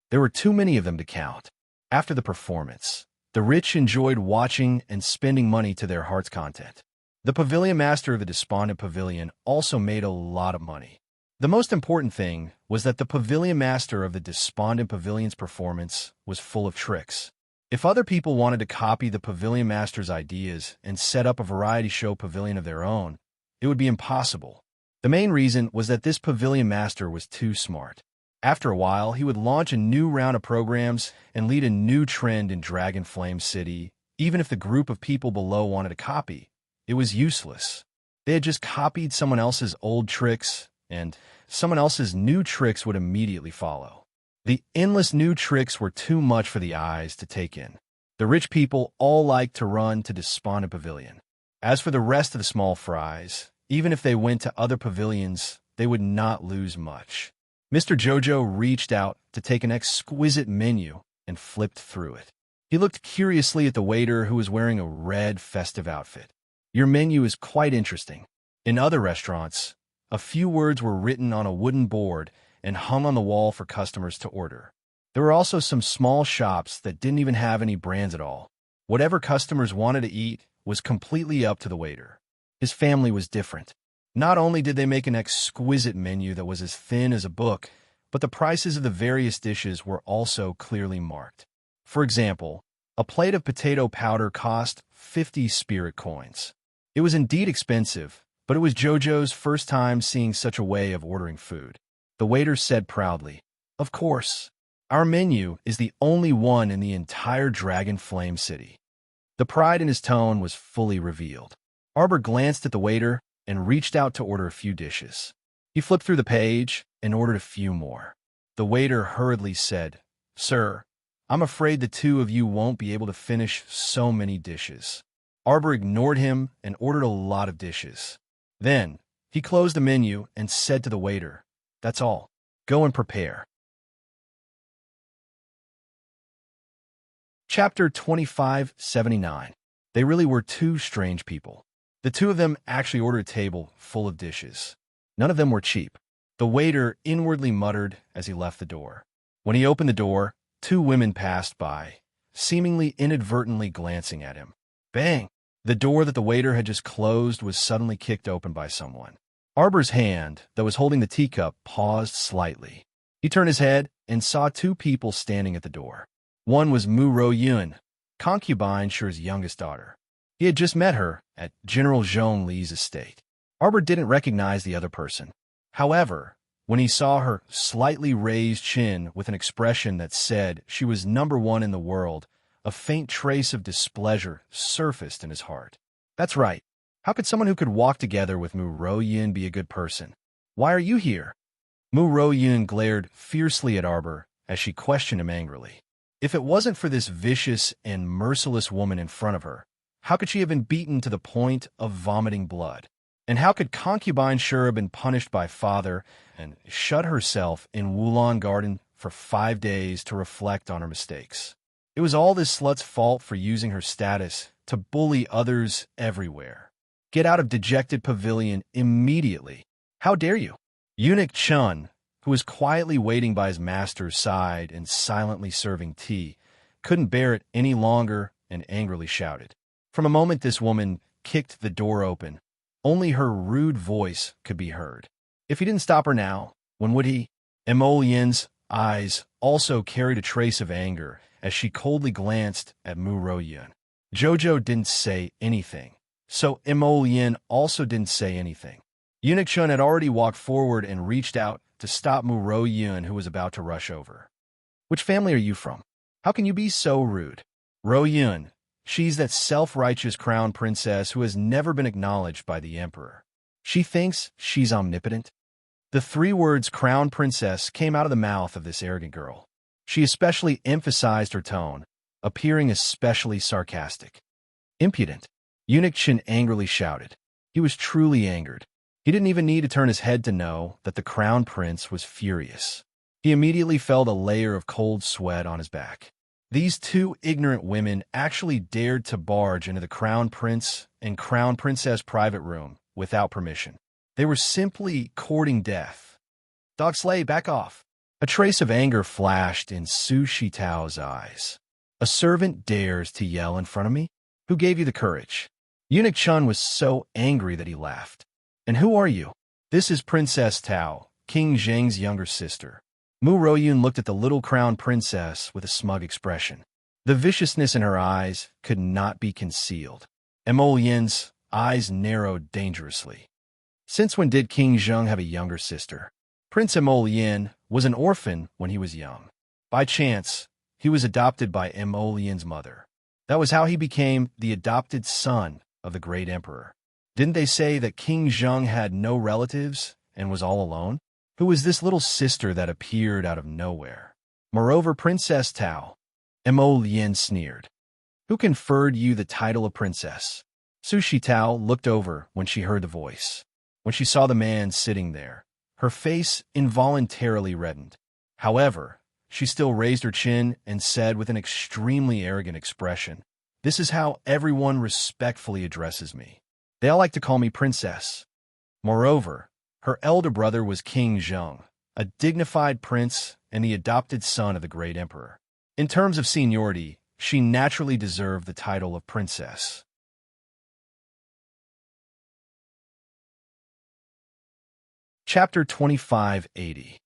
There were too many of them to count. After the performance, the rich enjoyed watching and spending money to their heart's content. The pavilion master of the Despondent Pavilion also made a lot of money. The most important thing was that the pavilion master of the Despondent Pavilion's performance was full of tricks. If other people wanted to copy the pavilion master's ideas and set up a variety show pavilion of their own, it would be impossible. The main reason was that this pavilion master was too smart. After a while, he would launch a new round of programs and lead a new trend in Dragon Flame City. Even if the group of people below wanted to copy, it was useless. They had just copied someone else's old tricks, and someone else's new tricks would immediately follow. The endless new tricks were too much for the eyes to take in. The rich people all liked to run to Despondent Pavilion. As for the rest of the small fries, even if they went to other pavilions, they would not lose much. Mr. Jojo reached out to take an exquisite menu and flipped through it. He looked curiously at the waiter who was wearing a red festive outfit. Your menu is quite interesting. In other restaurants, a few words were written on a wooden board and hung on the wall for customers to order. There were also some small shops that didn't even have any brands at all. Whatever customers wanted to eat was completely up to the waiter. His family was different. Not only did they make an exquisite menu that was as thin as a book, but the prices of the various dishes were also clearly marked. For example, a plate of potato powder cost 50 spirit coins. It was indeed expensive, but it was Jojo's first time seeing such a way of ordering food. The waiter said proudly, "Of course, our menu is the only one in the entire Dragon Flame City." The pride in his tone was fully revealed. Arbor glanced at the waiter and reached out to order a few dishes. He flipped through the page and ordered a few more. The waiter hurriedly said, "Sir, I'm afraid the two of you won't be able to finish so many dishes." Arbor ignored him and ordered a lot of dishes. Then, he closed the menu and said to the waiter, "That's all. Go and prepare." Chapter 2579. They really were two strange people. The two of them actually ordered a table full of dishes. None of them were cheap. The waiter inwardly muttered as he left the door. When he opened the door, two women passed by, seemingly inadvertently glancing at him. Bang! The door that the waiter had just closed was suddenly kicked open by someone. Arbor's hand, that was holding the teacup, paused slightly. He turned his head and saw two people standing at the door. One was Mu Ro Yun, concubine Shi's youngest daughter. He had just met her at General Zhong Li's estate. Arbor didn't recognize the other person. However, when he saw her slightly raised chin with an expression that said she was #1 in the world, a faint trace of displeasure surfaced in his heart. That's right. How could someone who could walk together with Mu Ro Yun be a good person? Why are you here? Mu Ro Yun glared fiercely at Arbor as she questioned him angrily. If it wasn't for this vicious and merciless woman in front of her, how could she have been beaten to the point of vomiting blood? And how could concubine Shi have been punished by father and shut herself in Wulong Garden for 5 days to reflect on her mistakes? It was all this slut's fault for using her status to bully others everywhere. Get out of Dejected Pavilion immediately. How dare you? Eunuch Chun, who was quietly waiting by his master's side and silently serving tea, couldn't bear it any longer and angrily shouted. From a moment this woman kicked the door open. Only her rude voice could be heard. If he didn't stop her now, when would he? Emolyen's eyes also carried a trace of anger as she coldly glanced at Mu Ro Yun. Jojo didn't say anything, so Emolyen also didn't say anything. Eunuch Chun had already walked forward and reached out to stop Mu Ro Yun, who was about to rush over. "Which family are you from? How can you be so rude?" "Ro Yun. She's that self-righteous crown princess who has never been acknowledged by the emperor. She thinks she's omnipotent." The 3 words crown princess came out of the mouth of this arrogant girl. She especially emphasized her tone, appearing especially sarcastic. "Impudent," Eunuch Chin angrily shouted. He was truly angered. He didn't even need to turn his head to know that the crown prince was furious. He immediately felt a layer of cold sweat on his back. These 2 ignorant women actually dared to barge into the crown prince and crown princess private room without permission. They were simply courting death. Dog Slay, back off. A trace of anger flashed in Su Shitao's eyes. A servant dares to yell in front of me? Who gave you the courage? Eunuch Chun was so angry that he laughed. And who are you? This is Princess Tao, King Zheng's younger sister. Mu Royun looked at the little crowned princess with a smug expression. The viciousness in her eyes could not be concealed. Mo Yin's eyes narrowed dangerously. Since when did King Zheng have a younger sister? Prince Mo Yin was an orphan when he was young. By chance, he was adopted by Mo Yin's mother. That was how he became the adopted son of the great emperor. Didn't they say that King Zheng had no relatives and was all alone? Who was this little sister that appeared out of nowhere? Moreover, Princess Tao, Mo Yin sneered. Who conferred you the title of princess? Su Shitao looked over when she heard the voice. When she saw the man sitting there, her face involuntarily reddened. However, she still raised her chin and said with an extremely arrogant expression, "This is how everyone respectfully addresses me. They all like to call me princess." Moreover, her elder brother was King Zheng, a dignified prince and the adopted son of the great emperor. In terms of seniority, she naturally deserved the title of princess. Chapter 2580.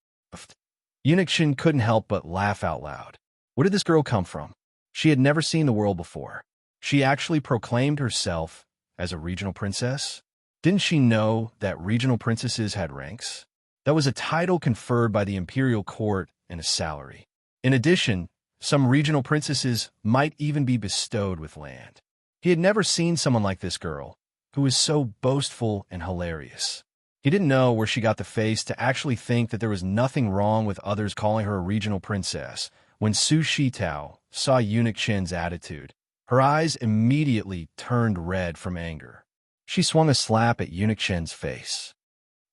Eunuch Shin couldn't help but laugh out loud. Where did this girl come from? She had never seen the world before. She actually proclaimed herself as a regional princess? Didn't she know that regional princesses had ranks? That was a title conferred by the imperial court and a salary. In addition, some regional princesses might even be bestowed with land. He had never seen someone like this girl, who was so boastful and hilarious. He didn't know where she got the face to actually think that there was nothing wrong with others calling her a regional princess. When Su Shitao saw Eunuch Chin's attitude, her eyes immediately turned red from anger. She swung a slap at Eunuch Chin's face.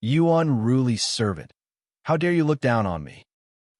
"You unruly servant! How dare you look down on me?"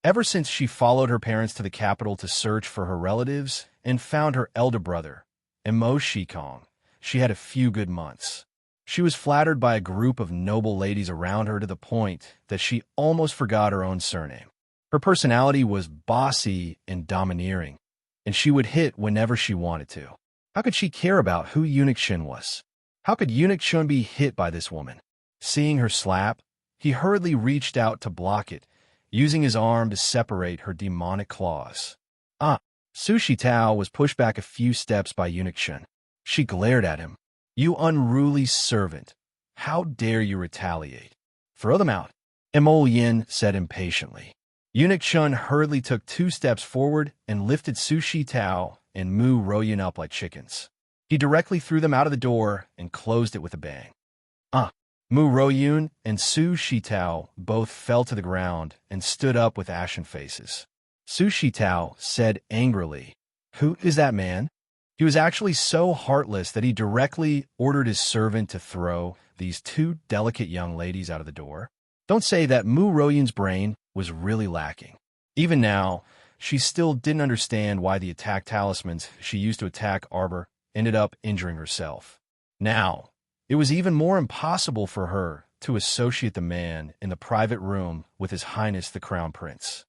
Ever since she followed her parents to the capital to search for her relatives and found her elder brother, Mo Shikong, she had a few good months. She was flattered by a group of noble ladies around her to the point that she almost forgot her own surname. Her personality was bossy and domineering, and she would hit whenever she wanted to. How could she care about who Eunuch Shin was? How could Eunuch Shin be hit by this woman? Seeing her slap, he hurriedly reached out to block it, using his arm to separate her demonic claws. Su Shitao was pushed back a few steps by Eunuch Shin. She glared at him. "You unruly servant! How dare you retaliate? Throw them out," Mo Yin said impatiently. Eunuch Shun hurriedly took 2 steps forward and lifted Su Shitao and Mu Royun up like chickens. He directly threw them out of the door and closed it with a bang. Mu Royun and Su Shitao both fell to the ground and stood up with ashen faces. Su Shitao said angrily, "Who is that man?" He was actually so heartless that he directly ordered his servant to throw these 2 delicate young ladies out of the door. Don't say that Mu Royun's brain was really lacking. Even now, she still didn't understand why the attack talismans she used to attack Arbor ended up injuring herself. Now, it was even more impossible for her to associate the man in the private room with His Highness the Crown Prince.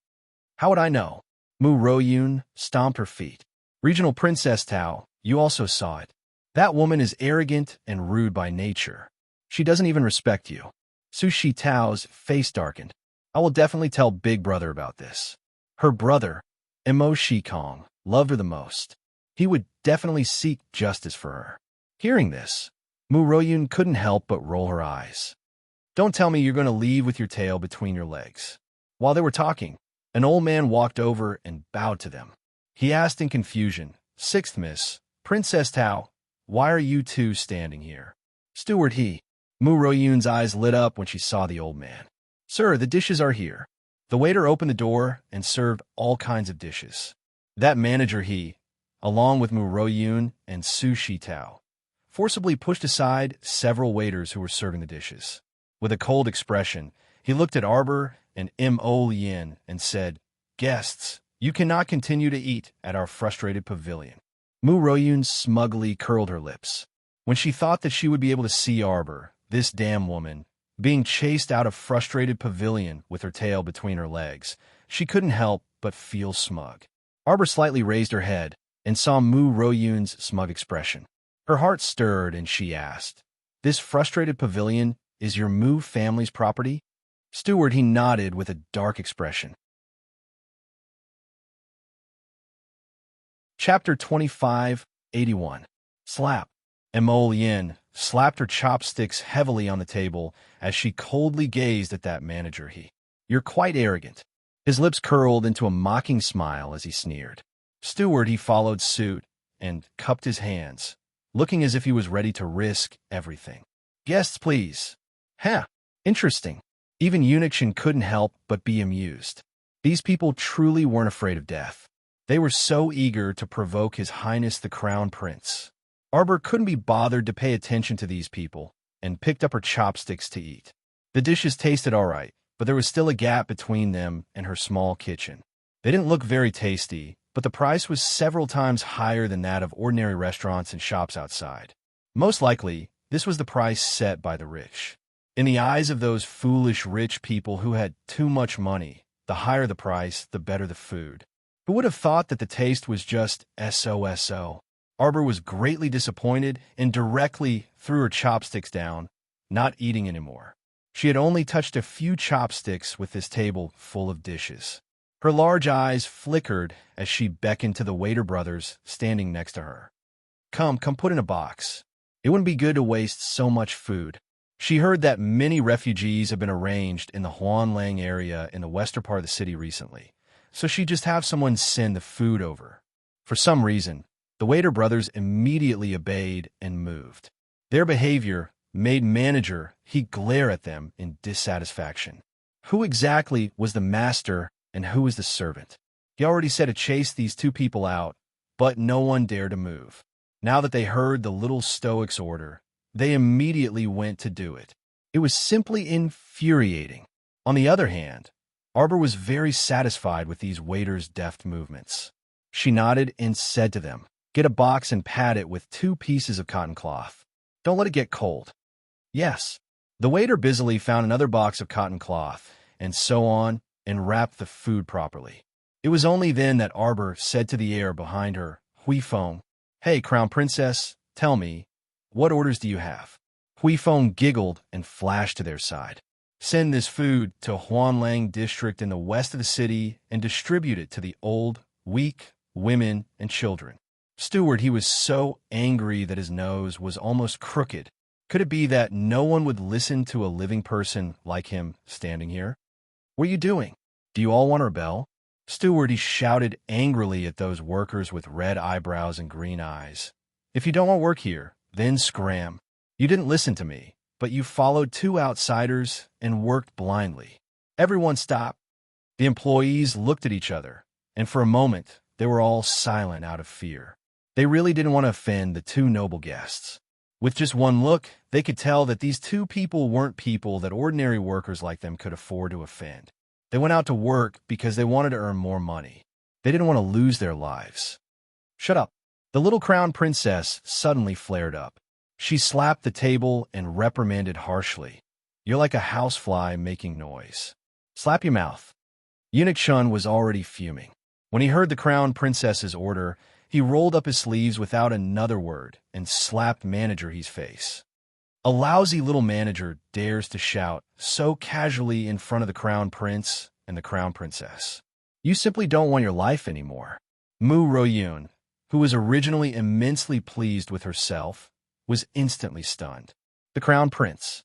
How would I know? Mu Royun stomped her feet. "Regional Princess Tao, you also saw it. That woman is arrogant and rude by nature. She doesn't even respect you." Su Shitao's face darkened. "I will definitely tell Big Brother about this." Her brother, Mo Shikong, loved her the most. He would definitely seek justice for her. Hearing this, Mu Royun couldn't help but roll her eyes. "Don't tell me you're going to leave with your tail between your legs." While they were talking, an old man walked over and bowed to them. He asked in confusion, "Sixth Miss, Princess Tao, why are you 2 standing here?" "Steward he." Mu Royun's eyes lit up when she saw the old man. "Sir, the dishes are here." The waiter opened the door and served all kinds of dishes. That manager he, along with Mu Royun and Su Shitao, forcibly pushed aside several waiters who were serving the dishes. With a cold expression, he looked at Arbor and Mo Yin and said, "Guests, you cannot continue to eat at our frustrated pavilion." Mu Royun smugly curled her lips. When she thought that she would be able to see Arbor, this damn woman, being chased out of frustrated pavilion with her tail between her legs. She couldn't help but feel smug. Arbor slightly raised her head and saw Mu Royun's smug expression. Her heart stirred and she asked, "This frustrated pavilion is your Mu family's property?" Steward, he nodded with a dark expression. Chapter 2581. Slap. Emolien slapped her chopsticks heavily on the table as she coldly gazed at that manager. "You're quite arrogant." His lips curled into a mocking smile as he sneered. Steward, he followed suit and cupped his hands, looking as if he was ready to risk everything. "Guests, please." "Huh, interesting." Even Eunuchshin couldn't help but be amused. These people truly weren't afraid of death. They were so eager to provoke His Highness the Crown Prince. Arbor couldn't be bothered to pay attention to these people and picked up her chopsticks to eat. The dishes tasted all right, but there was still a gap between them and her small kitchen. They didn't look very tasty, but the price was several times higher than that of ordinary restaurants and shops outside. Most likely, this was the price set by the rich. In the eyes of those foolish rich people who had too much money, the higher the price, the better the food. Who would have thought that the taste was just so? Arbor was greatly disappointed and directly threw her chopsticks down, not eating anymore. She had only touched a few chopsticks with this table full of dishes. Her large eyes flickered as she beckoned to the waiter brothers standing next to her. Come put in a box. It wouldn't be good to waste so much food." She heard that many refugees have been arranged in the Huanlang area in the western part of the city recently, so she'd just have someone send the food over. For some reason, the waiter brothers immediately obeyed and moved. Their behavior made manager he glare at them in dissatisfaction. Who exactly was the master and who was the servant? He already said to chase these two people out, but no one dared to move. Now that they heard the little stoic's order, they immediately went to do it. It was simply infuriating. On the other hand, Arbor was very satisfied with these waiters' deft movements. She nodded and said to them, "Get a box and pad it with 2 pieces of cotton cloth. Don't let it get cold." "Yes." The waiter busily found another box of cotton cloth, and so on, and wrapped the food properly. It was only then that Arbor said to the air behind her, "Huifeng, hey, Crown Princess, tell me, what orders do you have?" Huifeng giggled and flashed to their side. "Send this food to Huanlang district in the west of the city and distribute it to the old, weak, women, and children." Steward, he was so angry that his nose was almost crooked. Could it be that no one would listen to a living person like him standing here? "What are you doing? Do you all want to rebel?" Steward, he shouted angrily at those workers with red eyebrows and green eyes. "If you don't want to work here, then scram. You didn't listen to me, but you followed 2 outsiders and worked blindly." Everyone stopped. The employees looked at each other, and for a moment, they were all silent out of fear. They really didn't want to offend the 2 noble guests. With just one look, they could tell that these 2 people weren't people that ordinary workers like them could afford to offend. They went out to work because they wanted to earn more money. They didn't want to lose their lives. "Shut up." The little crown princess suddenly flared up. She slapped the table and reprimanded harshly. "You're like a housefly making noise. Slap your mouth." Eunuch Shun was already fuming. When he heard the crown princess's order, he rolled up his sleeves without another word and slapped manager He's face. A lousy little manager dares to shout so casually in front of the crown prince and the crown princess. You simply don't want your life anymore. Mu Royun, who was originally immensely pleased with herself, was instantly stunned. The crown prince.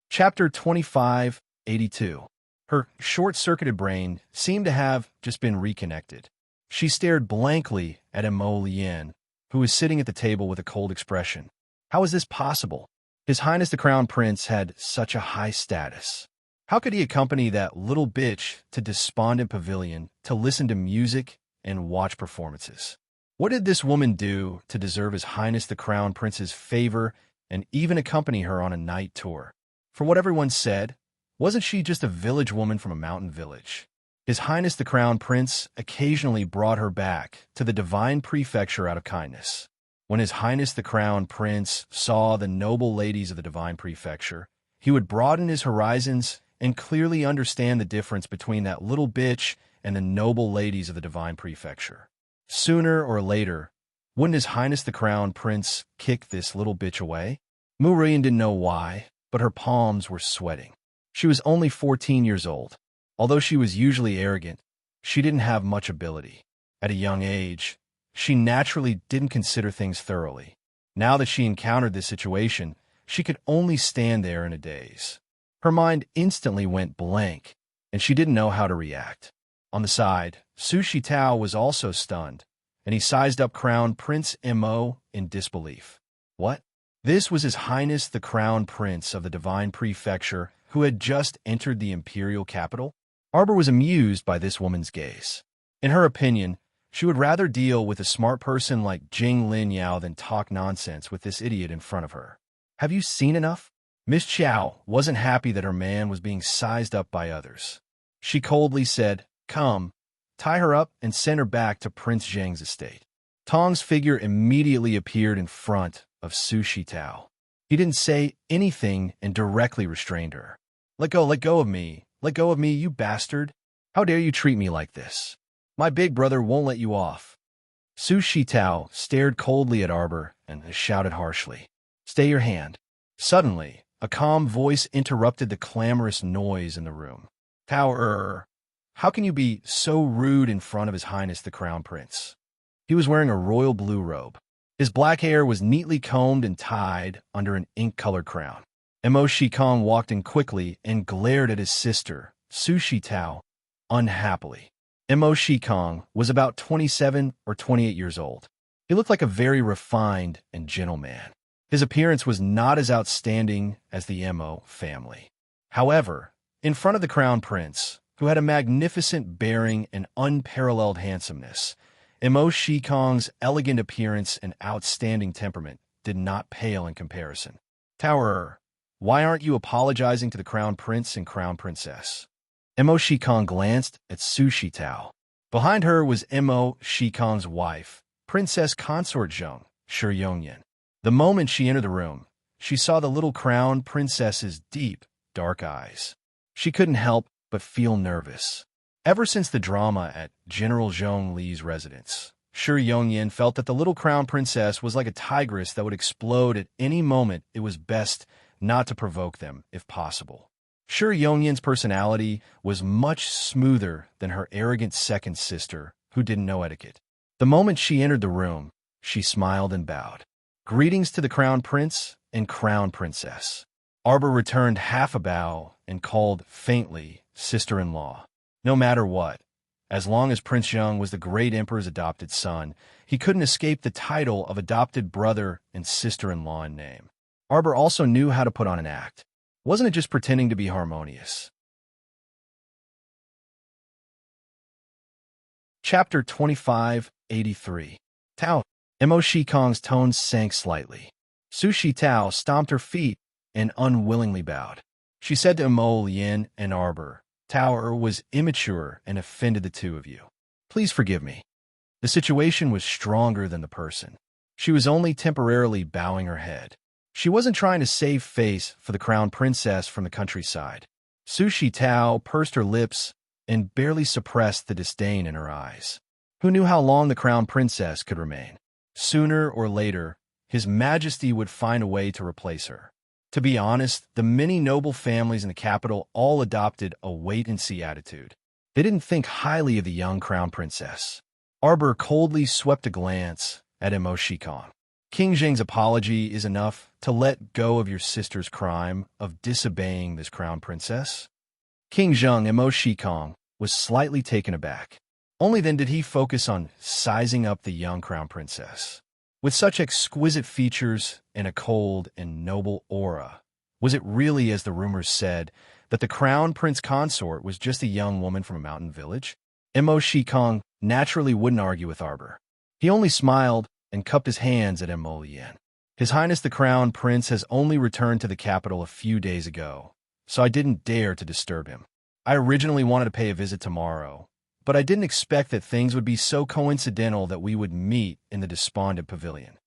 Chapter 2582. Her short-circuited brain seemed to have just been reconnected. She stared blankly at Emolien, who was sitting at the table with a cold expression. How was this possible? His Highness the Crown Prince had such a high status. How could he accompany that little bitch to Despondent Pavilion to listen to music and watch performances? What did this woman do to deserve His Highness the Crown Prince's favor and even accompany her on a night tour? For what everyone said, wasn't she just a village woman from a mountain village? His Highness the Crown Prince occasionally brought her back to the divine prefecture out of kindness. When His Highness the Crown Prince saw the noble ladies of the Divine Prefecture, he would broaden his horizons and clearly understand the difference between that little bitch and the noble ladies of the Divine Prefecture. Sooner or later, wouldn't His Highness the Crown Prince kick this little bitch away? Murian didn't know why, but her palms were sweating. She was only 14 years old. Although she was usually arrogant, she didn't have much ability. At a young age, she naturally didn't consider things thoroughly. Now that she encountered this situation, she could only stand there in a daze. Her mind instantly went blank, and she didn't know how to react. On the side, Sushi Tao was also stunned, and he sized up Crown Prince Mo in disbelief. What? This was His Highness the Crown Prince of the Divine Prefecture who had just entered the imperial capital? Arbor was amused by this woman's gaze. In her opinion, she would rather deal with a smart person like Jing Lin Yao than talk nonsense with this idiot in front of her. Have you seen enough? Miss Chow wasn't happy that her man was being sized up by others. She coldly said, "Come, tie her up and send her back to Prince Zheng's estate." Tong's figure immediately appeared in front of Sushi Tao. He didn't say anything and directly restrained her. Let go of me. Let go of me, you bastard. How dare you treat me like this? My big brother won't let you off." Sushi Tao stared coldly at Arbor and shouted harshly, "Stay your hand." Suddenly, a calm voice interrupted the clamorous noise in the room. "Tao, how can you be so rude in front of His Highness the Crown Prince?" He was wearing a royal blue robe. His black hair was neatly combed and tied under an ink-colored crown. Mo Shikong walked in quickly and glared at his sister, Sushi Tao, unhappily. Mo Shikong was about 27 or 28 years old. He looked like a very refined and gentle man. His appearance was not as outstanding as the Mo family. However, in front of the Crown Prince, who had a magnificent bearing and unparalleled handsomeness, Mo Shikong's elegant appearance and outstanding temperament did not pale in comparison. "Tower, why aren't you apologizing to the Crown Prince and Crown Princess?" Mo Shikong glanced at Sushi Tao. Behind her was Mo Shikong's wife, Princess Consort Zheng, Shi Yongyan. The moment she entered the room, she saw the little Crown Princess's deep, dark eyes. She couldn't help but feel nervous. Ever since the drama at General Zhong Li's residence, Shi Yongyan felt that the little Crown Princess was like a tigress that would explode at any moment. It was best not to provoke them, if possible. Shi Yongyan's personality was much smoother than her arrogant second sister, who didn't know etiquette. The moment she entered the room, she smiled and bowed. "Greetings to the Crown Prince and Crown Princess." Arbor returned half a bow and called faintly, "Sister-in-law." No matter what, as long as Prince Zheng was the great emperor's adopted son, he couldn't escape the title of adopted brother and sister-in-law in name. Arbor also knew how to put on an act. Wasn't it just pretending to be harmonious? Chapter 2583. Tao. Mo Shikong's tones sank slightly. Sushi Tao stomped her feet and unwillingly bowed. She said to Mo Lien and Arbor, "Tao was immature and offended the two of you. Please forgive me." The situation was stronger than the person. She was only temporarily bowing her head. She wasn't trying to save face for the Crown Princess from the countryside. Sushi Tao pursed her lips and barely suppressed the disdain in her eyes. Who knew how long the Crown Princess could remain? Sooner or later, His Majesty would find a way to replace her. To be honest, the many noble families in the capital all adopted a wait-and-see attitude. They didn't think highly of the young Crown Princess. Arbor coldly swept a glance at Mo Shikong. "King Zheng's apology is enough to let go of your sister's crime of disobeying this Crown Princess?" King Zheng Mo Shikong was slightly taken aback. Only then did he focus on sizing up the young Crown Princess. With such exquisite features and a cold and noble aura, was it really, as the rumors said, that the Crown Prince Consort was just a young woman from a mountain village? Mo Shikong naturally wouldn't argue with Arbor. He only smiled and cupped his hands at Mo Lien. "His Highness the Crown Prince has only returned to the capital a few days ago, so I didn't dare to disturb him. I originally wanted to pay a visit tomorrow, but I didn't expect that things would be so coincidental that we would meet in the Despondent Pavilion."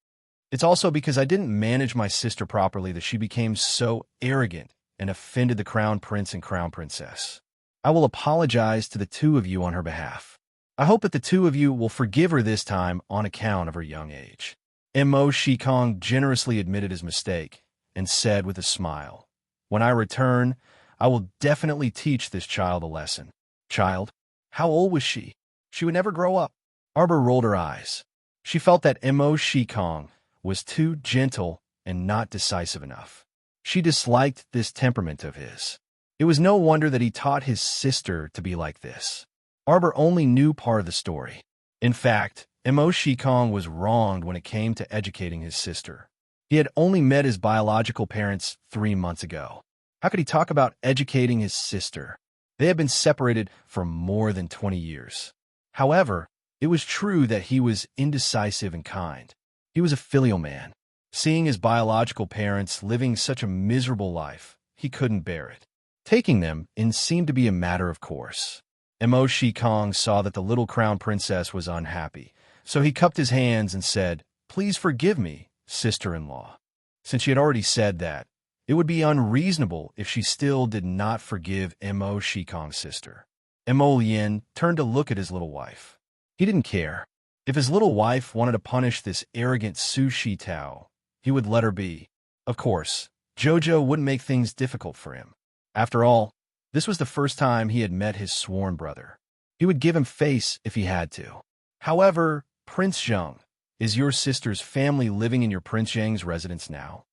It's also because I didn't manage my sister properly that she became so arrogant and offended the crown prince and crown princess. I will apologize to the two of you on her behalf. I hope that the two of you will forgive her this time on account of her young age." Mo Shikong generously admitted his mistake and said with a smile, "When I return, I will definitely teach this child a lesson." Child? How old was she? She would never grow up. Arbor rolled her eyes. She felt that Mo Shikong was too gentle and not decisive enough. She disliked this temperament of his. It was no wonder that he taught his sister to be like this. Arbor only knew part of the story. In fact, Mo Shikong was wronged when it came to educating his sister. He had only met his biological parents 3 months ago. How could he talk about educating his sister? They had been separated for more than 20 years. However, it was true that he was indecisive and kind. He was a filial man. Seeing his biological parents living such a miserable life, he couldn't bear it. Taking them in seemed to be a matter of course. Mo Shikong saw that the little crown princess was unhappy, so he cupped his hands and said, "Please forgive me, sister-in-law." Since she had already said that, it would be unreasonable if she still did not forgive Mo Shikong's sister. Mo Lien turned to look at his little wife. He didn't care. If his little wife wanted to punish this arrogant Su Shitao, he would let her be. Of course, Jojo wouldn't make things difficult for him. After all, this was the first time he had met his sworn brother. He would give him face if he had to. However, Prince Zheng, is your sister's family living in your Prince Zheng's residence now?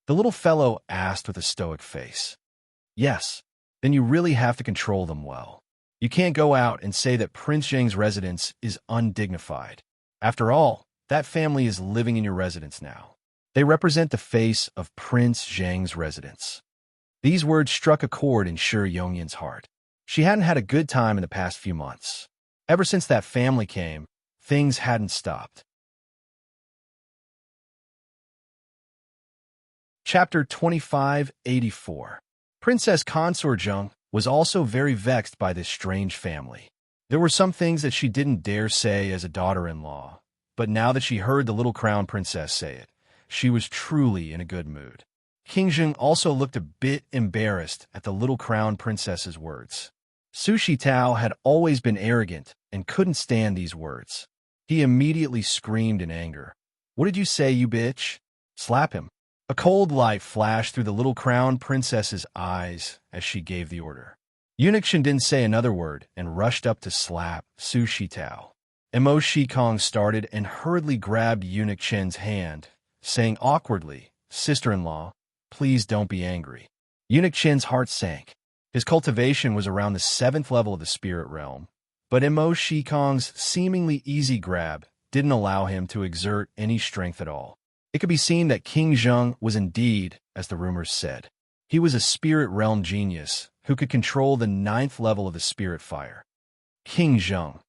The little fellow asked with a stoic face. Yes. Then you really have to control them well. You can't go out and say that Prince Zheng's residence is undignified. After all, that family is living in your residence now. They represent the face of Prince Zheng's residence. These words struck a chord in Shi Yongyan's heart. She hadn't had a good time in the past few months. Ever since that family came, things hadn't stopped. Chapter 2584. Princess Consort Zheng was also very vexed by this strange family. There were some things that she didn't dare say as a daughter-in-law, but now that she heard the little crown princess say it, she was truly in a good mood. King Zheng also looked a bit embarrassed at the little crown princess's words. Su Shitao had always been arrogant and couldn't stand these words. He immediately screamed in anger. "What did you say, you bitch? Slap him." A cold light flashed through the little crown princess's eyes as she gave the order. Eunuch Shen didn't say another word and rushed up to slap Su Shitao. Mo Shikong started and hurriedly grabbed Eunuch Shen's hand, saying awkwardly, "Sister-in-law, please don't be angry." Eunuch Shen's heart sank. His cultivation was around the 7th level of the spirit realm, but Mo Shikong's seemingly easy grab didn't allow him to exert any strength at all. It could be seen that King Zheng was indeed, as the rumors said. He was a spirit realm genius who could control the 9th level of the spirit fire. "King Zheng,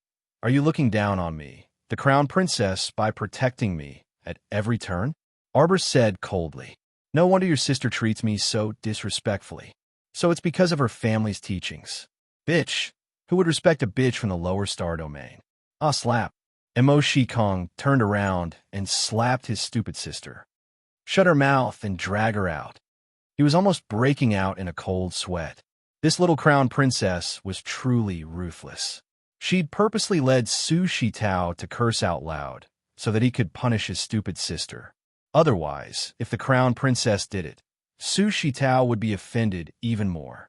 are you looking down on me, the crown princess, by protecting me at every turn?" Arbor said coldly. "No wonder your sister treats me so disrespectfully. So it's because of her family's teachings. Bitch, who would respect a bitch from the lower star domain?" Ah, slap. Mo Shikong turned around and slapped his stupid sister. "Shut her mouth and drag her out." He was almost breaking out in a cold sweat. This little crown princess was truly ruthless. She'd purposely led Su Shitao to curse out loud so that he could punish his stupid sister. Otherwise, if the crown princess did it, Su Shitao would be offended even more.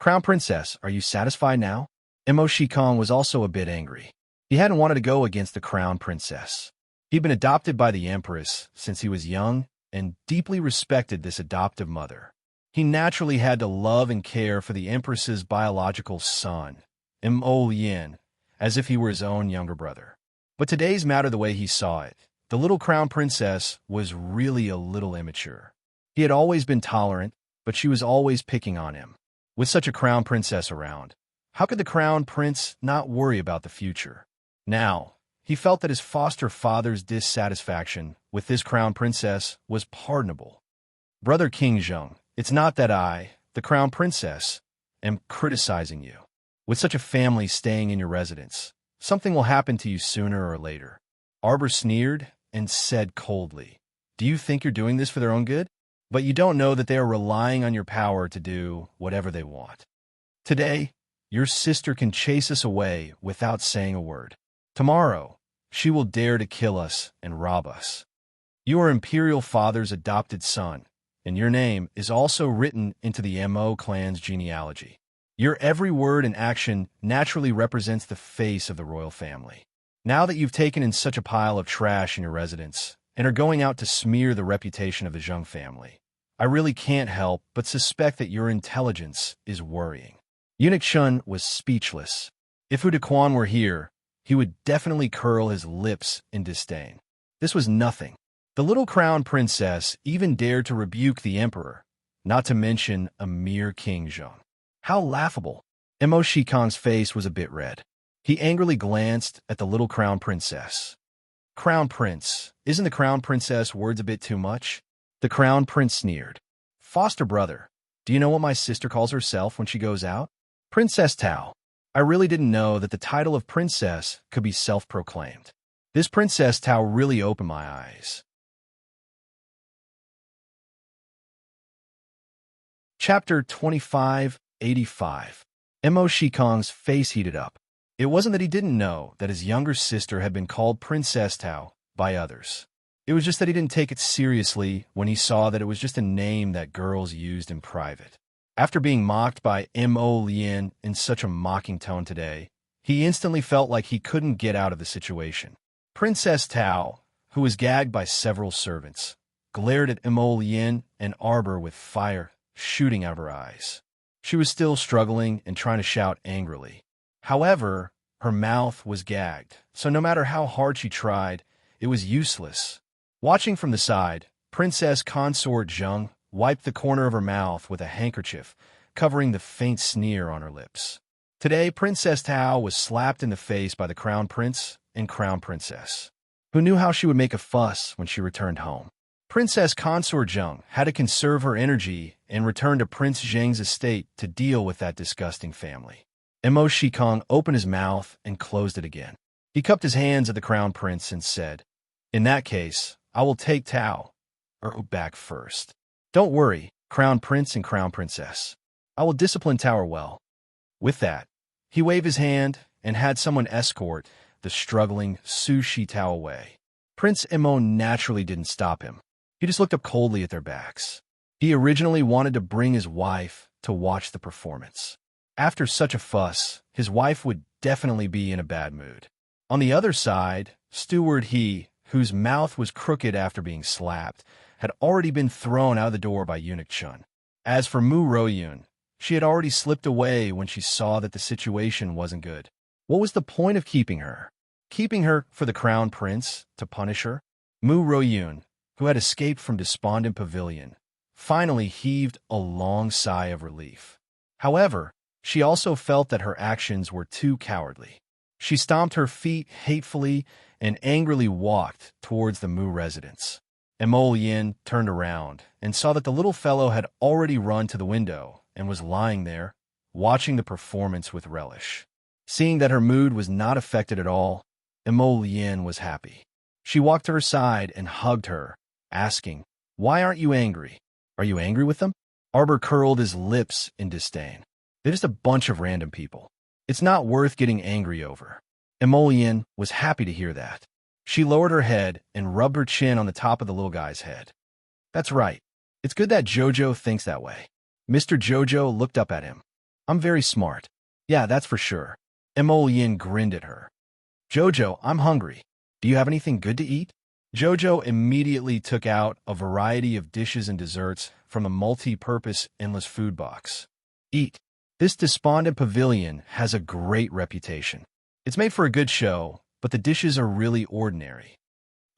"Crown princess, are you satisfied now?" Mo Shikong was also a bit angry. He hadn't wanted to go against the crown princess. He'd been adopted by the empress since he was young and deeply respected this adoptive mother. He naturally had to love and care for the empress's biological son, Mo Lien, as if he were his own younger brother. But today's matter, the way he saw it, the little crown princess was really a little immature. He had always been tolerant, but she was always picking on him. With such a crown princess around, how could the crown prince not worry about the future? Now, he felt that his foster father's dissatisfaction with this crown princess was pardonable. "Brother King Zheng, it's not that I, the crown princess, am criticizing you. With such a family staying in your residence, something will happen to you sooner or later." Arbor sneered and said coldly, Do you think you're doing this for their own good? But you don't know that they are relying on your power to do whatever they want. Today, your sister can chase us away without saying a word. Tomorrow, she will dare to kill us and rob us. You are Imperial Father's adopted son, and your name is also written into the Mo clan's genealogy. Your every word and action naturally represents the face of the royal family. Now that you've taken in such a pile of trash in your residence and are going out to smear the reputation of the Zheng family, I really can't help but suspect that your intelligence is worrying. Eunuch Shun was speechless. If Udaquan were here, he would definitely curl his lips in disdain. This was nothing. The little crown princess even dared to rebuke the emperor, not to mention a mere King Zheng. How laughable! Mo Shikong's face was a bit red. He angrily glanced at the little crown princess. Crown prince, isn't the crown princess words a bit too much? The crown prince sneered. Foster brother, do you know what my sister calls herself when she goes out? Princess Tao. I really didn't know that the title of princess could be self-proclaimed. This Princess Tao really opened my eyes. Chapter 2585. Mo Shikong's face heated up. It wasn't that he didn't know that his younger sister had been called Princess Tao by others. It was just that he didn't take it seriously when he saw that it was just a name that girls used in private. After being mocked by Mo Lien in such a mocking tone today, he instantly felt like he couldn't get out of the situation. Princess Tao, who was gagged by several servants, glared at Mo Lien and Arbor with fire shooting out of her eyes. She was still struggling and trying to shout angrily. However, her mouth was gagged, so no matter how hard she tried, it was useless. Watching from the side, Princess Consort Zheng wiped the corner of her mouth with a handkerchief, covering the faint sneer on her lips. Today, Princess Tao was slapped in the face by the Crown Prince and Crown Princess, who knew how she would make a fuss when she returned home. Princess Consort Zheng had to conserve her energy and return to Prince Zheng's estate to deal with that disgusting family. Mo Shikong opened his mouth and closed it again. He cupped his hands at the Crown Prince and said, "In that case, I will take Tao back first. Don't worry, Crown Prince and Crown Princess. I will discipline Tao well." With that, he waved his hand and had someone escort the struggling Su Shi Tao away. Prince Mo naturally didn't stop him. He just looked up coldly at their backs. He originally wanted to bring his wife to watch the performance. After such a fuss, his wife would definitely be in a bad mood. On the other side, Steward He, whose mouth was crooked after being slapped, had already been thrown out of the door by Eunuch Chun. As for Mu Royun, she had already slipped away when she saw that the situation wasn't good. What was the point of keeping her? Keeping her for the Crown Prince to punish her? Mu Royun, who had escaped from Despondent Pavilion, finally heaved a long sigh of relief. However, she also felt that her actions were too cowardly. She stomped her feet hatefully and angrily walked towards the Mu residence. Mo Yin turned around and saw that the little fellow had already run to the window and was lying there, watching the performance with relish. Seeing that her mood was not affected at all, Mo Yin was happy. She walked to her side and hugged her, asking, "Why aren't you angry? Are you angry with them?" Arbor curled his lips in disdain. They're just a bunch of random people. It's not worth getting angry over. Emolian was happy to hear that. She lowered her head and rubbed her chin on the top of the little guy's head. That's right. It's good that Jojo thinks that way. Mr. Jojo looked up at him. I'm very smart. Yeah, that's for sure. Emolian grinned at her. Jojo, I'm hungry. Do you have anything good to eat? Jojo immediately took out a variety of dishes and desserts from a multi-purpose endless food box. Eat. This Despondent Pavilion has a great reputation. It's made for a good show, but the dishes are really ordinary.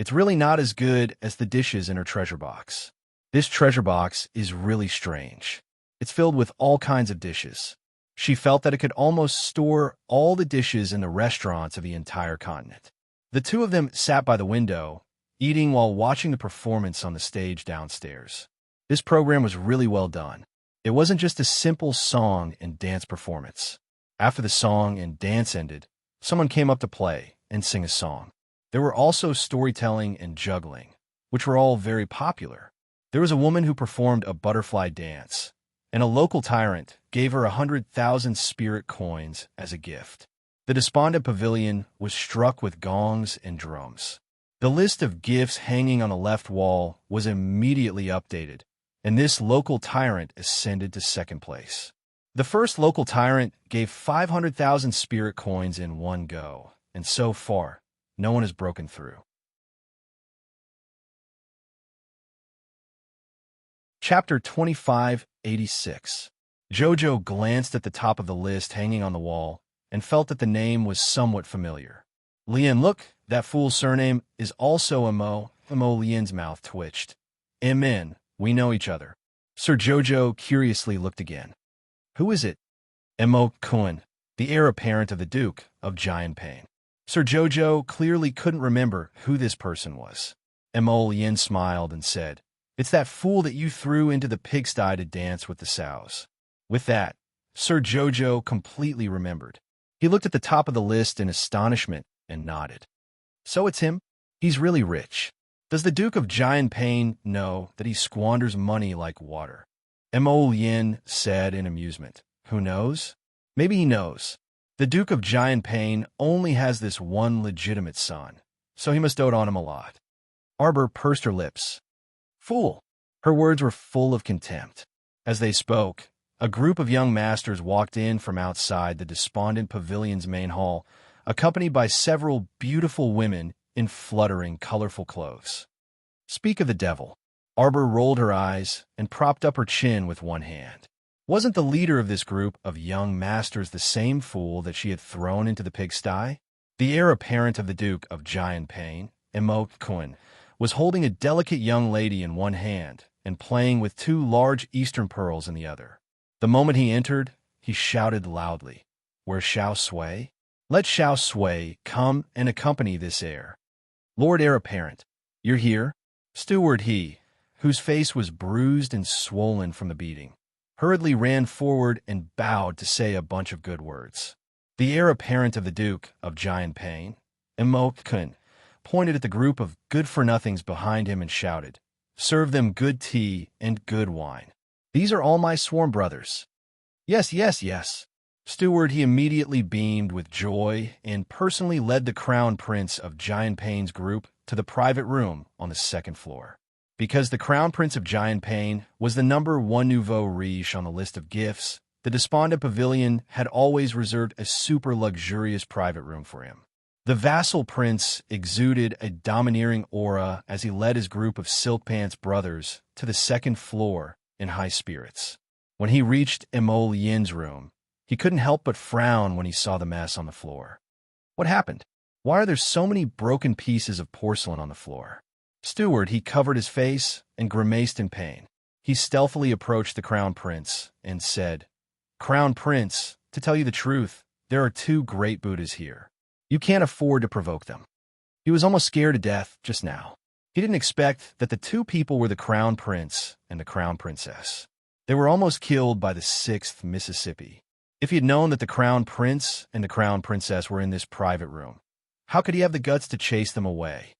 It's really not as good as the dishes in her treasure box. This treasure box is really strange. It's filled with all kinds of dishes. She felt that it could almost store all the dishes in the restaurants of the entire continent. The two of them sat by the window, eating while watching the performance on the stage downstairs. This program was really well done. It wasn't just a simple song and dance performance. After the song and dance ended, someone came up to play and sing a song. There were also storytelling and juggling, which were all very popular. There was a woman who performed a butterfly dance, and a local tyrant gave her 100,000 spirit coins as a gift. The despondent pavilion was struck with gongs and drums. The list of gifts hanging on the left wall was immediately updated, and this local tyrant ascended to second place. The first local tyrant gave 500,000 spirit coins in one go, and so far, no one has broken through. Chapter 2586. Jojo glanced at the top of the list hanging on the wall and felt that the name was somewhat familiar. Lien, look, that fool's surname is also Mo. Lien's mouth twitched. Amen, we know each other. Sir Jojo curiously looked again. Who is it? Mo Kun, the heir apparent of the Duke of Giant Pain. Sir Jojo clearly couldn't remember who this person was. Mo Lien smiled and said, It's that fool that you threw into the pigsty to dance with the sows. With that, Sir Jojo completely remembered. He looked at the top of the list in astonishment and nodded. So it's him? He's really rich. Does the Duke of Giant Pain know that he squanders money like water? Mo Lien said in amusement. Who knows? Maybe he knows. The Duke of Giant Pain only has this one legitimate son, so he must dote on him a lot. Arbor pursed her lips. Fool! Her words were full of contempt. As they spoke, a group of young masters walked in from outside the despondent pavilion's main hall, accompanied by several beautiful women in fluttering, colorful clothes. Speak of the devil. Arbor rolled her eyes and propped up her chin with one hand. Wasn't the leader of this group of young masters the same fool that she had thrown into the pigsty? The heir apparent of the Duke of Giant Pain, Mo Kun, was holding a delicate young lady in one hand and playing with two large Eastern pearls in the other. The moment he entered, he shouted loudly, Where's Xiao Sui? Let Xiao Sui come and accompany this heir. Lord Heir Apparent, you're here? Steward he, whose face was bruised and swollen from the beating, hurriedly ran forward and bowed to say a bunch of good words. The heir apparent of the Duke of Giant Pain, Mo Kun, pointed at the group of good-for-nothings behind him and shouted, Serve them good tea and good wine. These are all my sworn brothers. Yes, yes, yes. Steward, he immediately beamed with joy and personally led the Crown Prince of Giant Pain's group to the private room on the second floor. Because the Crown Prince of Giant Pain was the number one nouveau riche on the list of gifts, the despondent pavilion had always reserved a super luxurious private room for him. The vassal prince exuded a domineering aura as he led his group of Silk Pants brothers to the second floor in high spirits. When he reached Mo Lien's room, he couldn't help but frown when he saw the mess on the floor. What happened? Why are there so many broken pieces of porcelain on the floor? Steward, he covered his face and grimaced in pain. He stealthily approached the Crown Prince and said, Crown Prince, to tell you the truth, there are two great Buddhas here. You can't afford to provoke them. He was almost scared to death just now. He didn't expect that the two people were the Crown Prince and the Crown Princess. They were almost killed by the 6th Mississippi. If he had known that the Crown Prince and the Crown Princess were in this private room, how could he have the guts to chase them away?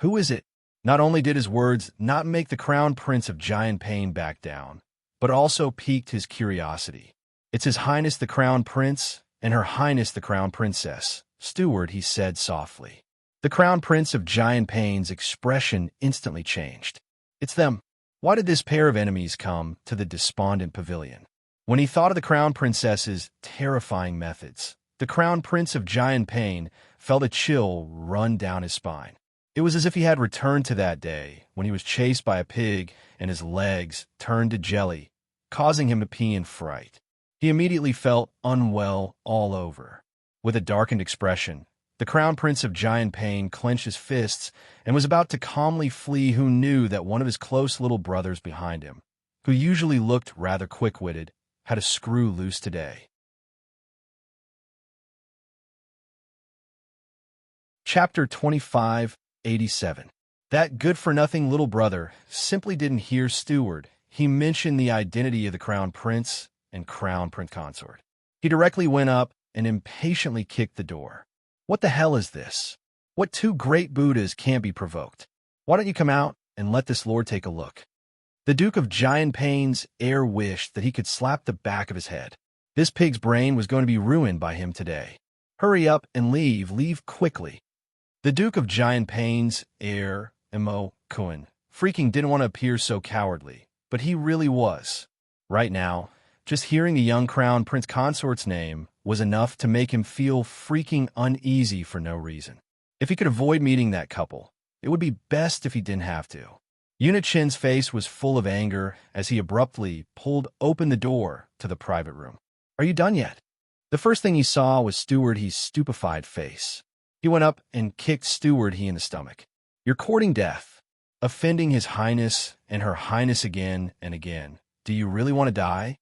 Who is it? Not only did his words not make the Crown Prince of Giant Pain back down, but also piqued his curiosity. It's His Highness the Crown Prince and Her Highness the Crown Princess. Steward, he said softly. The Crown Prince of Giant Pain's expression instantly changed. It's them. Why did this pair of enemies come to the despondent pavilion? When he thought of the Crown Princess's terrifying methods, the Crown Prince of Giant Pain felt a chill run down his spine. It was as if he had returned to that day when he was chased by a pig and his legs turned to jelly, causing him to pee in fright. He immediately felt unwell all over. With a darkened expression, the Crown Prince of Giant Pain clenched his fists and was about to calmly flee who knew that one of his close little brothers behind him, who usually looked rather quick-witted, had a screw loose today. Chapter 2587. That good-for-nothing little brother simply didn't hear Steward. He mentioned the identity of the Crown Prince and Crown Prince Consort. He directly went up and impatiently kicked the door. What the hell is this? What two great Buddhas can't be provoked? Why don't you come out and let this lord take a look." The Duke of Giant Pain's heir wished that he could slap the back of his head. This pig's brain was going to be ruined by him today. "Hurry up and leave quickly." The Duke of Giant Pain's heir, Kun, freaking didn't want to appear so cowardly, but he really was. Right now, just hearing the young crown prince consort's name was enough to make him feel freaking uneasy for no reason. If he could avoid meeting that couple, it would be best if he didn't have to. Yunichin's face was full of anger as he abruptly pulled open the door to the private room. "Are you done yet?" The first thing he saw was Steward He's stupefied face. He went up and kicked Steward He in the stomach. "You're courting death, offending His Highness and Her Highness again and again. Do you really want to die?"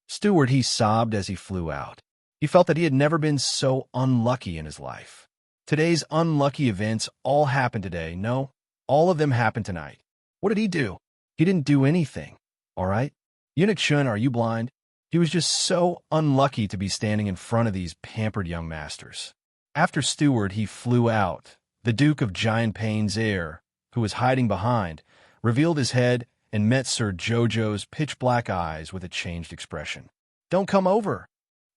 Steward He sobbed as he flew out. He felt that he had never been so unlucky in his life. Today's unlucky events all happened today. No, all of them happened tonight. What did he do? He didn't do anything. All right? Yunichin, are you blind? He was just so unlucky to be standing in front of these pampered young masters. After Steward He flew out, the Duke of Giant Pain's heir, who was hiding behind, revealed his head and met Sir Jojo's pitch-black eyes with a changed expression. "Don't come over!"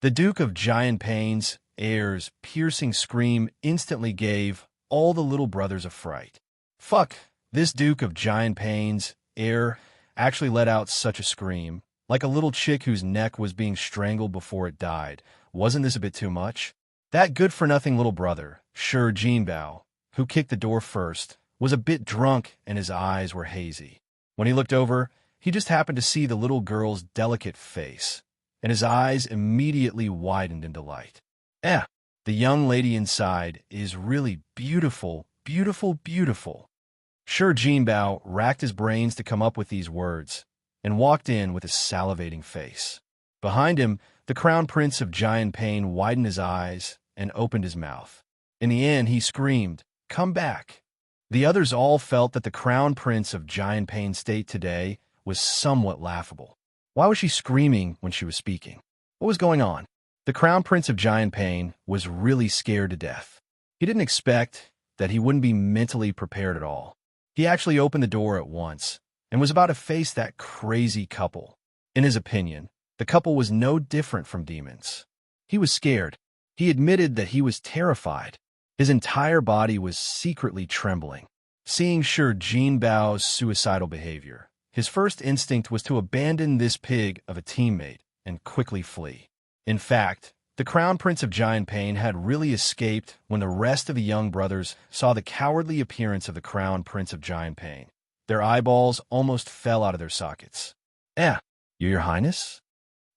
The Duke of Giant Pain's heir's piercing scream instantly gave all the little brothers a fright. Fuck! This Duke of Giant Pain's heir actually let out such a scream, like a little chick whose neck was being strangled before it died. Wasn't this a bit too much? That good-for-nothing little brother, Sir Jinbao, who kicked the door first, was a bit drunk and his eyes were hazy. When he looked over, he just happened to see the little girl's delicate face, and his eyes immediately widened in delight. The young lady inside is really beautiful, beautiful, beautiful. Sir Jinbao racked his brains to come up with these words, and walked in with a salivating face. Behind him, the Crown Prince of Giant Pain widened his eyes and opened his mouth. In the end, he screamed, "Come back!" The others all felt that the Crown Prince of Giant Pain's state today was somewhat laughable. Why was she screaming when she was speaking? What was going on? The Crown Prince of Giant Pain was really scared to death. He didn't expect that he wouldn't be mentally prepared at all. He actually opened the door at once and was about to face that crazy couple. In his opinion, the couple was no different from demons. He was scared. He admitted that he was terrified. His entire body was secretly trembling. Seeing Sir Jinbao's suicidal behavior, his first instinct was to abandon this pig of a teammate and quickly flee. In fact, the Crown Prince of Giant Pain had really escaped when the rest of the young brothers saw the cowardly appearance of the Crown Prince of Giant Pain. Their eyeballs almost fell out of their sockets. Your Highness?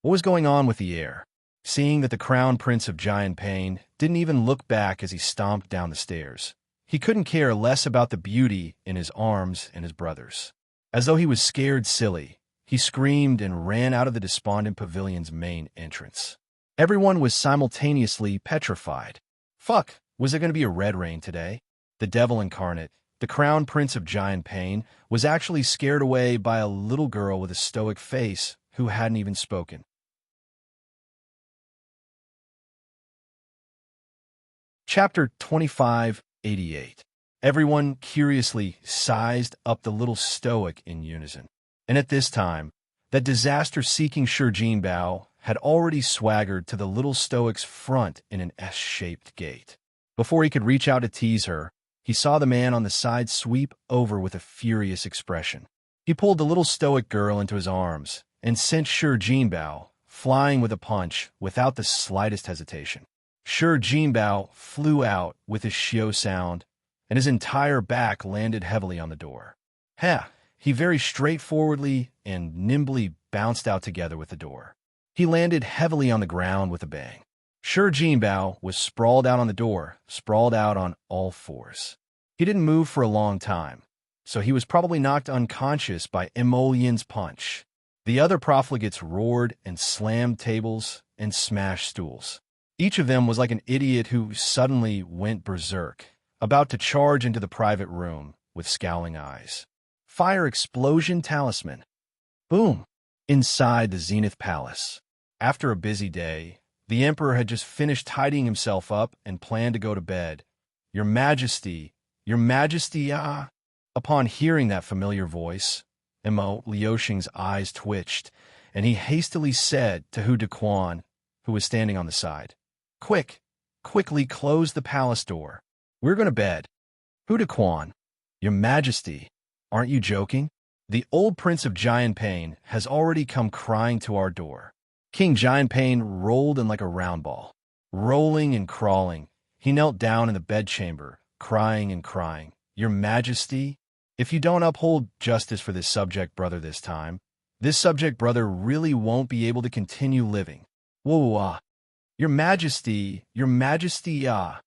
What was going on with the heir? Seeing that the Crown Prince of Giant Pain didn't even look back as he stomped down the stairs. He couldn't care less about the beauty in his arms and his brothers. As though he was scared silly, he screamed and ran out of the despondent pavilion's main entrance. Everyone was simultaneously petrified. Fuck, was it going to be a red rain today? The devil incarnate, the Crown Prince of Giant Pain, was actually scared away by a little girl with a stoic face who hadn't even spoken. Chapter 2588. Everyone curiously sized up the little stoic in unison. And at this time, that disaster-seeking Sir Jinbao had already swaggered to the little stoic's front in an S-shaped gait. Before he could reach out to tease her, he saw the man on the side sweep over with a furious expression. He pulled the little stoic girl into his arms and sent Sir Jinbao flying with a punch without the slightest hesitation. Sir Jinbao flew out with a shio sound, and his entire back landed heavily on the door. He very straightforwardly and nimbly bounced out together with the door. He landed heavily on the ground with a bang. Sir Jinbao was sprawled out on the door, sprawled out on all fours. He didn't move for a long time, so he was probably knocked unconscious by Emollien's punch. The other profligates roared and slammed tables and smashed stools. Each of them was like an idiot who suddenly went berserk, about to charge into the private room with scowling eyes. Fire explosion talisman. Boom! Inside the Zenith Palace. After a busy day, the Emperor had just finished tidying himself up and planned to go to bed. Your Majesty, Upon hearing that familiar voice, Liuxing's eyes twitched, and he hastily said to Hu Dequan, who was standing on the side, quickly close the palace door. We're going to bed. Hu Dequan, your majesty, aren't you joking? The old prince of Giant Pain has already come crying to our door. King Giant Pain rolled in like a round ball. Rolling and crawling, he knelt down in the bedchamber, crying and crying. Your majesty, if you don't uphold justice for this subject brother this time, this subject brother really won't be able to continue living. Whoa, your majesty, ah.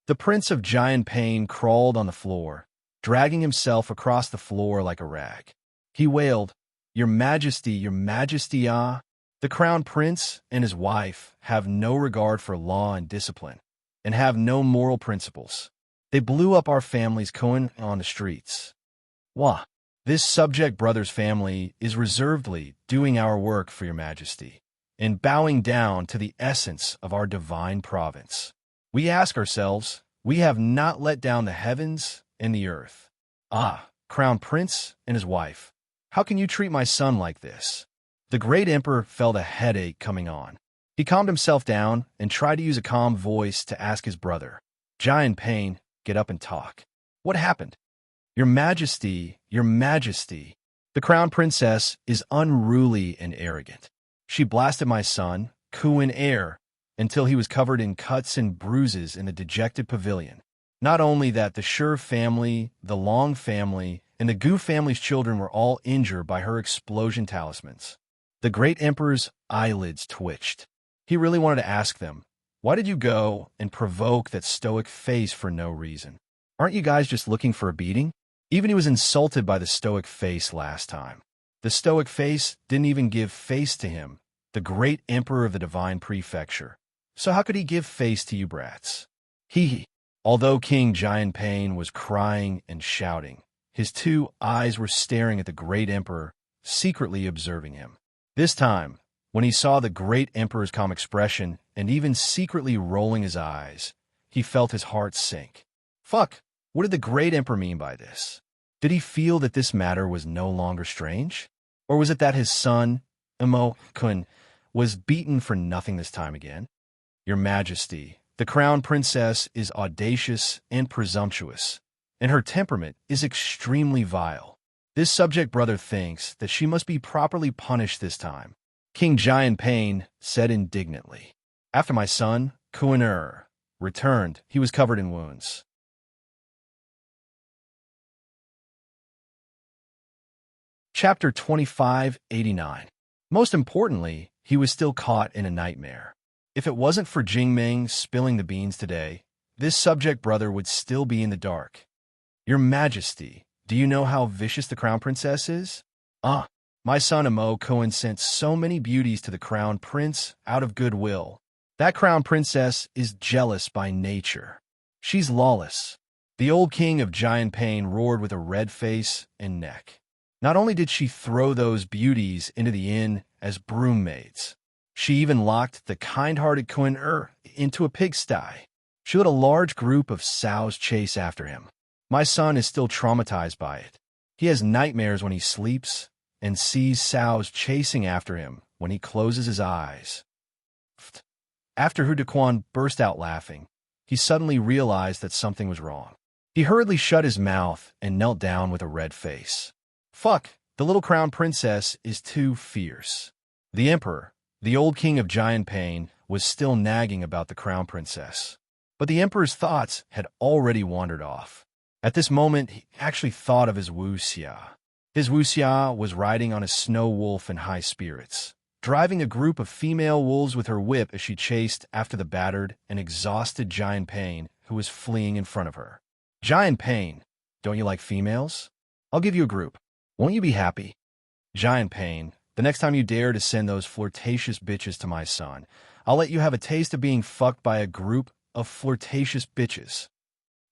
The prince of Giant Pain crawled on the floor, dragging himself across the floor like a rag. He wailed, your majesty, ah. The crown prince and his wife have no regard for law and discipline, and have no moral principles. They blew up our family's koan on the streets. Wah! This subject brother's family is reservedly doing our work for your majesty, and bowing down to the essence of our divine province. We ask ourselves, we have not let down the heavens and the earth. Ah, crown prince and his wife, how can you treat my son like this? The great emperor felt a headache coming on. He calmed himself down and tried to use a calm voice to ask his brother, Giant Pain, get up and talk. What happened? Your majesty, the crown princess is unruly and arrogant. She blasted my son, Ku in air, until he was covered in cuts and bruises in the dejected pavilion. Not only that, the Sure family, the Long family, and the Gu family's children were all injured by her explosion talismans. The great emperor's eyelids twitched. He really wanted to ask them, why did you go and provoke that stoic face for no reason? Aren't you guys just looking for a beating? Even he was insulted by the stoic face last time. The stoic face didn't even give face to him, the great emperor of the divine prefecture. So how could he give face to you brats? Although King Giant Pain was crying and shouting, his two eyes were staring at the great emperor, secretly observing him. This time, when he saw the great emperor's calm expression and even secretly rolling his eyes, he felt his heart sink. Fuck, what did the great emperor mean by this? Did he feel that this matter was no longer strange? Or was it that his son, Kun, was beaten for nothing this time again? Your majesty, the crown princess is audacious and presumptuous, and her temperament is extremely vile. This subject brother thinks that she must be properly punished this time. King Giant Pain said indignantly. After my son, Kuan returned, he was covered in wounds. Chapter 2589. Most importantly, he was still caught in a nightmare. If it wasn't for Jingming spilling the beans today, this subject brother would still be in the dark. Your majesty, do you know how vicious the crown princess is? My son Koan sent so many beauties to the crown prince out of goodwill. That crown princess is jealous by nature. She's lawless. The old king of Giant Pain roared with a red face and neck. Not only did she throw those beauties into the inn as broom maids, she even locked the kind-hearted Kuan into a pigsty. She let a large group of sows chase after him. My son is still traumatized by it. He has nightmares when he sleeps and sees sows chasing after him when he closes his eyes. After Hu Dequan burst out laughing, he suddenly realized that something was wrong. He hurriedly shut his mouth and knelt down with a red face. Fuck, the little crown princess is too fierce. The emperor, the old king of Giant Pain, was still nagging about the crown princess. But the emperor's thoughts had already wandered off. At this moment, he actually thought of his wuxia. His wuxia was riding on a snow wolf in high spirits, driving a group of female wolves with her whip as she chased after the battered and exhausted Giant Pain who was fleeing in front of her. Giant Pain, don't you like females? I'll give you a group. Won't you be happy? Giant Pain, the next time you dare to send those flirtatious bitches to my son, I'll let you have a taste of being fucked by a group of flirtatious bitches.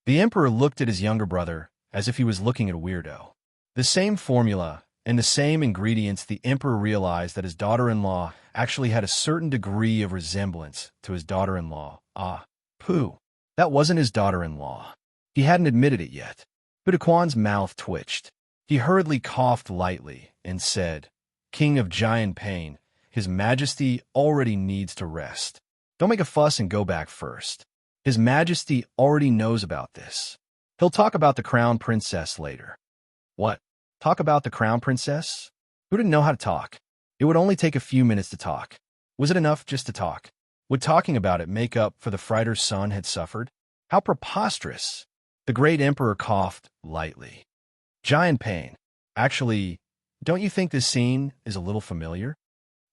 The emperor looked at his younger brother as if he was looking at a weirdo. The same formula and the same ingredients, the emperor realized that his daughter-in-law actually had a certain degree of resemblance to his daughter-in-law. Pooh. That wasn't his daughter-in-law. He hadn't admitted it yet. Hudaquan's mouth twitched. He hurriedly coughed lightly and said, "King of Giant Pain, His Majesty already needs to rest. Don't make a fuss and go back first. His Majesty already knows about this. He'll talk about the Crown Princess later." What? Talk about the Crown Princess? Who didn't know how to talk? It would only take a few minutes to talk. Was it enough just to talk? Would talking about it make up for the fright her son had suffered? How preposterous! The great emperor coughed lightly. Giant Pain. Actually, don't you think this scene is a little familiar?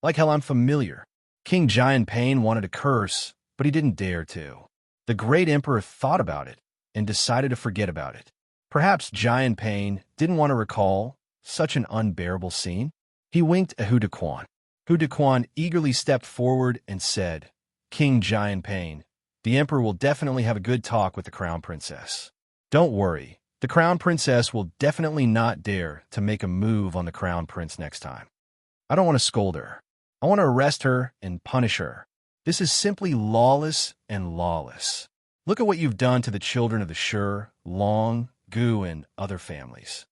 Like hell I'm familiar. King Giant Pain wanted to curse, but he didn't dare to. The great emperor thought about it and decided to forget about it. Perhaps Giant Pain didn't want to recall such an unbearable scene. He winked at Hudaquan. Hudaquan eagerly stepped forward and said, "King Giant Pain, the emperor will definitely have a good talk with the Crown Princess. Don't worry, the Crown Princess will definitely not dare to make a move on the Crown Prince next time. I don't want to scold her. I want to arrest her and punish her. This is simply lawless and lawless. Look at what you've done to the children of the Shur, Long, Gu, and other families.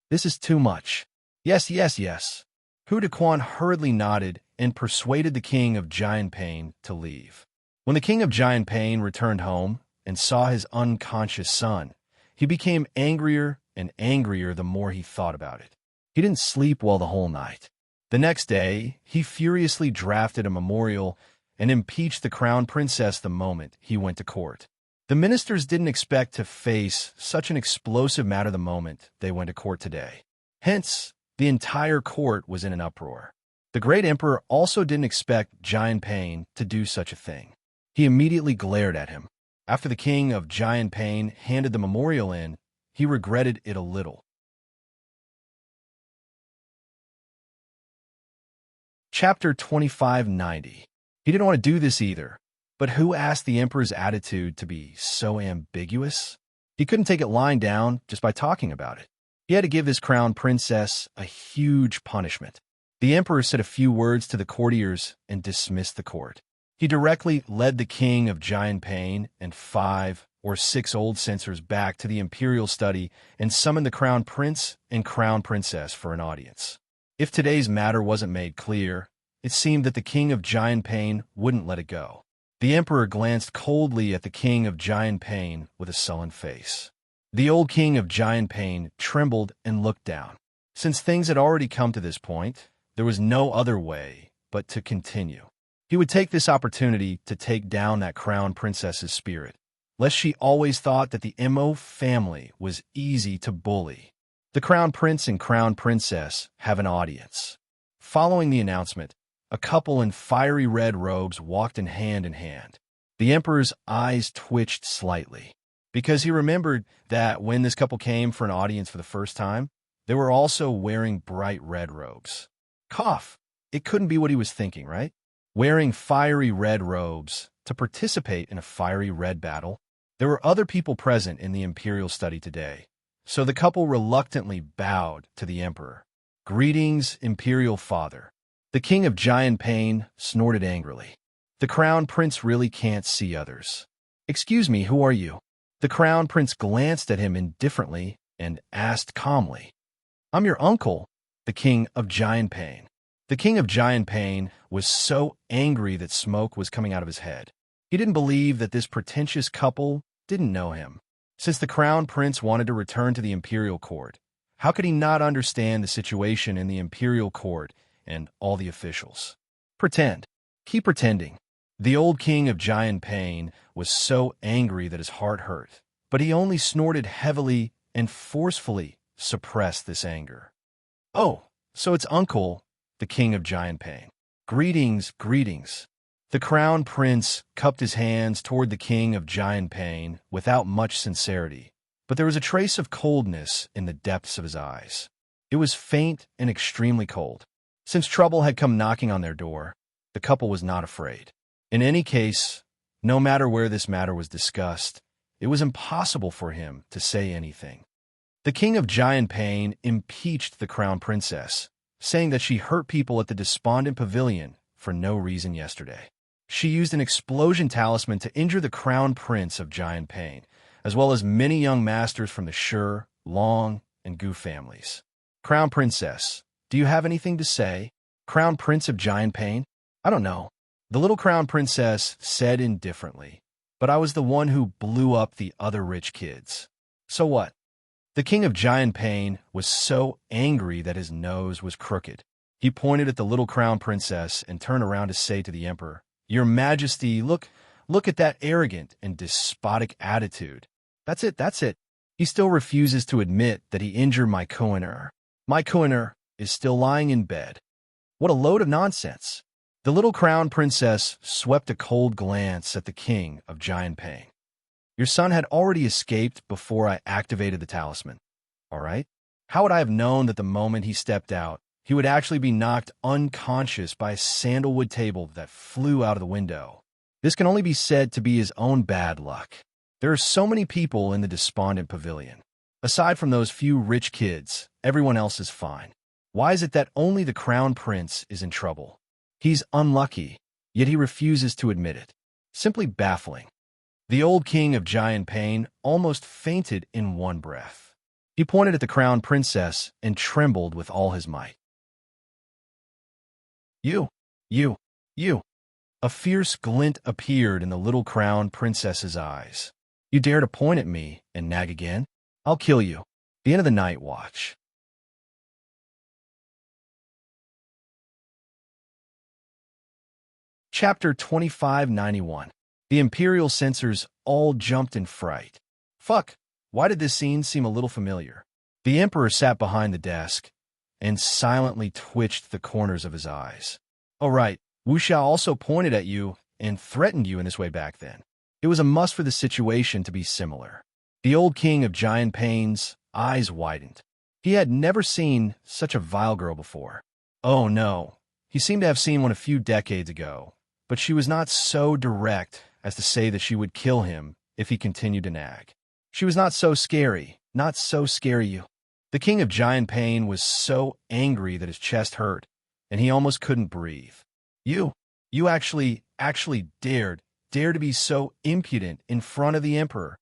This is too much." Yes, yes, yes. Hudaquan hurriedly nodded and persuaded the King of Giant Pain to leave. When the King of Giant Pain returned home and saw his unconscious son, he became angrier and angrier the more he thought about it. He didn't sleep well the whole night. The next day, he furiously drafted a memorial and impeached the Crown Princess the moment he went to court. The ministers didn't expect to face such an explosive matter the moment they went to court today. Hence, the entire court was in an uproar. The great emperor also didn't expect Giant Pain to do such a thing. He immediately glared at him. After the King of Giant Pain handed the memorial in, he regretted it a little. Chapter 2590. He didn't want to do this either, but who asked the emperor's attitude to be so ambiguous? He couldn't take it lying down just by talking about it. He had to give his crown princess a huge punishment. The emperor said a few words to the courtiers and dismissed the court. He directly led the King of Giant Pain and 5 or 6 old censors back to the imperial study and summoned the crown prince and crown princess for an audience. If today's matter wasn't made clear, it seemed that the King of Giant Pain wouldn't let it go. The emperor glanced coldly at the King of Giant Pain with a sullen face. The old King of Giant Pain trembled and looked down. Since things had already come to this point, there was no other way but to continue. He would take this opportunity to take down that crown princess's spirit, lest she always thought that the Mo family was easy to bully. The crown prince and crown princess have an audience. Following the announcement, a couple in fiery red robes walked in hand. The emperor's eyes twitched slightly, because he remembered that when this couple came for an audience for the first time, they were also wearing bright red robes. Cough! It couldn't be what he was thinking, right? Wearing fiery red robes to participate in a fiery red battle. There were other people present in the imperial study today, so the couple reluctantly bowed to the emperor. "Greetings, imperial father." The King of Giant Pain snorted angrily. The crown prince really can't see others. "Excuse me, who are you?" The crown prince glanced at him indifferently and asked calmly. "I'm your uncle, the King of Giant Pain." The King of Giant Pain was so angry that smoke was coming out of his head. He didn't believe that this pretentious couple didn't know him. Since the crown prince wanted to return to the imperial court, how could he not understand the situation in the imperial court and all the officials? Pretend. Keep pretending. The old King of Giant Pain was so angry that his heart hurt, but he only snorted heavily and forcefully suppressed this anger. "Oh, so it's Uncle, the King of Giant Pain. Greetings, greetings." The crown prince cupped his hands toward the King of Giant Pain without much sincerity, but there was a trace of coldness in the depths of his eyes. It was faint and extremely cold. Since trouble had come knocking on their door, the couple was not afraid. In any case, no matter where this matter was discussed, it was impossible for him to say anything. The King of Giant Pain impeached the crown princess, saying that she hurt people at the Despondent Pavilion for no reason yesterday. She used an explosion talisman to injure the crown prince of Giant Pain, as well as many young masters from the Shur, Long, and Gu families. Crown Princess, do you have anything to say? Crown Prince of Giant Pain? I don't know. The little Crown Princess said indifferently, but I was the one who blew up the other rich kids. So what? The King of Giant Pain was so angry that his nose was crooked. He pointed at the little Crown Princess and turned around to say to the Emperor, "Your Majesty, look at that arrogant and despotic attitude. That's it. He still refuses to admit that he injured my Koiner. My Koiner is still lying in bed. What a load of nonsense." The little Crown Princess swept a cold glance at the King of Giant Pain. Your son had already escaped before I activated the talisman. All right? How would I have known that the moment he stepped out, he would actually be knocked unconscious by a sandalwood table that flew out of the window? This can only be said to be his own bad luck. There are so many people in the Despondent Pavilion. Aside from those few rich kids, everyone else is fine. Why is it that only the Crown Prince is in trouble? He's unlucky, yet he refuses to admit it. Simply baffling. The old King of Giant Pain almost fainted in one breath. He pointed at the Crown Princess and trembled with all his might. You. A fierce glint appeared in the little Crown Princess's eyes. You dare to point at me and nag again? I'll kill you. The end of the night watch. Chapter 2591. The Imperial censors all jumped in fright. Fuck, why did this scene seem a little familiar? The Emperor sat behind the desk and silently twitched the corners of his eyes. Oh right, Wu Xiao also pointed at you and threatened you in this way back then. It was a must for the situation to be similar. The old King of Giant Pain's eyes widened. He had never seen such a vile girl before. Oh no, he seemed to have seen one a few decades ago. But she was not so direct as to say that she would kill him if he continued to nag. She was not so scary, you. The King of Giant Pain was so angry that his chest hurt, and he almost couldn't breathe. You actually dared to be so impudent in front of the Emperor.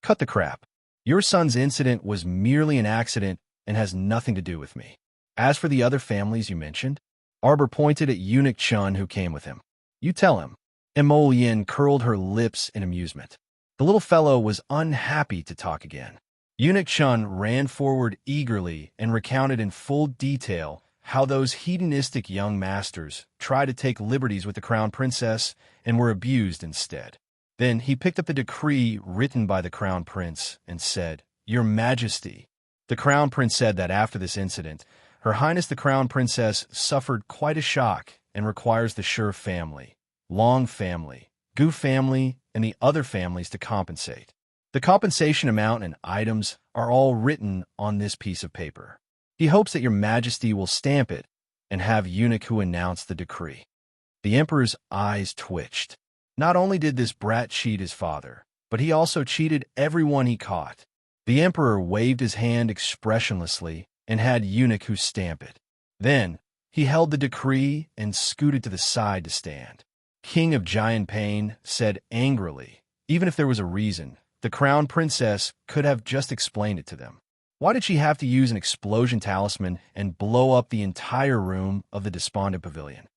Cut the crap. Your son's incident was merely an accident and has nothing to do with me. As for the other families you mentioned, Arbor pointed at Eunuch Chun who came with him. You tell him. Emolian curled her lips in amusement. The little fellow was unhappy to talk again. Eunuch Chun ran forward eagerly and recounted in full detail how those hedonistic young masters tried to take liberties with the Crown Princess and were abused instead. Then he picked up the decree written by the Crown Prince and said, "Your Majesty." The Crown Prince said that after this incident, Her Highness the Crown Princess suffered quite a shock and requires the Sure family, Long family, Gu family, and the other families to compensate. The compensation amount and items are all written on this piece of paper. He hopes that your Majesty will stamp it and have Eunuch who announced the decree. The Emperor's eyes twitched. Not only did this brat cheat his father, but he also cheated everyone he caught. The Emperor waved his hand expressionlessly and had Eunuch who stamp it. Then, he held the decree and scooted to the side to stand. King of Giant Pain said angrily, even if there was a reason, the Crown Princess could have just explained it to them. Why did she have to use an explosion talisman and blow up the entire room of the Despondent Pavilion?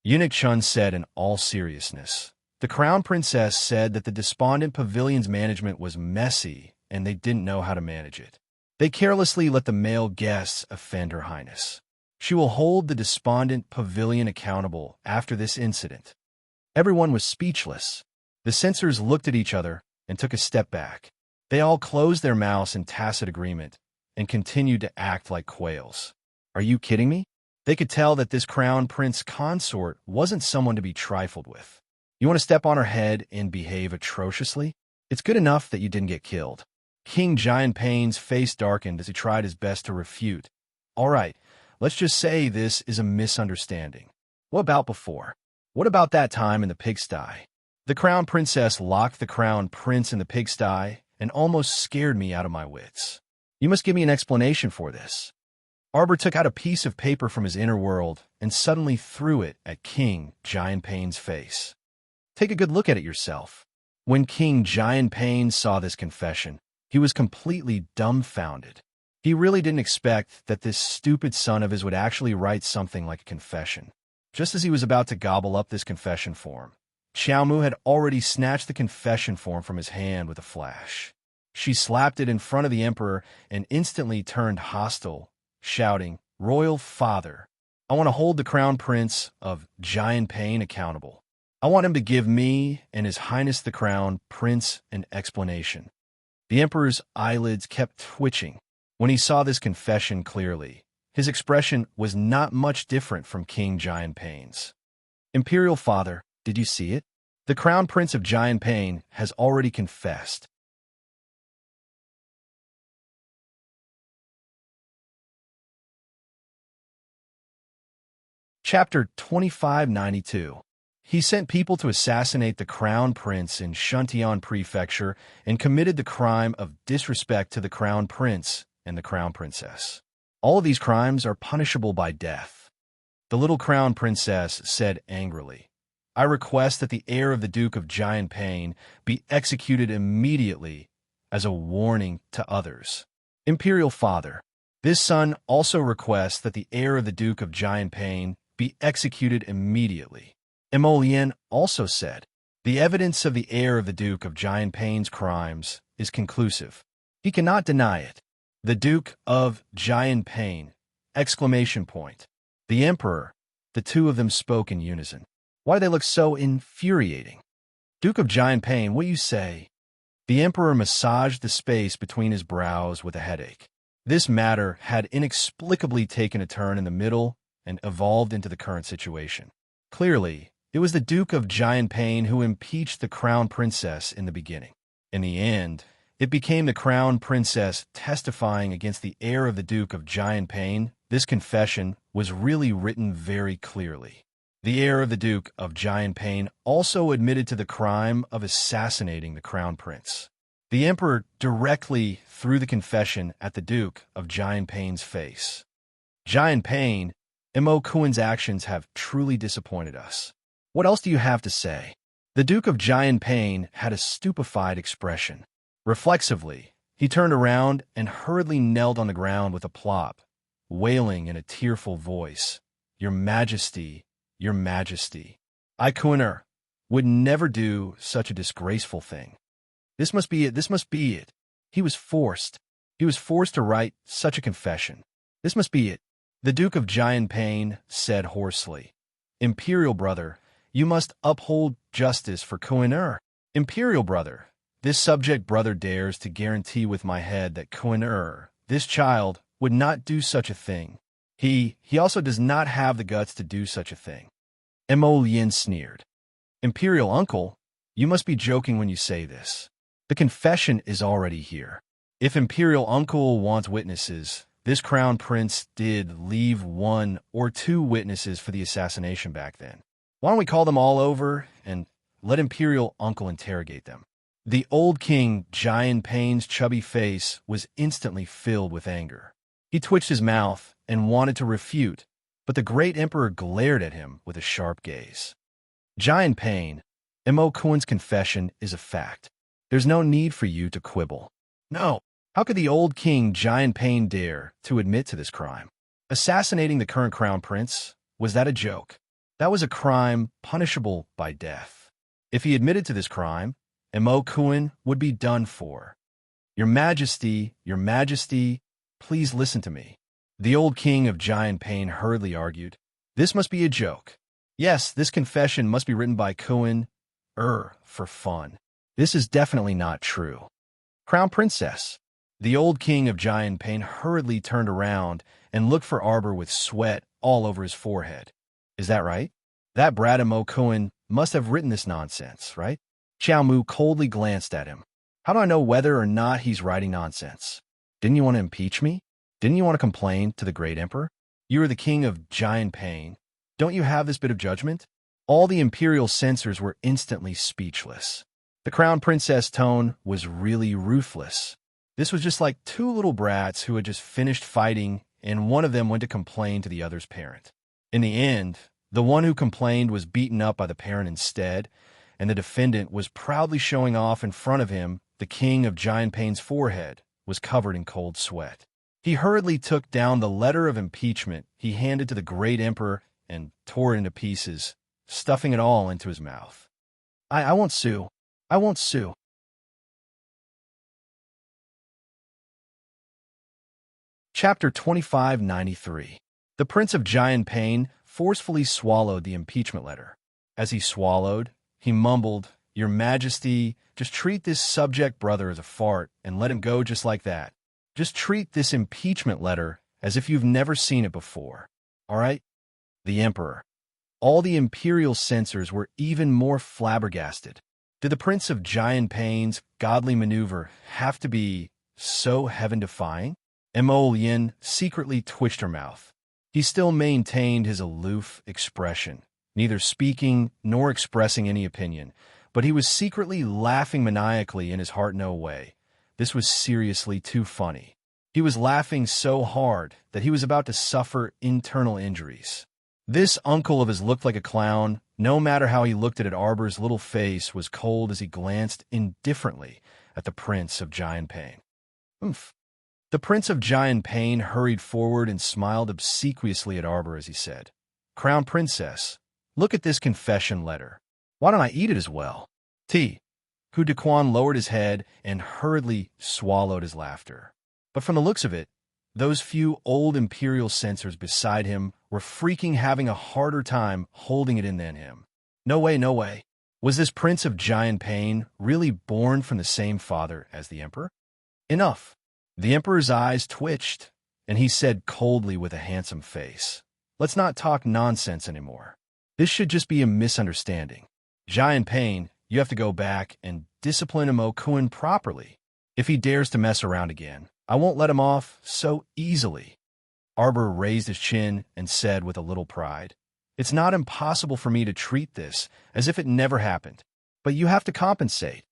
Eunuch Chun said in all seriousness, the Crown Princess said that the Despondent Pavilion's management was messy and they didn't know how to manage it. They carelessly let the male guests offend Her Highness. She will hold the Despondent Pavilion accountable after this incident. Everyone was speechless. The censors looked at each other and took a step back. They all closed their mouths in tacit agreement and continued to act like quails. Are you kidding me? They could tell that this Crown Prince Consort wasn't someone to be trifled with. You want to step on her head and behave atrociously? It's good enough that you didn't get killed. King Giant Pain's face darkened as he tried his best to refute. All right, let's just say this is a misunderstanding. What about before? What about that time in the pigsty? The Crown Princess locked the Crown Prince in the pigsty and almost scared me out of my wits. You must give me an explanation for this. Arbor took out a piece of paper from his inner world and suddenly threw it at King Giant Pain's face. Take a good look at it yourself. When King Giant Pain saw this confession, He was completely dumbfounded. He really didn't expect that this stupid son of his would actually write something like a confession. Just as he was about to gobble up this confession form, Xiaomu had already snatched the confession form from his hand with a flash. She slapped it in front of the emperor and instantly turned hostile, shouting, "Royal father, I want to hold the crown prince of Giant Pain accountable. I want him to give me and His Highness the Crown Prince an explanation." The emperor's eyelids kept twitching. When he saw this confession clearly, his expression was not much different from King Giant Pain's. "Imperial father, did you see it? The crown prince of Giant Pain has already confessed." Chapter 2592. He sent people to assassinate the crown prince in Shuntian Prefecture and committed the crime of disrespect to the crown prince and the crown princess. All of these crimes are punishable by death. The little crown princess said angrily, "I request that the heir of the Duke of Giant Pain be executed immediately as a warning to others." Imperial father, this son also requests that the heir of the Duke of Giant Pain be executed immediately. Emolian also said, "The evidence of the heir of the Duke of Giant Pain's crimes is conclusive. He cannot deny it." The Duke of Giant Pain! Exclamation point. The Emperor, the two of them spoke in unison. Why do they look so infuriating? "Duke of Giant Pain, what you say?" The Emperor massaged the space between his brows with a headache. This matter had inexplicably taken a turn in the middle and evolved into the current situation. Clearly, it was the Duke of Giant Pain who impeached the crown princess in the beginning. In the end, it became the crown princess testifying against the heir of the Duke of Giant Pain. This confession was really written very clearly. The heir of the Duke of Giant Pain also admitted to the crime of assassinating the crown prince. The Emperor directly threw the confession at the Duke of Giant Pain's face. "Giant Pain, Mo Kuan's actions have truly disappointed us. What else do you have to say?" The Duke of Giant Pain had a stupefied expression. Reflexively, he turned around and hurriedly knelt on the ground with a plop, wailing in a tearful voice, "Your Majesty, Your Majesty, I Kuaner would never do such a disgraceful thing. This must be it, this must be it. He was forced to write such a confession. This must be it." The Duke of Giant Pain said hoarsely, "Imperial brother, you must uphold justice for Kuaner." "Imperial brother, this subject brother dares to guarantee with my head that Kuaner, this child, would not do such a thing. He also does not have the guts to do such a thing." Mo Lien sneered. "Imperial uncle, you must be joking when you say this. The confession is already here. If Imperial uncle wants witnesses, this crown prince did leave 1 or 2 witnesses for the assassination back then. Why don't we call them all over and let Imperial uncle interrogate them?" The old King Giant Pain's chubby face was instantly filled with anger. He twitched his mouth and wanted to refute, but the great Emperor glared at him with a sharp gaze. "Giant Pain, Mo Kuan's confession is a fact. There's no need for you to quibble." "No. How could the old King Giant Pain dare to admit to this crime? Assassinating the current crown prince, was that a joke? That was a crime punishable by death. If he admitted to this crime, Mo Kuan would be done for." Your Majesty, please listen to me." The old King of Giant Pain hurriedly argued. "This must be a joke. Yes, this confession must be written by Kuan, for fun. This is definitely not true. Crown Princess." The old King of Giant Pain hurriedly turned around and looked for Arbor with sweat all over his forehead. "Is that right? That brat of Mo Kuan must have written this nonsense, right?" Xiao Mu coldly glanced at him. "How do I know whether or not he's writing nonsense? Didn't you want to impeach me? Didn't you want to complain to the great emperor? You are the King of Giant Pain. Don't you have this bit of judgment?" All the imperial censors were instantly speechless. The crown princess' tone was really ruthless. This was just like 2 little brats who had just finished fighting, and one of them went to complain to the other's parent. In the end, the one who complained was beaten up by the parent instead, and the defendant was proudly showing off in front of him the king of Giant Pain's forehead was covered in cold sweat. He hurriedly took down the letter of impeachment he handed to the great emperor and tore it into pieces, stuffing it all into his mouth. I won't sue. I won't sue. Chapter 2593. The Prince of Giant Pain forcefully swallowed the impeachment letter. As he swallowed, he mumbled, "Your Majesty, just treat this subject brother as a fart and let him go just like that. Just treat this impeachment letter as if you've never seen it before. All right?" The Emperor. All the imperial censors were even more flabbergasted. Did the Prince of Giant Pain's godly maneuver have to be so heaven-defying? Emolien secretly twitched her mouth. He still maintained his aloof expression, neither speaking nor expressing any opinion, but he was secretly laughing maniacally in his heart-no way. This was seriously too funny. He was laughing so hard that he was about to suffer internal injuries. This uncle of his looked like a clown. No matter how he looked at it, Arbor's little face was cold as he glanced indifferently at the Prince of Giant Pain. Oomph. The Prince of Giant Pain hurried forward and smiled obsequiously at Arbor as he said, "Crown Princess, look at this confession letter. Why don't I eat it as well?" Hu Dequan lowered his head and hurriedly swallowed his laughter. But from the looks of it, those few old imperial censors beside him were freaking having a harder time holding it in than him. No way, no way. Was this Prince of Giant Pain really born from the same father as the Emperor? Enough. The Emperor's eyes twitched, and he said coldly with a handsome face, "Let's not talk nonsense anymore. This should just be a misunderstanding. Giant Pain, you have to go back and discipline Imo-kun properly. If he dares to mess around again, I won't let him off so easily." Arbor raised his chin and said with a little pride, "It's not impossible for me to treat this as if it never happened, but you have to compensate."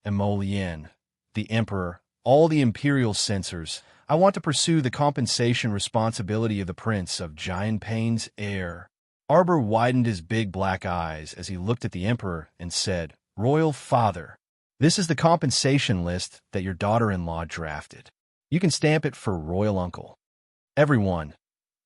Emolien, the Emperor, all the imperial censors, I want to pursue the compensation responsibility of the Prince of Giant Pain's heir. Arbor widened his big black eyes as he looked at the Emperor and said, "Royal Father, this is the compensation list that your daughter-in-law drafted. You can stamp it for Royal Uncle." Everyone.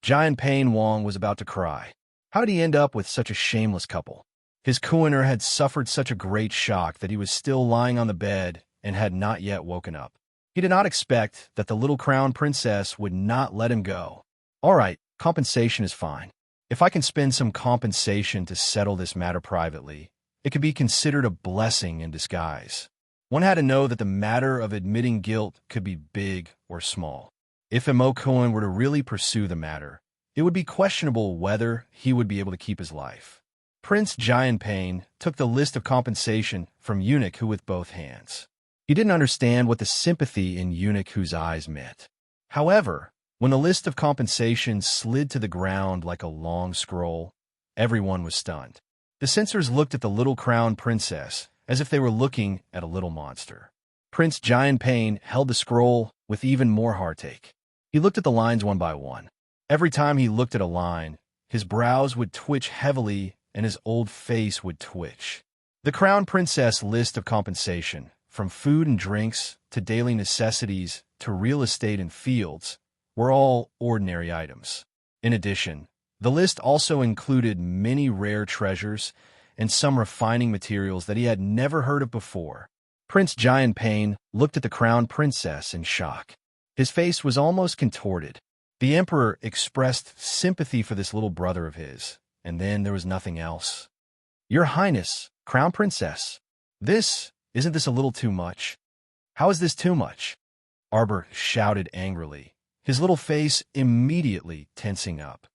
Giant Pain Wong was about to cry. How did he end up with such a shameless couple? His kuiner had suffered such a great shock that he was still lying on the bed and had not yet woken up. He did not expect that the little crown princess would not let him go. All right, compensation is fine. If I can spend some compensation to settle this matter privately, it could be considered a blessing in disguise. One had to know that the matter of admitting guilt could be big or small. If Imo-kun were to really pursue the matter, it would be questionable whether he would be able to keep his life. Prince Giant Pain took the list of compensation from Eunuch Hu with both hands. He didn't understand what the sympathy in Eunuch Hu's eyes meant. However, when the list of compensation slid to the ground like a long scroll, everyone was stunned. The censors looked at the little crown princess as if they were looking at a little monster. Prince Giant Pain held the scroll with even more heartache. He looked at the lines one by one. Every time he looked at a line, his brows would twitch heavily and his old face would twitch. The crown princess list of compensation, from food and drinks to daily necessities to real estate and fields, were all ordinary items. In addition, the list also included many rare treasures and some refining materials that he had never heard of before. Prince Giant Pain looked at the crown princess in shock. His face was almost contorted. The Emperor expressed sympathy for this little brother of his, and then there was nothing else. "Your Highness, Crown Princess, isn't this a little too much? How is this too much?" Arbor shouted angrily, his little face immediately tensing up.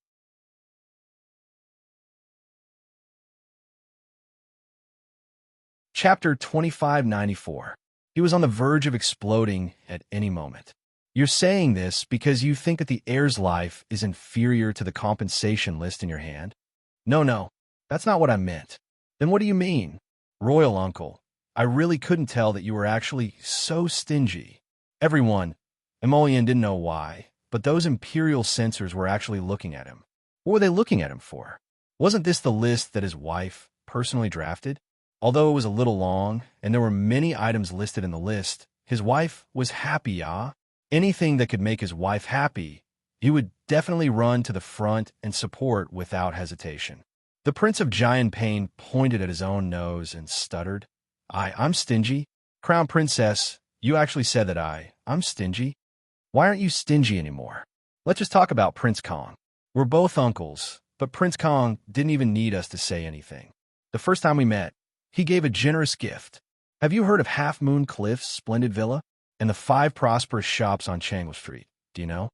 Chapter 2594. He was on the verge of exploding at any moment. "You're saying this because you think that the heir's life is inferior to the compensation list in your hand?" No, that's not what I meant." "Then what do you mean?" "Royal Uncle, I really couldn't tell that you were actually so stingy." Everyone, Emolien didn't know why, but those imperial censors were actually looking at him. What were they looking at him for? Wasn't this the list that his wife personally drafted? Although it was a little long, and there were many items listed in the list, his wife was happy, ah. Anything that could make his wife happy, he would definitely run to the front and support without hesitation. The Prince of Giant Pain pointed at his own nose and stuttered, I'm stingy. Crown Princess, you actually said that I'm stingy? Why aren't you stingy anymore? Let's just talk about Prince Kong. We're both uncles, but Prince Kong didn't even need us to say anything. The first time we met, he gave a generous gift. Have you heard of Half Moon Cliff's splendid villa and the 5 prosperous shops on Changle Street? Do you know?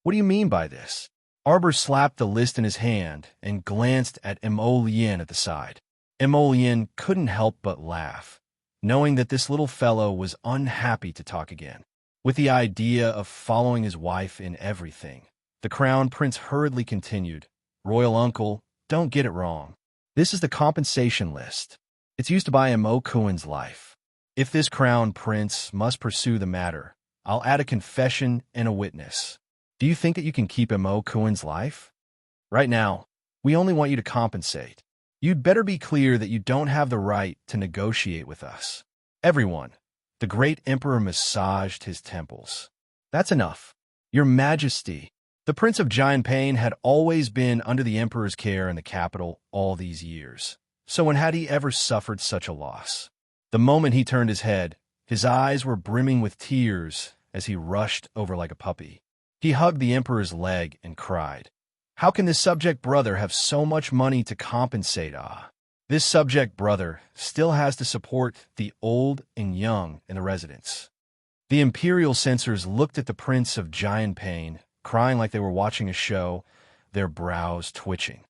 What do you mean by this? Arbor slapped the list in his hand and glanced at Emolien at the side. Emolien couldn't help but laugh, knowing that this little fellow was unhappy to talk again. With the idea of following his wife in everything, the Crown Prince hurriedly continued, Royal Uncle, don't get it wrong. This is the compensation list. It's used to buy Emo Kuen's life. If this Crown Prince must pursue the matter, I'll add a confession and a witness. Do you think that you can keep Emo Kuen's life? Right now, we only want you to compensate. You'd better be clear that you don't have the right to negotiate with us. Everyone, the great emperor massaged his temples. That's enough. Your Majesty. The Prince of Giant Pain had always been under the emperor's care in the capital all these years. So when had he ever suffered such a loss? The moment he turned his head, his eyes were brimming with tears as he rushed over like a puppy. He hugged the emperor's leg and cried, How can this subject brother have so much money to compensate? This subject brother still has to support the old and young in the residence. The imperial censors looked at the Prince of Giant Pain, crying like they were watching a show, their brows twitching.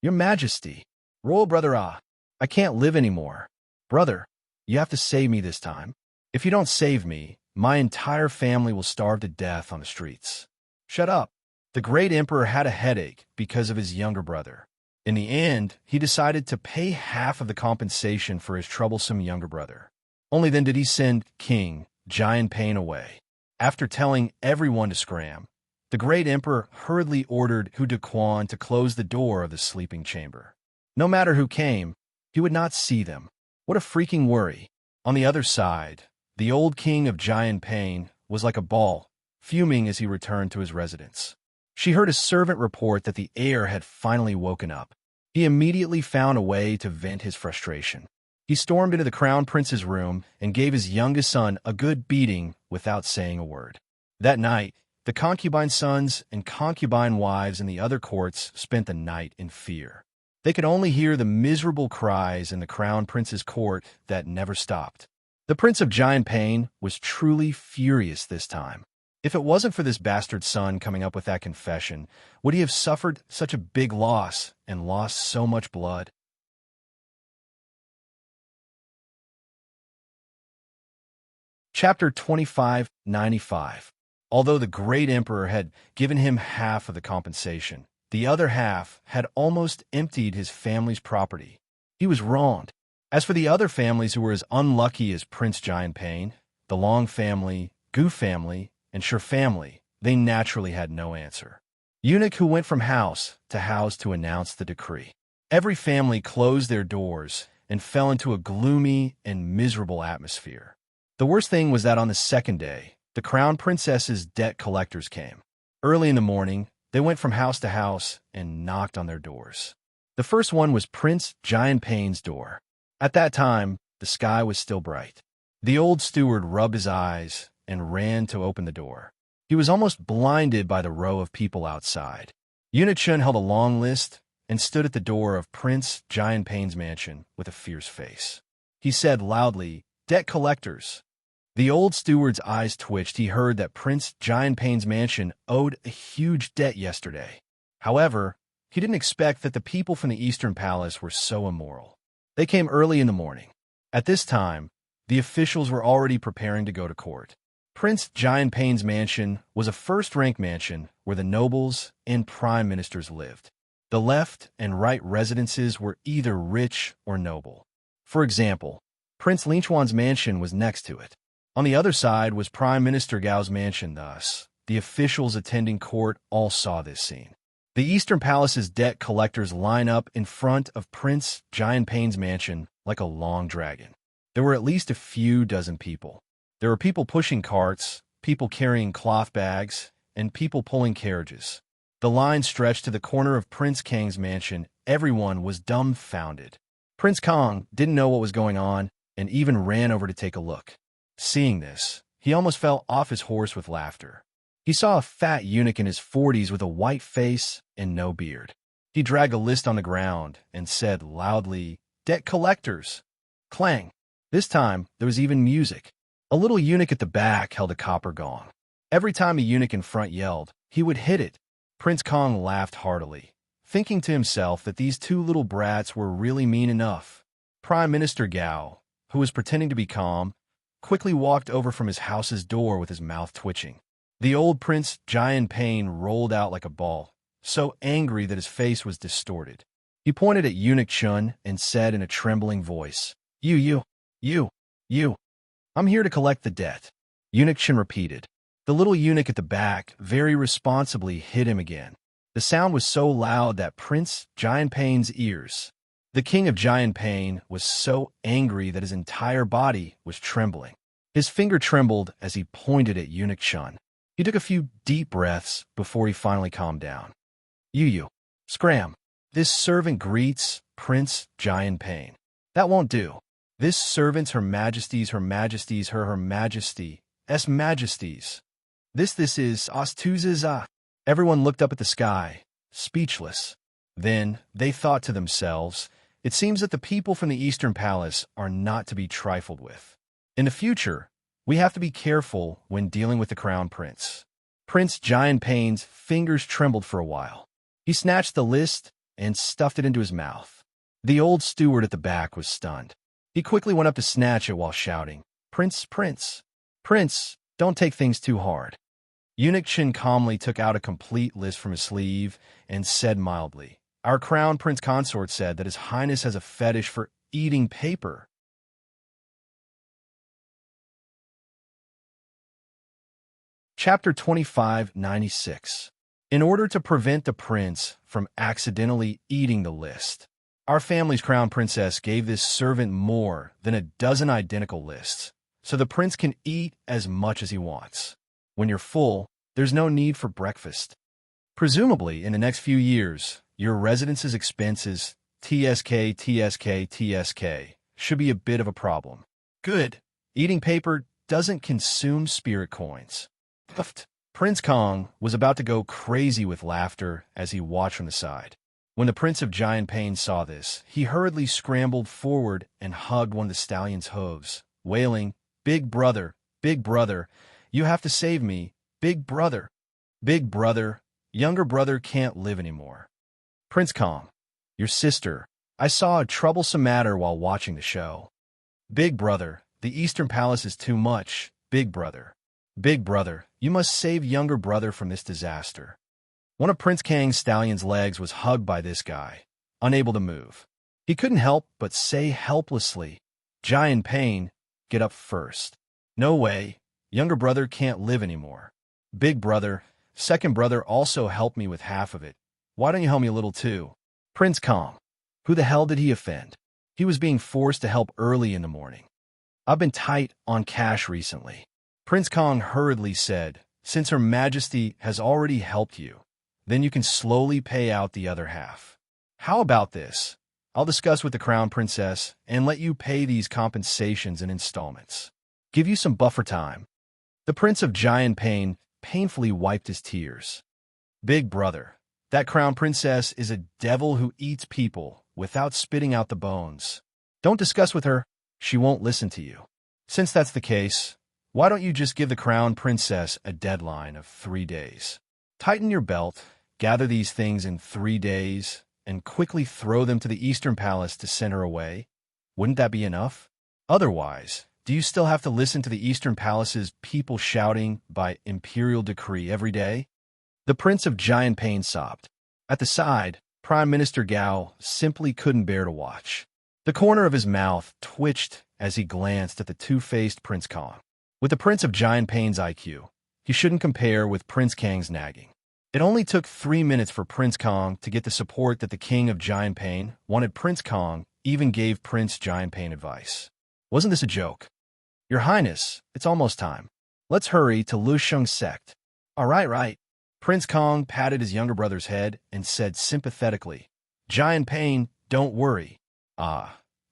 Your Majesty, Royal Brother I can't live anymore. Brother, you have to save me this time. If you don't save me, my entire family will starve to death on the streets. Shut up. The great emperor had a headache because of his younger brother. In the end, he decided to pay half of the compensation for his troublesome younger brother. Only then did he send King Giant Pain away. After telling everyone to scram, the great emperor hurriedly ordered Hu Dequan to close the door of the sleeping chamber. No matter who came, he would not see them. What a freaking worry. On the other side, the old king of Giant Pain was like a ball, fuming as he returned to his residence. She heard a servant report that the heir had finally woken up. He immediately found a way to vent his frustration. He stormed into the Crown Prince's room and gave his youngest son a good beating without saying a word. That night, the concubine sons and concubine wives in the other courts spent the night in fear. They could only hear the miserable cries in the Crown Prince's court that never stopped. The Prince of Giant Pain was truly furious this time. If it wasn't for this bastard son coming up with that confession, would he have suffered such a big loss and lost so much blood? Chapter 2595. Although the great emperor had given him half of the compensation, the other half had almost emptied his family's property. He was wronged. As for the other families who were as unlucky as Prince Giant Pain, the Long family, Gu family, and Sure family, they naturally had no answer. Eunuch who went from house to announce the decree. Every family closed their doors and fell into a gloomy and miserable atmosphere. The worst thing was that on the second day, the Crown Princess's debt collectors came. Early in the morning, they went from house to house and knocked on their doors. The first one was Prince Giant Pain's door. At that time, the sky was still bright. The old steward rubbed his eyes and ran to open the door. He was almost blinded by the row of people outside. Eunuch Chun held a long list and stood at the door of Prince Giant Pain's mansion with a fierce face. He said loudly, Debt collectors. The old steward's eyes twitched. He heard that Prince Giant Pain's mansion owed a huge debt yesterday. However, he didn't expect that the people from the Eastern Palace were so immoral. They came early in the morning. At this time, the officials were already preparing to go to court. Prince Giant Pain's mansion was a first-rank mansion where the nobles and prime ministers lived. The left and right residences were either rich or noble. For example, Prince Linchuan's mansion was next to it. On the other side was Prime Minister Gao's mansion. Thus, the officials attending court all saw this scene. The Eastern Palace's debt collectors line up in front of Prince Giant Pain's mansion like a long dragon. There were at least a few dozen people. There were people pushing carts, people carrying cloth bags, and people pulling carriages. The line stretched to the corner of Prince Kang's mansion. Everyone was dumbfounded. Prince Kang didn't know what was going on and even ran over to take a look. Seeing this, he almost fell off his horse with laughter. He saw a fat eunuch in his 40s with a white face and no beard. He dragged a list on the ground and said loudly, "Debt collectors." Clang! This time, there was even music. A little eunuch at the back held a copper gong. Every time a eunuch in front yelled, he would hit it. Prince Kang laughed heartily, thinking to himself that these two little brats were really mean enough. Prime Minister Gao, who was pretending to be calm, quickly walked over from his house's door with his mouth twitching. The old Prince Jian Pain rolled out like a ball, so angry that his face was distorted. He pointed at Eunuch Chun and said in a trembling voice, You. I'm here to collect the debt." Eunuch Chun repeated. The little eunuch at the back very responsibly hit him again. The sound was so loud that Prince Jian Pain's ears. The king of Jian Pain was so angry that his entire body was trembling. His finger trembled as he pointed at Eunuch Chun. He took a few deep breaths before he finally calmed down. Scram. This servant greets Prince Jian Pain. That won't do. This servant's Her Majesty's, Her Majesty's, Her Majesty, S Majesties. This is Ostuzes. Everyone looked up at the sky, speechless. Then they thought to themselves, it seems that the people from the Eastern Palace are not to be trifled with. In the future, we have to be careful when dealing with the Crown Prince. Prince Jian Pain's fingers trembled for a while. He snatched the list and stuffed it into his mouth. The old steward at the back was stunned. He quickly went up to snatch it while shouting, Prince, don't take things too hard. Eunuch Chin calmly took out a complete list from his sleeve and said mildly, Our Crown Prince Consort said that His Highness has a fetish for eating paper. Chapter 2596. In order to prevent the prince from accidentally eating the list, our family's crown princess gave this servant more than a dozen identical lists, so the prince can eat as much as he wants. When you're full, there's no need for breakfast. Presumably, in the next few years, your residence's expenses, TSK, should be a bit of a problem. Good. Eating paper doesn't consume spirit coins. Puffed. Prince Kong was about to go crazy with laughter as he watched from the side. When the Prince of Jian Pain saw this, he hurriedly scrambled forward and hugged one of the stallion's hooves, wailing, Big brother, you have to save me, big brother. Big brother, younger brother can't live anymore. Prince Kong, your sister, I saw a troublesome matter while watching the show. Big brother, the Eastern Palace is too much, big brother. Big brother, you must save younger brother from this disaster. One of Prince Kang's stallion's legs was hugged by this guy, unable to move. He couldn't help but say helplessly, Jian Pain, get up first. No way, younger brother can't live anymore. Big brother, second brother also helped me with half of it. Why don't you help me a little too? Prince Kong, who the hell did he offend? He was being forced to help early in the morning. I've been tight on cash recently. Prince Kong hurriedly said, Since Her Majesty has already helped you, then you can slowly pay out the other half. How about this? I'll discuss with the Crown Princess and let you pay these compensations in installments. Give you some buffer time. The Prince of Jian Pain painfully wiped his tears. Big brother, that Crown Princess is a devil who eats people without spitting out the bones. Don't discuss with her. She won't listen to you. Since that's the case, why don't you just give the Crown Princess a deadline of 3 days? Tighten your belt, gather these things in 3 days, and quickly throw them to the Eastern Palace to send her away? Wouldn't that be enough? Otherwise, do you still have to listen to the Eastern Palace's people shouting by imperial decree every day? The Prince of Jian Pain sobbed. At the side, Prime Minister Gao simply couldn't bear to watch. The corner of his mouth twitched as he glanced at the two-faced Prince Kong. With the Prince of Jian Pain's IQ, he shouldn't compare with Prince Kang's nagging. It only took 3 minutes for Prince Kong to get the support that the King of Jian Pain wanted Prince Kong even gave Prince Giant Pain advice. Wasn't this a joke? Your Highness, it's almost time. Let's hurry to Lusheng sect. All right, right. Prince Kong patted his younger brother's head and said sympathetically, Giant Pain, don't worry.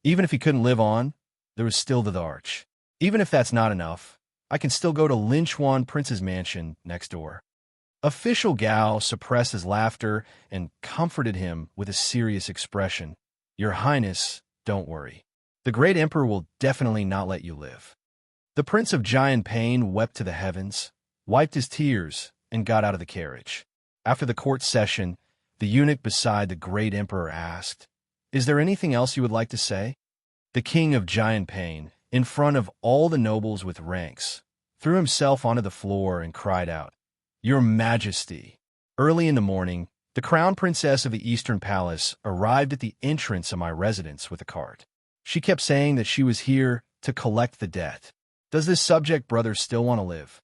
Even if he couldn't live on, there was still the Arch. Even if that's not enough, I can still go to Lin Chuan Prince's mansion next door. Official Gao suppressed his laughter and comforted him with a serious expression. Your Highness, don't worry. The great emperor will definitely not let you live. The Prince of Giant Pain wept to the heavens, wiped his tears, and got out of the carriage. After the court session, the eunuch beside the great emperor asked, Is there anything else you would like to say? The king of Giant Pain, in front of all the nobles with ranks, threw himself onto the floor and cried out, Your Majesty! Early in the morning, the crown princess of the Eastern Palace arrived at the entrance of my residence with a cart. She kept saying that she was here to collect the debt. Does this subject brother still want to live?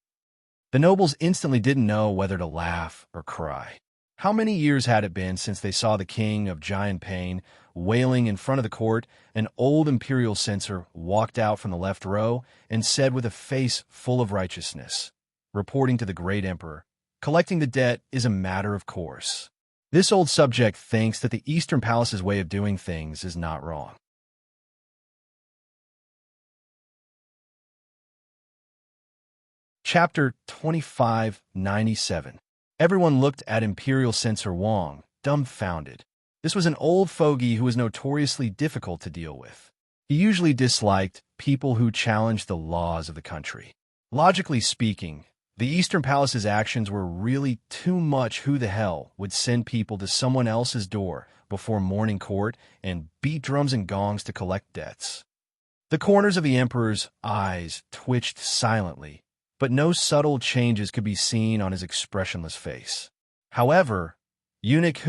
The nobles instantly didn't know whether to laugh or cry. How many years had it been since they saw the king of Giant Pain wailing in front of the court? An old imperial censor walked out from the left row and said with a face full of righteousness, reporting to the great emperor, collecting the debt is a matter of course. This old subject thinks that the Eastern Palace's way of doing things is not wrong. Chapter 2597. Everyone looked at Imperial Censor Wang, dumbfounded. This was an old fogey who was notoriously difficult to deal with. He usually disliked people who challenged the laws of the country. Logically speaking, the Eastern Palace's actions were really too much. Who the hell would send people to someone else's door before morning court and beat drums and gongs to collect debts? The corners of the emperor's eyes twitched silently, but no subtle changes could be seen on his expressionless face. However, Eunuch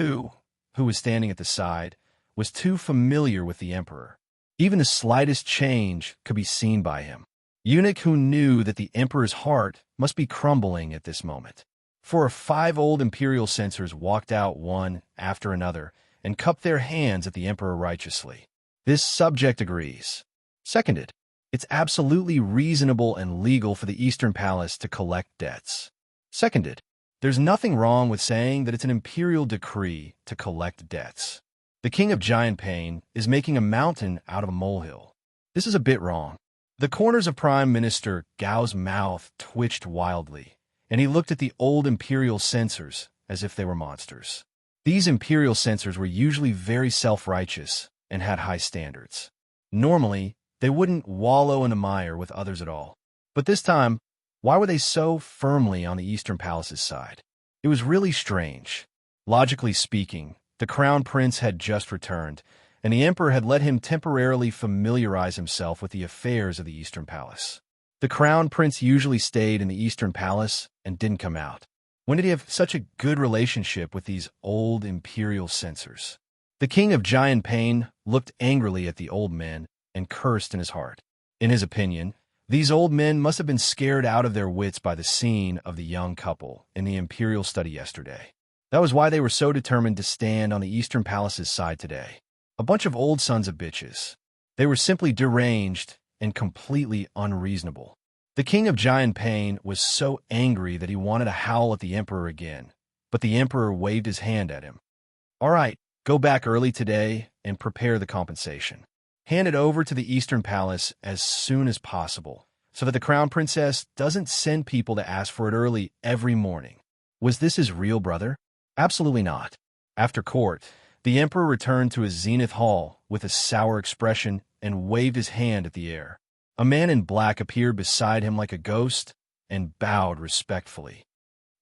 who was standing at the side, was too familiar with the emperor. Even the slightest change could be seen by him. Eunuch who knew that the emperor's heart must be crumbling at this moment. 4 or 5 old imperial censors walked out one after another and cupped their hands at the emperor righteously. This subject agrees. Seconded. It's absolutely reasonable and legal for the Eastern Palace to collect debts. Seconded. There's nothing wrong with saying that it's an imperial decree to collect debts. The king of Giant Pain is making a mountain out of a molehill. This is a bit wrong. The corners of Prime Minister Gao's mouth twitched wildly, and he looked at the old imperial censors as if they were monsters. These imperial censors were usually very self-righteous and had high standards. Normally, they wouldn't wallow in a mire with others at all. But this time, why were they so firmly on the Eastern Palace's side? It was really strange. Logically speaking, the Crown Prince had just returned, and the Emperor had let him temporarily familiarize himself with the affairs of the Eastern Palace. The Crown Prince usually stayed in the Eastern Palace and didn't come out. When did he have such a good relationship with these old imperial censors? The King of Giant Pain looked angrily at the old men and cursed in his heart. In his opinion, these old men must have been scared out of their wits by the scene of the young couple in the imperial study yesterday. That was why they were so determined to stand on the Eastern Palace's side today. A bunch of old sons of bitches. They were simply deranged and completely unreasonable. The King of Giant Pain was so angry that he wanted to howl at the Emperor again, but the Emperor waved his hand at him. All right, go back early today and prepare the compensation. Hand it over to the Eastern Palace as soon as possible, so that the Crown Princess doesn't send people to ask for it early every morning. Was this his real brother? Absolutely not. After court, the Emperor returned to his Zenith Hall with a sour expression and waved his hand at the air. A man in black appeared beside him like a ghost and bowed respectfully.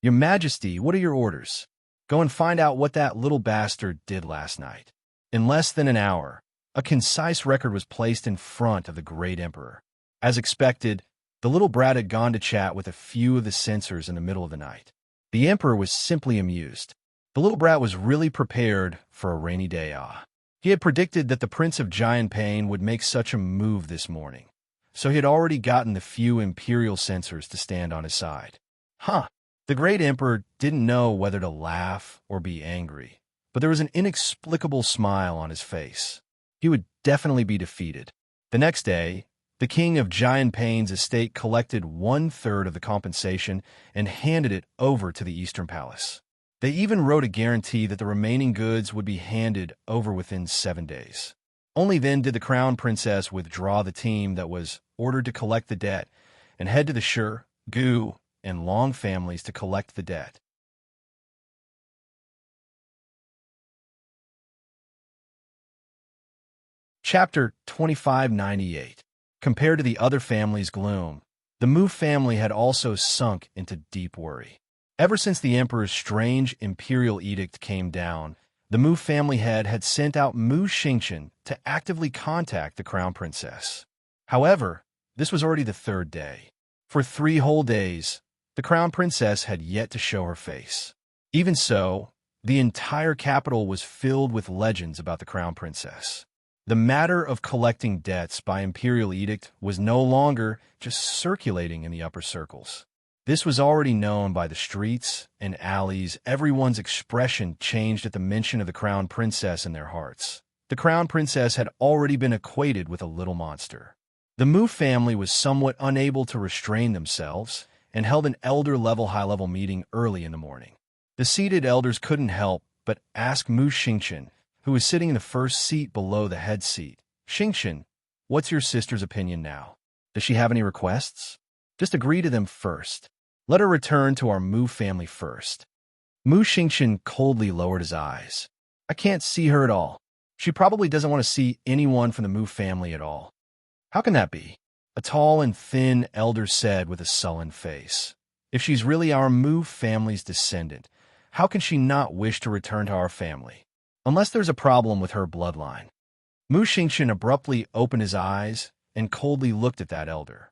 Your Majesty, what are your orders? Go and find out what that little bastard did last night. In less than an hour, a concise record was placed in front of the great emperor. As expected, the little brat had gone to chat with a few of the censors in the middle of the night. The emperor was simply amused. The little brat was really prepared for a rainy day. He had predicted that the Prince of Giant Pain would make such a move this morning, so he had already gotten the few imperial censors to stand on his side. The great emperor didn't know whether to laugh or be angry, but there was an inexplicable smile on his face. He would definitely be defeated. The next day, the king of Giant Pain's estate collected 1/3 of the compensation and handed it over to the Eastern Palace. They even wrote a guarantee that the remaining goods would be handed over within 7 days. Only then did the crown princess withdraw the team that was ordered to collect the debt and head to the Sher, Gu, and Long families to collect the debt. Chapter 2598. Compared to the other family's gloom, the Mu family had also sunk into deep worry. Ever since the emperor's strange imperial edict came down, the Mu family head had sent out Mu Xingqian to actively contact the crown princess. However, this was already the 3rd day. For 3 whole days, the crown princess had yet to show her face. Even so, the entire capital was filled with legends about the crown princess. The matter of collecting debts by imperial edict was no longer just circulating in the upper circles. This was already known by the streets and alleys. Everyone's expression changed at the mention of the crown princess in their hearts. The crown princess had already been equated with a little monster. The Mu family was somewhat unable to restrain themselves and held an elder-level high-level meeting early in the morning. The seated elders couldn't help but ask Mu Xingqian, who was sitting in the first seat below the head seat, "Xingqian, what's your sister's opinion now? Does she have any requests? Just agree to them first. Let her return to our Mu family first." Mu Xingqian coldly lowered his eyes. "I can't see her at all. She probably doesn't want to see anyone from the Mu family at all." "How can that be?" a tall and thin elder said with a sullen face. "If she's really our Mu family's descendant, how can she not wish to return to our family? Unless there's a problem with her bloodline." Mu Xingqian abruptly opened his eyes and coldly looked at that elder.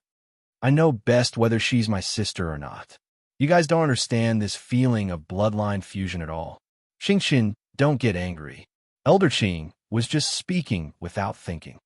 "I know best whether she's my sister or not. You guys don't understand this feeling of bloodline fusion at all. Xingqian, don't get angry." Elder Qing was just speaking without thinking.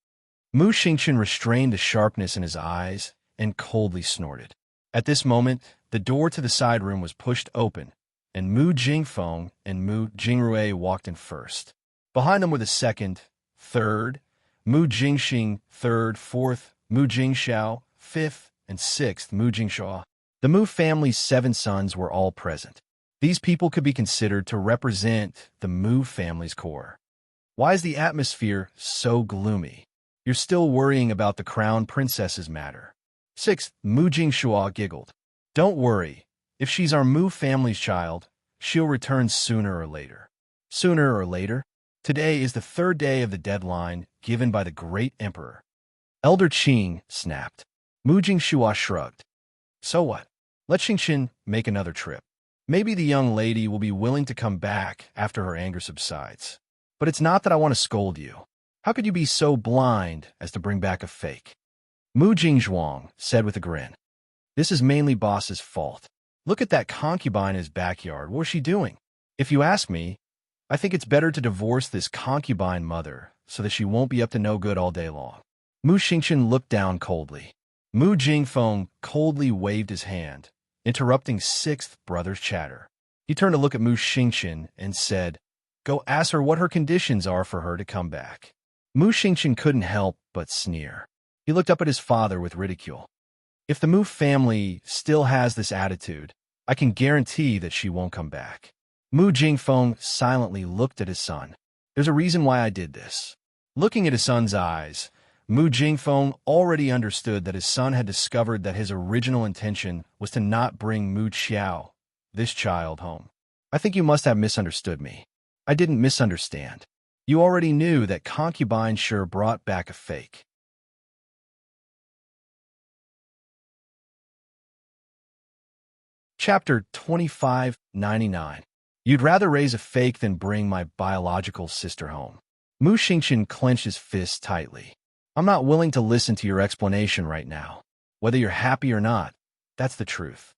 Mu Xingqian restrained the sharpness in his eyes and coldly snorted. At this moment, the door to the side room was pushed open, and Mu Jingfeng and Mu Jingrui walked in first. Behind them were the 2nd, 3rd, Mu Jingxing 3rd, 4th, Mu Jingxiao 5th, and 6th Mu Jingshuo. The Mu family's 7 sons were all present. These people could be considered to represent the Mu family's core. "Why is the atmosphere so gloomy? You're still worrying about the crown princess's matter." 6th Mu Jingshuo giggled. "Don't worry. If she's our Mu family's child, she'll return sooner or later." "Sooner or later? Today is the 3rd day of the deadline given by the great emperor." Elder Qing snapped. Mu Jingshua shrugged. "So what? Let Xingqian make another trip. Maybe the young lady will be willing to come back after her anger subsides. But it's not that I want to scold you. How could you be so blind as to bring back a fake?" Mu Jingzhuang said with a grin. "This is mainly boss's fault. Look at that concubine in his backyard. What's she doing? If you ask me, I think it's better to divorce this concubine mother so that she won't be up to no good all day long." Mu Xingqian looked down coldly. Mu Jingfeng coldly waved his hand, interrupting 6th brother's chatter. He turned to look at Mu Xingqian and said, "Go ask her what her conditions are for her to come back." Mu Xingqian couldn't help but sneer. He looked up at his father with ridicule. "If the Mu family still has this attitude, I can guarantee that she won't come back." Mu Jingfeng silently looked at his son. "There's a reason why I did this." Looking at his son's eyes, Mu Jingfeng already understood that his son had discovered that his original intention was to not bring Mu Qiao, this child, home. "I think you must have misunderstood me." "I didn't misunderstand. You already knew that concubine sure brought back a fake." Chapter 2599. You'd rather raise a fake than bring my biological sister home. Mu Xingqian clenched his fists tightly. "I'm not willing to listen to your explanation right now. Whether you're happy or not, that's the truth."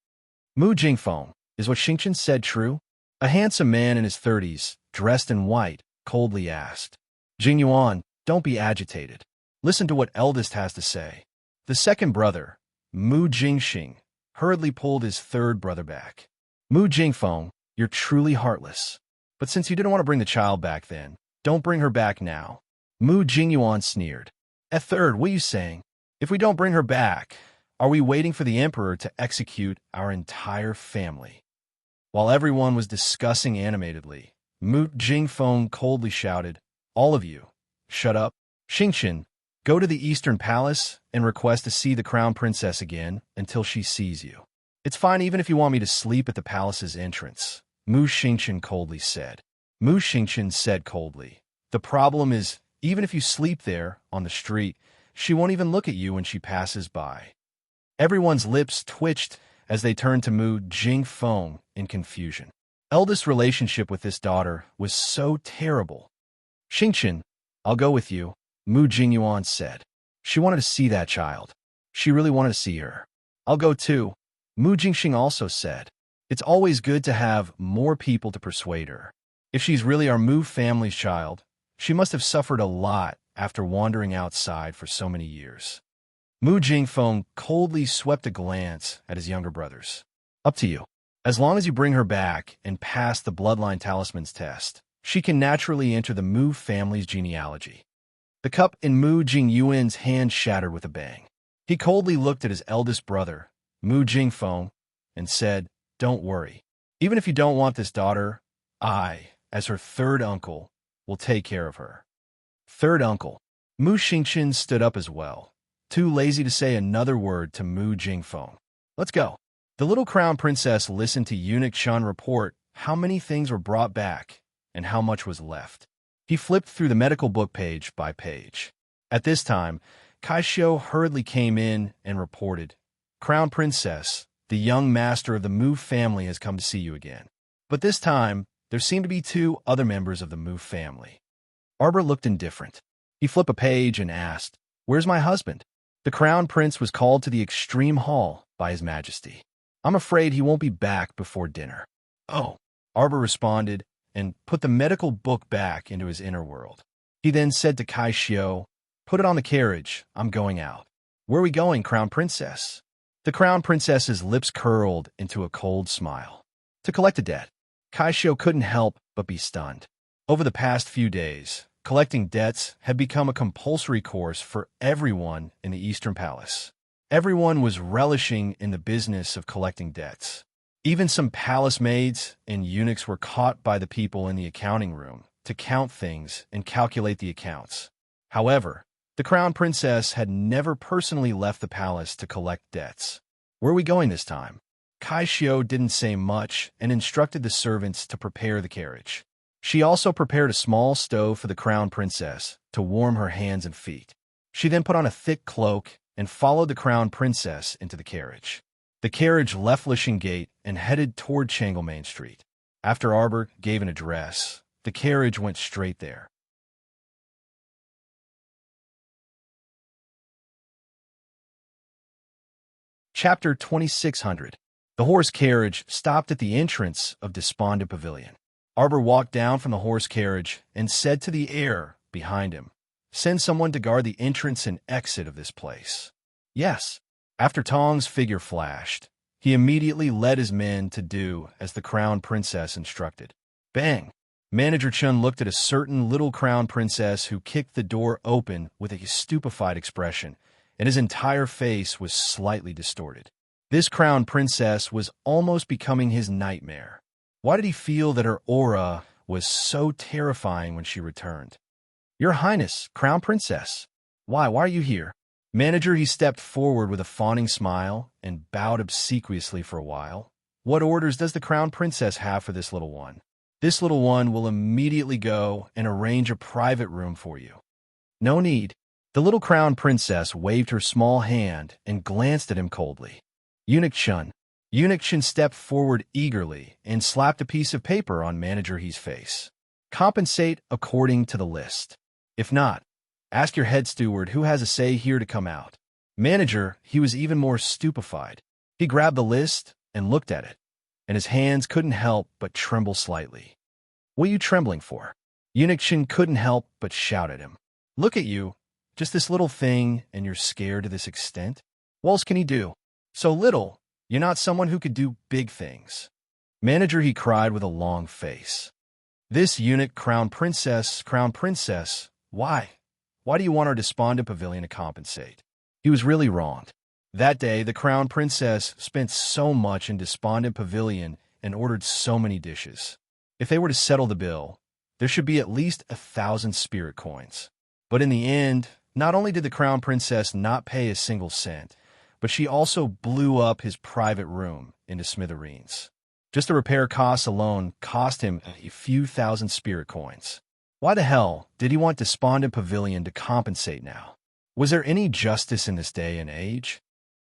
Mu Jingfeng, is what Xingqian said true? A handsome man in his 30s, dressed in white, coldly asked. "Jingyuan, don't be agitated. Listen to what eldest has to say." The 2nd brother, Mu Jingxing, hurriedly pulled his 3rd brother back. "Mu Jingfeng, you're truly heartless. But since you didn't want to bring the child back then, don't bring her back now. Mu Jingyuan sneered. A third, what are you saying? If we don't bring her back, are we waiting for the emperor to execute our entire family? While everyone was discussing animatedly, Mu Jingfeng coldly shouted, all of you, shut up. Xingqian, go to the Eastern Palace and request to see the Crown Princess again until she sees you. It's fine even if you want me to sleep at the palace's entrance, Mu Xingqian coldly said. Mu Xingqian said coldly, the problem is, even if you sleep there, on the street, she won't even look at you when she passes by. Everyone's lips twitched as they turned to Mu Jingfeng in confusion. Eldest relationship with this daughter was so terrible. Xingqian, I'll go with you, Mu Jingyuan said. She wanted to see that child. She really wanted to see her. I'll go too, Mu Jingxing also said. It's always good to have more people to persuade her. If she's really our Mu family's child, she must have suffered a lot after wandering outside for so many years. Mu Jingfeng coldly swept a glance at his younger brothers. Up to you. As long as you bring her back and pass the bloodline talisman's test, she can naturally enter the Mu family's genealogy. The cup in Mu Jingyuan's hand shattered with a bang. He coldly looked at his eldest brother, Mu Jingfeng, and said, don't worry. Even if you don't want this daughter, I, as her third uncle, will take care of her. Third uncle. Mu Xingqian stood up as well, too lazy to say another word to Mu Jingfeng. Let's go. The little crown princess listened to Eunuch Shun report how many things were brought back and how much was left. He flipped through the medical book page by page. At this time, Kaixio hurriedly came in and reported, Crown Princess, the young master of the Mu family has come to see you again. But this time, there seemed to be two other members of the Mu family. Arbor looked indifferent. He flipped a page and asked, where's my husband? The crown prince was called to the extreme hall by his majesty. I'm afraid he won't be back before dinner. Oh, Arbor responded and put the medical book back into his inner world. He then said to Kaixio, put it on the carriage, I'm going out. Where are we going, crown princess? The crown princess's lips curled into a cold smile. To collect a debt. Kaixio couldn't help but be stunned. Over the past few days, collecting debts had become a compulsory course for everyone in the Eastern Palace. Everyone was relishing in the business of collecting debts. Even some palace maids and eunuchs were caught by the people in the accounting room to count things and calculate the accounts. However, the crown princess had never personally left the palace to collect debts. Where are we going this time? Kaixio didn't say much and instructed the servants to prepare the carriage. She also prepared a small stove for the crown princess to warm her hands and feet. She then put on a thick cloak and followed the crown princess into the carriage. The carriage left Lishing Gate and headed toward Changelmain Street. After Arbor gave an address, the carriage went straight there. Chapter 2600. The horse carriage stopped at the entrance of Despondent Pavilion. Arbor walked down from the horse carriage and said to the heir behind him, send someone to guard the entrance and exit of this place. Yes. After Tong's figure flashed, he immediately led his men to do as the crown princess instructed. Bang! Manager Chun looked at a certain little crown princess who kicked the door open with a stupefied expression, and his entire face was slightly distorted. This crown princess was almost becoming his nightmare. Why did he feel that her aura was so terrifying when she returned? Your Highness, Crown Princess. Why are you here? Manager, he stepped forward with a fawning smile and bowed obsequiously for a while. What orders does the Crown Princess have for this little one? This little one will immediately go and arrange a private room for you. No need. The little Crown Princess waved her small hand and glanced at him coldly. Eunuch Chun. Eunuch Chun stepped forward eagerly and slapped a piece of paper on Manager He's face. Compensate according to the list. If not, ask your head steward who has a say here to come out. Manager, he was even more stupefied. He grabbed the list and looked at it, and his hands couldn't help but tremble slightly. What are you trembling for? Eunuch Chun couldn't help but shout at him. Look at you, just this little thing, and you're scared to this extent? What else can he do? So little, you're not someone who could do big things. Manager, he cried with a long face. This eunuch, Crown Princess, why? Why do you want our despondent pavilion to compensate? He was really wronged. That day, the crown princess spent so much in despondent pavilion and ordered so many dishes. If they were to settle the bill, there should be at least 1,000 spirit coins. But in the end, not only did the crown princess not pay a single cent, but she also blew up his private room into smithereens. Just the repair costs alone cost him a few thousand spirit coins. Why the hell did he want despondent pavilion to compensate now? Was there any justice in this day and age?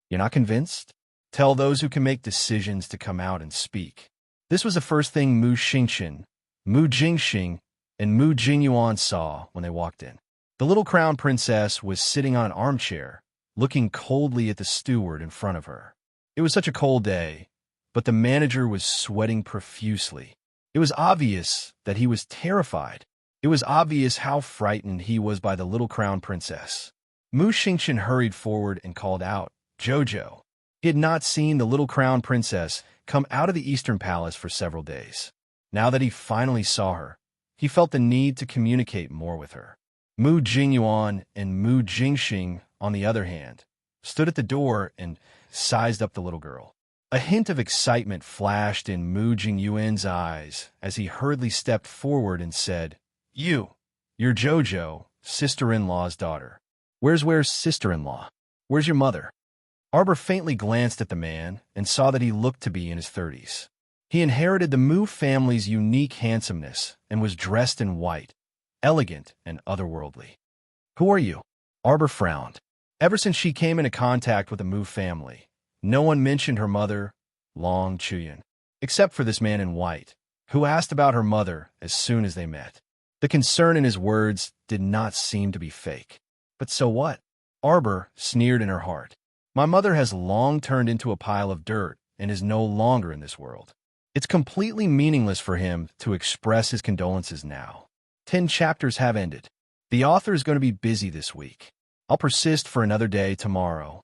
You're not convinced? Tell those who can make decisions to come out and speak. This was the first thing Mu Xingxin, Mu Jingxing, and Mu Jingyuan saw when they walked in. The little crown princess was sitting on an armchair, looking coldly at the steward in front of her. It was such a cold day, but the manager was sweating profusely. It was obvious that he was terrified. It was obvious how frightened he was by the little crown princess. Mu Xingxin hurried forward and called out, "Jojo." He had not seen the little crown princess come out of the Eastern Palace for several days. Now that he finally saw her, he felt the need to communicate more with her. Mu Jingyuan and Mu Jingxing, on the other hand, stood at the door and sized up the little girl. A hint of excitement flashed in Mu Jingyuan's eyes as he hurriedly stepped forward and said, You're Jojo, sister-in-law's daughter. Where's sister-in-law? Where's your mother?" Arbor faintly glanced at the man and saw that he looked to be in his 30s. He inherited the Mu family's unique handsomeness and was dressed in white, elegant and otherworldly. "Who are you?" Arbor frowned. Ever since she came into contact with the Mu family, no one mentioned her mother, Long Chuyan, except for this man in white, who asked about her mother as soon as they met. The concern in his words did not seem to be fake. But so what? Arbor sneered in her heart. My mother has long turned into a pile of dirt and is no longer in this world. It's completely meaningless for him to express his condolences now. 10 chapters have ended. The author is going to be busy this week. I'll persist for another day tomorrow.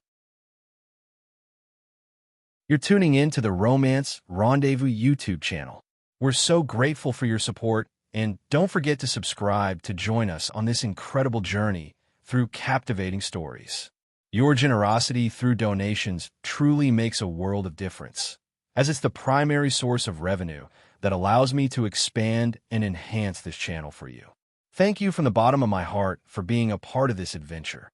You're tuning in to the Romance Rendezvous YouTube channel. We're so grateful for your support, and don't forget to subscribe to join us on this incredible journey through captivating stories. Your generosity through donations truly makes a world of difference, as it's the primary source of revenue that allows me to expand and enhance this channel for you. Thank you from the bottom of my heart for being a part of this adventure.